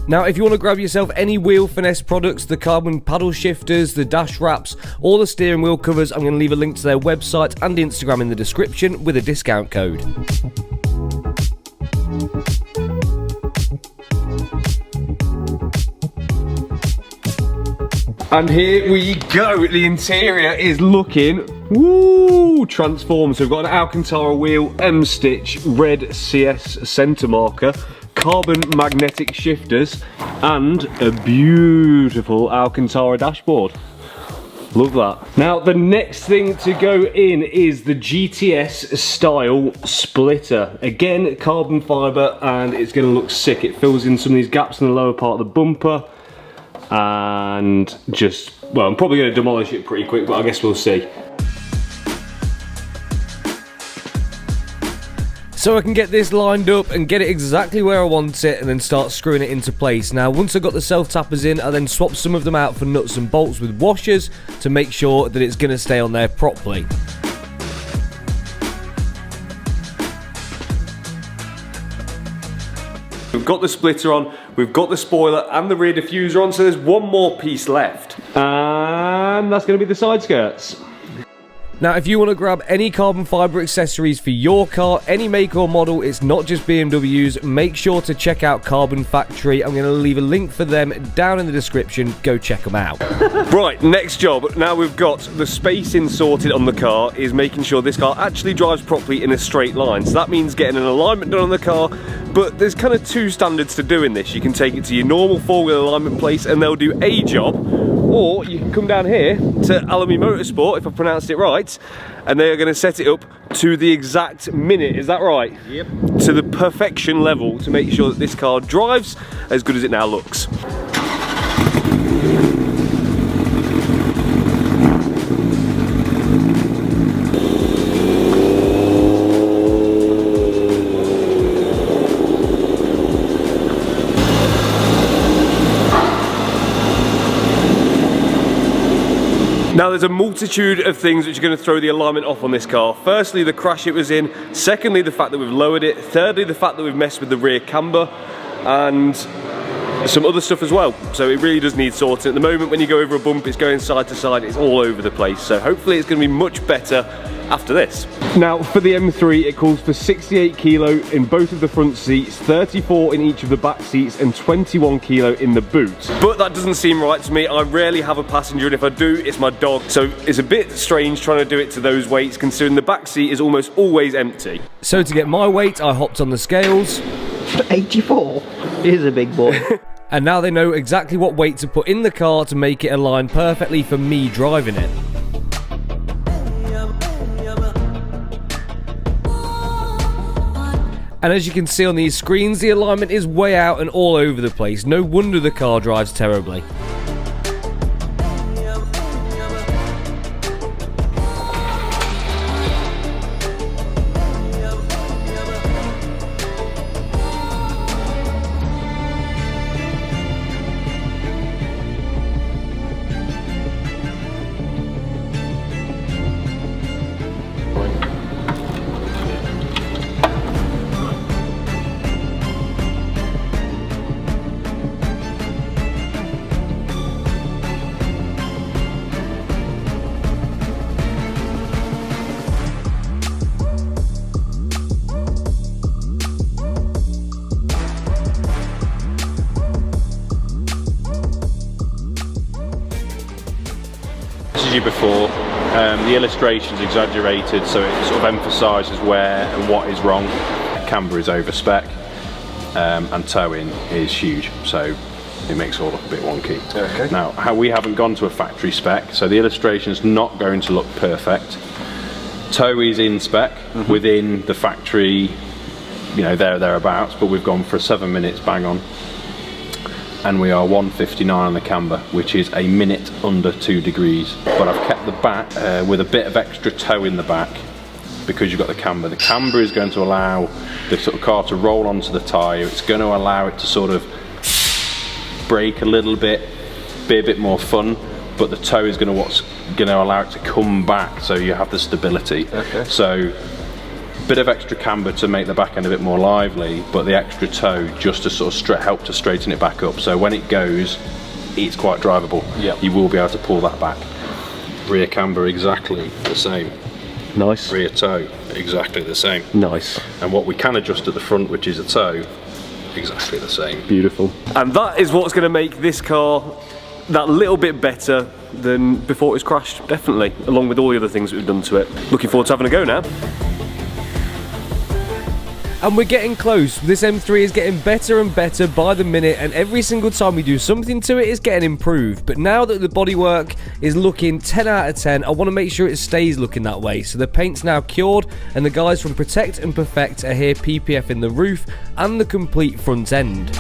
Now, if you want to grab yourself any Wheel Finesse products, the carbon paddle shifters, the dash wraps, or the steering wheel covers, I'm going to leave a link to their website and Instagram in the description with a discount code. And here we go, the interior is looking, woo, transformed. So we've got an Alcantara wheel, M-stitch, red CS centre marker, carbon magnetic shifters, and a beautiful Alcantara dashboard. Love that. Now the next thing to go in is the GTS style splitter. Again, carbon fibre, and it's going to look sick. It fills in some of these gaps in the lower part of the bumper. And just, well, I'm probably going to demolish it pretty quick, but I guess we'll see. So I can get this lined up and get it exactly where I want it and then start screwing it into place. Now once I've got the self-tappers in, I then swap some of them out for nuts and bolts with washers to make sure that it's going to stay on there properly. We've got the splitter on, we've got the spoiler and the rear diffuser on, so there's one more piece left. And that's going to be the side skirts. Now if you want to grab any carbon fibre accessories for your car, any make or model, it's not just BMWs, make sure to check out Carbon Factory. I'm going to leave a link for them down in the description, go check them out. Right, next job, now we've got the spacing sorted on the car, is making sure this car actually drives properly in a straight line. So that means getting an alignment done on the car, but there's kind of two standards to doing this. You can take it to your normal four-wheel alignment place and they'll do a job, or you can come down here to Alamy Motorsport, if I pronounced it right, and they are going to set it up to the exact minute, is that right? Yep. To the perfection level to make sure that this car drives as good as it now looks. Now there's a multitude of things which are going to throw the alignment off on this car. Firstly, the crash it was in. Secondly, the fact that we've lowered it. Thirdly, the fact that we've messed with the rear camber. And some other stuff as well. So it really does need sorting. At the moment when you go over a bump, it's going side to side, it's all over the place. So hopefully it's going to be much better after this. Now for the M3, it calls for 68 kilo in both of the front seats, 34 in each of the back seats, and 21 kilo in the boot. But that doesn't seem right to me. I rarely have a passenger, and if I do, it's my dog. So it's a bit strange trying to do it to those weights, considering the back seat is almost always empty. So to get my weight, I hopped on the scales. 84 is a big boy. And now they know exactly what weight to put in the car to make it align perfectly for me driving it. And as you can see on these screens, the alignment is way out and all over the place. No wonder the car drives terribly. you before, the illustration's exaggerated, so it sort of emphasises where and what is wrong. Camber is over spec, and towing is huge, so it makes it all look a bit wonky. Okay. Now, how we haven't gone to a factory spec, so the illustration's not going to look perfect. Tow is in spec, within the factory, you know, thereabouts, but we've gone for 7 minutes bang on. And we are 159 on the camber, which is a minute under 2 degrees. But I've kept the back with a bit of extra tow in the back because you've got the camber. The camber is going to allow the sort of car to roll onto the tyre. It's going to allow it to sort of brake a little bit, be a bit more fun, but the tow is going to allow it to come back, so you have the stability. Okay. So bit of extra camber to make the back end a bit more lively, but the extra tow just to sort of help to straighten it back up, so when it goes it's quite drivable. Yep. You will be able to pull that back. Rear camber exactly the same. Nice. Rear tow exactly the same. Nice. And what we can adjust at the front, which is a tow, exactly the same. Beautiful. And that is what's going to make this car that little bit better than before it was crashed, definitely, along with all the other things that we've done to it. Looking forward to having a go now. And we're getting close. This M3 is getting better and better by the minute, and every single time we do something to it, it's getting improved. But now that the bodywork is looking 10 out of 10, I want to make sure it stays looking that way. So the paint's now cured, and the guys from Protect and Perfect are here PPF in the roof and the complete front end.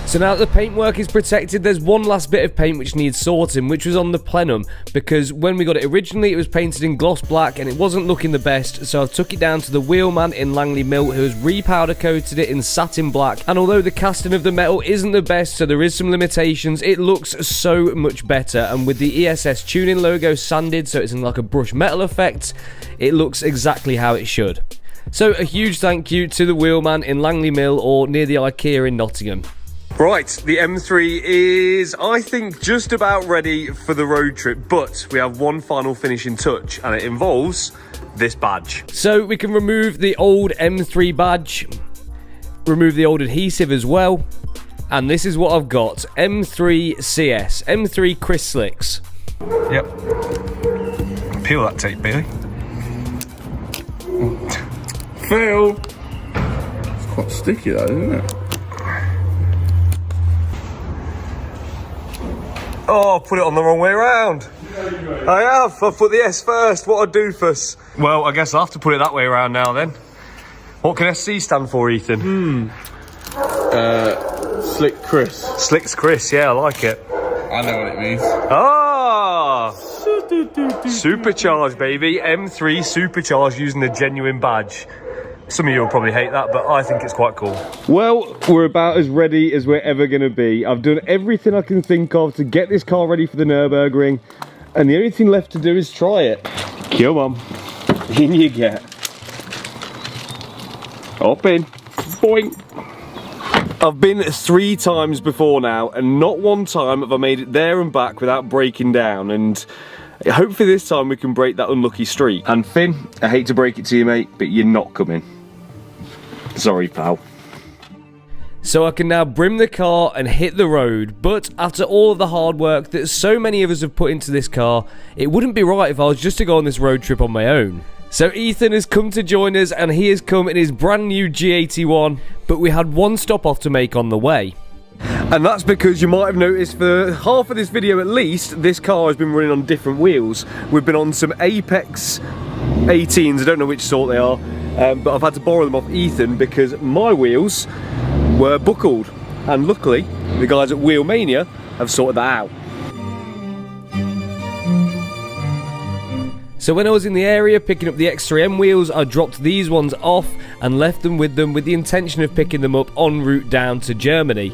So now that the paintwork is protected, there's one last bit of paint which needs sorting, which was on the plenum, because when we got it originally, it was painted in gloss black and it wasn't looking the best, so I've took it down to the wheelman in Langley Mill, who has repowder coated it in satin black, and although the casting of the metal isn't the best, so there is some limitations, it looks so much better, and with the ESS tuning logo sanded, so it's in like a brush metal effect, it looks exactly how it should. So a huge thank you to the wheelman in Langley Mill, or near the IKEA in Nottingham. Right, the M3 is, I think, just about ready for the road trip, but we have one final finishing touch, and it involves this badge. So we can remove the old M3 badge, remove the old adhesive as well, and this is what I've got, M3 CS, Contactchrisslix. Yep. Peel that tape, Bailey. Fail! It's quite sticky though, isn't it? Oh, I put it on the wrong way around. I have. I've put the S first. What a doofus. Well, I guess I'll have to put it that way around now then. What can SC stand for, Ethan? Slick Chris. Slick's Chris, yeah, I like it. I know what it means. Ah! Supercharged, baby. M3 supercharged using a genuine badge. Some of you will probably hate that, but I think it's quite cool. Well, we're about as ready as we're ever going to be. I've done everything I can think of to get this car ready for the Nürburgring, and the only thing left to do is try it. Come on. In you get. Up in. Boing. I've been 3 times before now, and not one time have I made it there and back without breaking down, and hopefully this time we can break that unlucky streak. And Finn, I hate to break it to you, mate, but you're not coming. Sorry, pal. So I can now brim the car and hit the road, but after all of the hard work that so many of us have put into this car, it wouldn't be right if I was just to go on this road trip on my own. So Ethan has come to join us, and he has come in his brand new G81, but we had one stop off to make on the way. And that's because you might have noticed for half of this video at least, this car has been running on different wheels. We've been on some Apex 18s, I don't know which sort they are, but I've had to borrow them off Ethan because my wheels were buckled. And luckily, the guys at Wheelmania have sorted that out. So when I was in the area picking up the X3M wheels, I dropped these ones off and left them with the intention of picking them up en route down to Germany.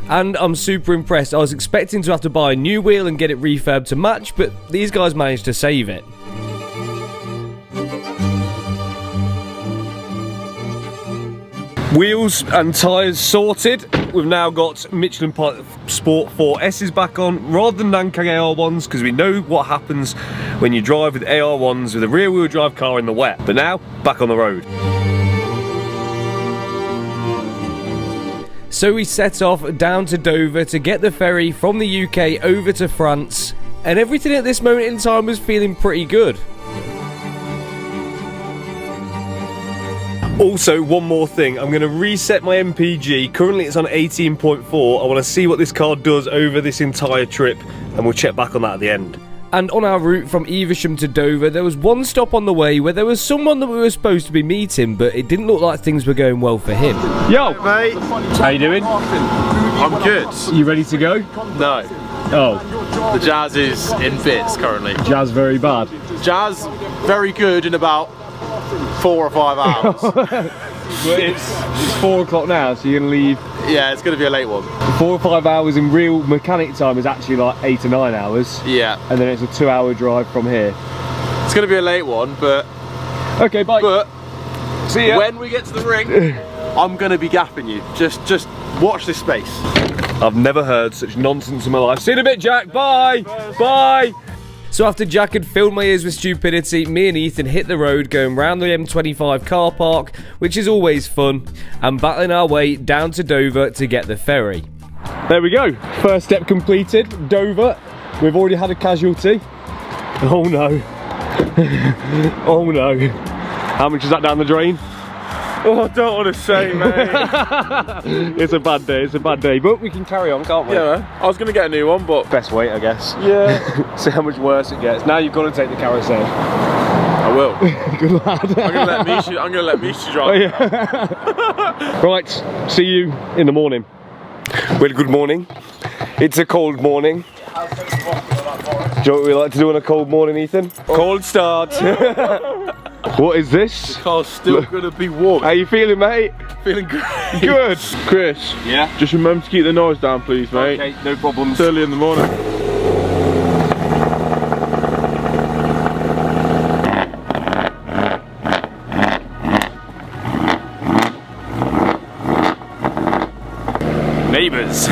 And I'm super impressed. I was expecting to have to buy a new wheel and get it refurbed to match, but these guys managed to save it. Wheels and tyres sorted. We've now got Michelin Pilot Sport 4S's back on rather than Nankang AR1s, because we know what happens when you drive with AR1s with a rear wheel drive car in the wet. But now, back on the road. So we set off down to Dover to get the ferry from the UK over to France, and everything at this moment in time was feeling pretty good. Also, one more thing, I'm going to reset my MPG. Currently it's on 18.4. I want to see what this car does over this entire trip, and we'll check back on that at the end. And on our route from Evesham to Dover, there was one stop on the way where there was someone that we were supposed to be meeting, but it didn't look like things were going well for him. Yo, mate. How you doing? I'm good. You ready to go? No. Oh. The Jazz is in bits currently. Jazz very bad. Jazz very good in about 4 or 5 hours. But it's 4 o'clock now, so you're going to leave. Yeah, it's going to be a late one. 4 or 5 hours in real mechanic time is actually like 8 or 9 hours. Yeah. And then it's a 2-hour drive from here. It's going to be a late one, but... Okay, bye. But see ya. When we get to the ring, I'm going to be gapping you. Just watch this space. I've never heard such nonsense in my life. See you in a bit, Jack. Bye. Bye. So after Jack had filled my ears with stupidity, me and Ethan hit the road going round the M25 car park, which is always fun, and battling our way down to Dover to get the ferry. There we go. First step completed. Dover. We've already had a casualty. Oh no. Oh no. How much is that down the drain? Oh, I don't want to say, mate. It's a bad day, it's a bad day, but we can carry on, can't we? Yeah, man. I was going to get a new one, but... Best wait, I guess. Yeah. See how much worse it gets. Now you've got to take the carousel. I will. Good lad. I'm going to let Misha drive. Oh, yeah. Right, see you in the morning. Well, good morning. It's a cold morning. Do you know what we like to do on a cold morning, Ethan? Cold start. What is this? The car's still going to be warm. How you feeling, mate? Feeling good. Good. Chris. Yeah? Just remember to keep the noise down, please, mate. Okay, no problems. It's early in the morning. Neighbours.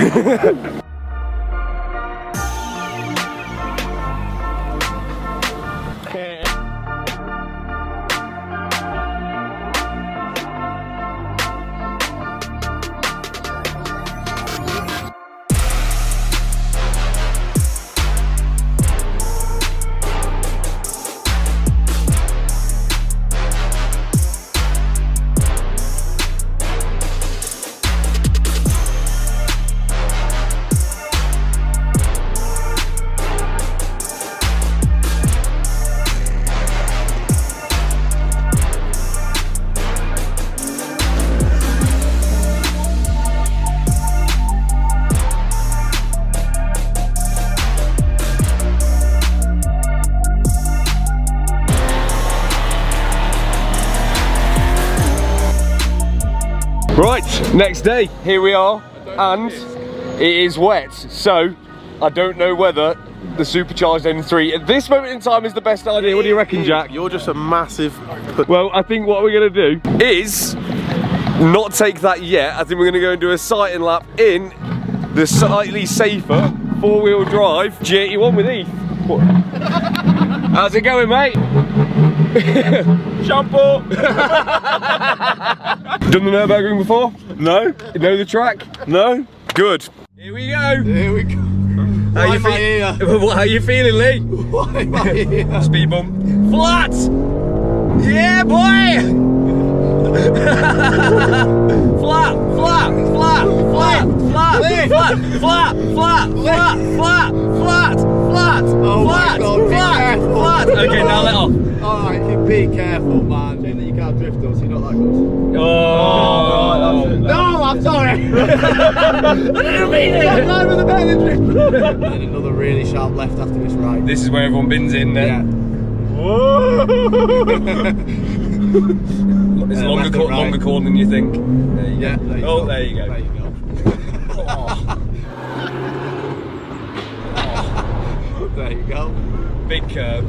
Right, next day, here we are, and it is wet, so I don't know whether the supercharged M3 at this moment in time is the best idea. What do you reckon, Jack? You're just a massive... Well, I think what we're going to do is not take that yet. I think we're going to go and do a sighting lap in the slightly safer 4-wheel drive G81 with Heath. How's it going, mate? Shampoo! Done the Nürburgring before? No. You know the track? No. Good. Here we go. Here we go. How you feeling, Lee? Why am I here? Speed bump. Flat! Yeah, boy! Flat, flat, flat, flat, flat, flat, flat, flat, flat, flat, flat, flat, Oh my flat, God, be flat, careful. flat. Okay, now let off. Alright, be careful, man. You can't drift us, you're not that good. Oh, No, I'm sorry. I didn't mean it. I'm driving the better drift. And another really sharp left after this right. this is where everyone bins in then. It's a left and right. longer corner than you think. There you Yeah. go. There you Oh, go. there you go. There you go. There you go. Big curve.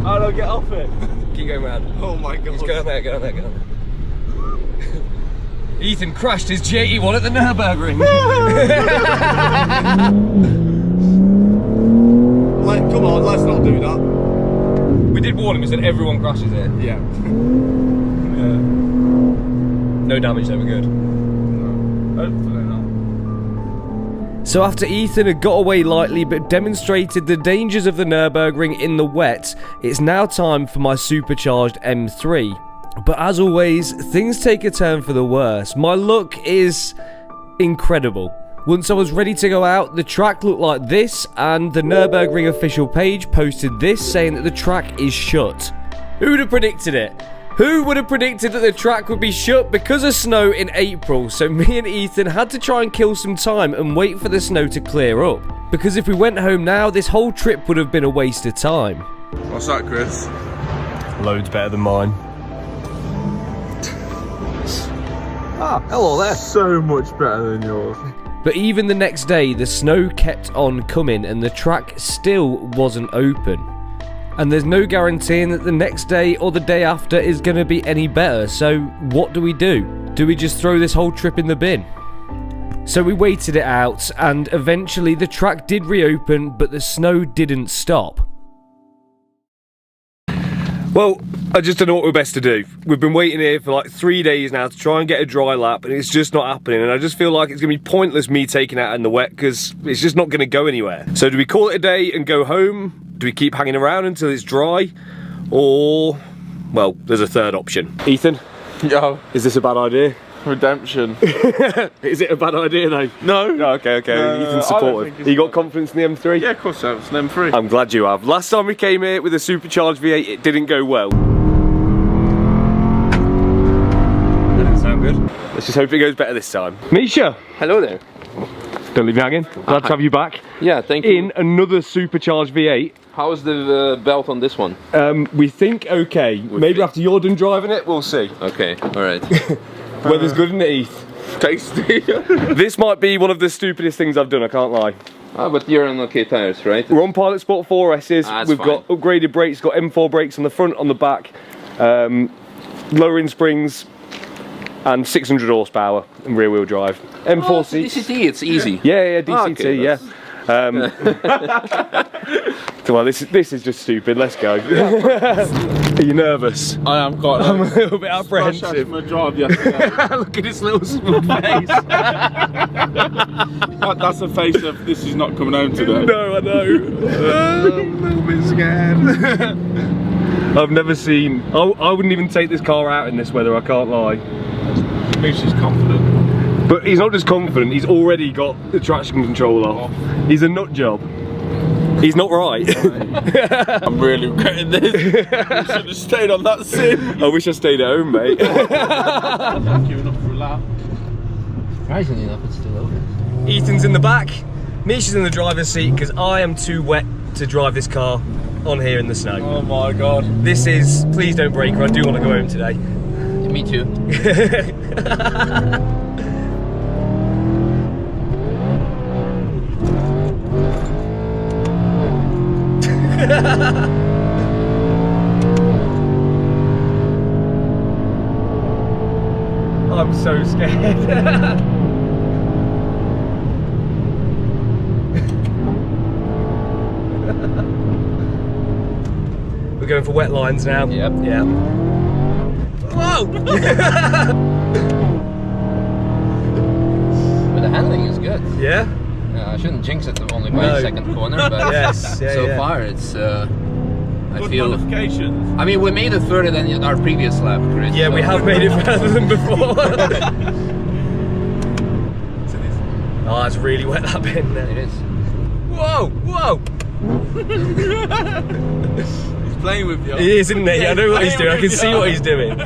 Oh no, get off it. Keep going round. Oh my God. Just go on there, go on there, go on there. Ethan crashed his G81 at the Nürburgring. Come on, let's not do that. We did warn him, we said everyone crashes here. Yeah. No damage though, we're good. Hopefully not. So after Ethan had got away lightly but demonstrated the dangers of the Nürburgring in the wet, it's now time for my supercharged M3. But as always, things take a turn for the worse. My luck is incredible. Once I was ready to go out, the track looked like this, and the Nürburgring official page posted this saying that the track is shut. Who would have predicted it? Who would have predicted that the track would be shut because of snow in April? So me and Ethan had to try and kill some time and wait for the snow to clear up. Because if we went home now, this whole trip would have been a waste of time. What's that, Chris? Loads better than mine. Ah, hello there. So much better than yours. But even the next day, the snow kept on coming and the track still wasn't open. And there's no guaranteeing that the next day or the day after is going to be any better, so what do? Do we just throw this whole trip in the bin? So we waited it out, and eventually the track did reopen, but the snow didn't stop. Well, I just don't know what we're best to do. We've been waiting here for like 3 days now to try and get a dry lap, and it's just not happening, and I just feel like it's going to be pointless me taking it out in the wet because it's just not going to go anywhere. So do we call it a day and go home? Do we keep hanging around until it's dry? Or, well, there's a third option. Ethan? Yo. Is this a bad idea? Redemption. Is it a bad idea though? No. Okay. Ethan's supportive. You got confidence in the M3? Yeah, of course I have. It's an M3. I'm glad you have. Last time we came here with a supercharged V8, it didn't go well. That didn't sound good. Let's just hope it goes better this time. Misha! Hello there. Don't leave me hanging. Glad to have you back. Yeah, thank you. In another supercharged V8. How's the belt on this one? We think okay. Maybe after you're done driving it, we'll see. Okay, alright. Weather's good, isn't it, Heath? Tasty. This might be one of the stupidest things I've done, I can't lie. Ah, but you're on okay tires, right? We're on Pilot Sport 4S's. We've got upgraded brakes, got M4 brakes on the front, on the back, lowering springs, and 600 horsepower and rear wheel drive. M4 seats. DCT, it's easy. Yeah, DCT, yeah. Well, this is just stupid. Let's go. Are you nervous? I am quite. I'm a little bit apprehensive. My drive yesterday. Look at his little smug face. That's a face of this is not coming home today. No, I know. I'm a little bit scared. I've never seen. I wouldn't even take this car out in this weather. I can't lie. Misha's confident. But he's not just confident. He's already got the traction control off. He's a nut job. He's not right. I'm really regretting this. We should have stayed on that sim. I wish I stayed at home, mate. Queuing up for a lap. Surprisingly enough, it's still open. Ethan's in the back, Misha's in the driver's seat because I am too wet to drive this car on here in the snow. Oh my god. This is, please don't break her, I do want to go home today. Me too. I'm so scared. We're going for wet lines now. Yep. Yeah. Whoa! But the handling is good. Yeah? I shouldn't jinx it only by a second corner, but yes, so far it's I Good feel. modifications. I mean, we made it further than our previous lap, Chris. Yeah, so. we have made it further than before. Oh, it's really wet that bit there. It is. Whoa! Whoa! He's playing with you. He is, isn't he? I know what he's doing. I can see what he's doing.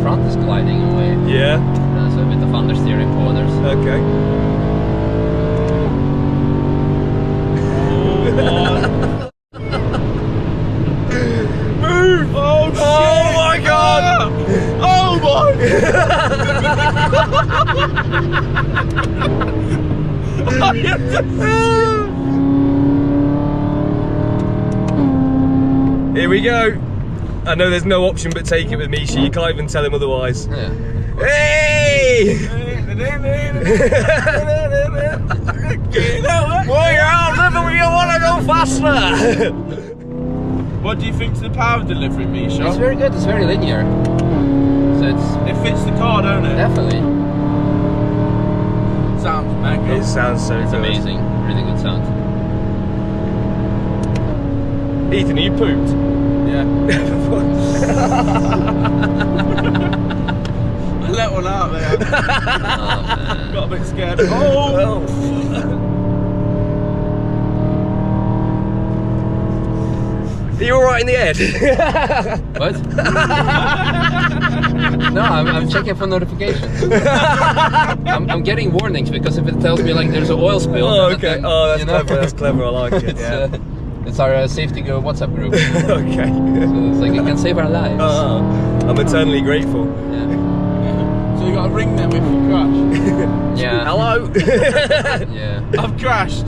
Front is gliding away. Yeah. So a bit of understeering corners. Okay. Move! Oh, shit! Oh my god! Oh my! Here we go. I know there's no option but take it with Misha. You can't even tell him otherwise. Yeah. Hey! Boy, you're out living when you want to go faster. What do you think to the power delivery, Misha? It's very good. It's very linear. So it's. It fits the car, don't it? Definitely. Sounds mega. It sounds so It's good. amazing. Really good sound. Ethan, are you pooped? Yeah. I let one out there. Got a bit scared. Oh! Are you alright in the head? What? No, I'm checking for notifications. I'm getting warnings because if it tells me like there's an oil spill. Oh, okay. Then, Oh, that's you know? clever. That's clever. I like it. Yeah. It's our Safety Go WhatsApp group. Okay. So it's like it can save our lives. I'm eternally grateful. Yeah. So you got to ring them if you crash. Yeah. Hello. Yeah. I've crashed.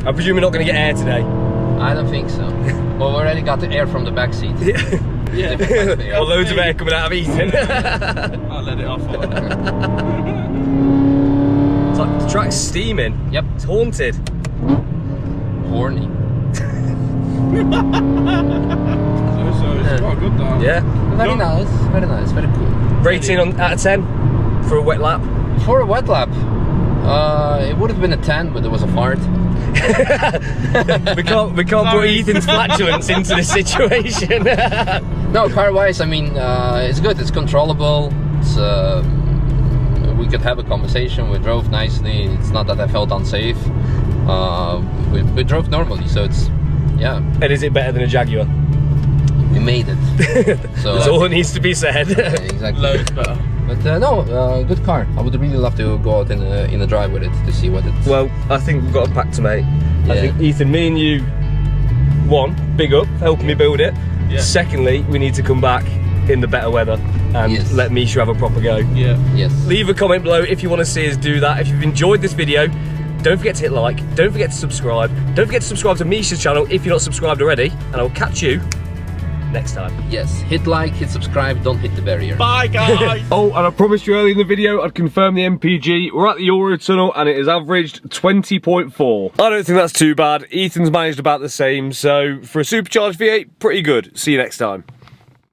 I presume we're not going to get air today. I don't think so. Well, we already got the air from the back seat. Yeah. Or loads of air coming out of Ethan. I'll let it off. It's like the track's steaming. Yep. It's haunted. Horny. So it's quite good though. Yeah. Very nice. Very nice. Very cool. Rating out of 10 for a wet lap. For a wet lap, it would have been a 10, but there was a fart. we can't put Ethan's flatulence into this situation. No, car-wise, I mean, it's good. It's controllable. It's we could have a conversation. We drove nicely. It's not that I felt unsafe. We drove normally, so it's And is it better than a Jaguar? we made it. So That's all that needs to be said. yeah, exactly. Loads better. But no, good car. I would really love to go out in a drive with it to see what it's. Well, I think we've got a pact to make. I Yeah. think Ethan, me and you, one, big up, helping me build it. Yeah. Secondly, we need to come back in the better weather and Yes. let Misha have a proper go. Yeah. Yes. Leave a comment below if you want to see us do that. If you've enjoyed this video, don't forget to hit like, don't forget to subscribe. Don't forget to subscribe to Misha's channel if you're not subscribed already, and I'll catch you next time. Yes. Hit like, hit subscribe, don't hit the barrier. Bye guys. Oh, and I promised you earlier in the video I'd confirm the MPG. We're at the Eurotunnel and it has averaged 20.4. I don't think that's too bad. Ethan's managed about the same, so for a supercharged V8, pretty good. See you next time.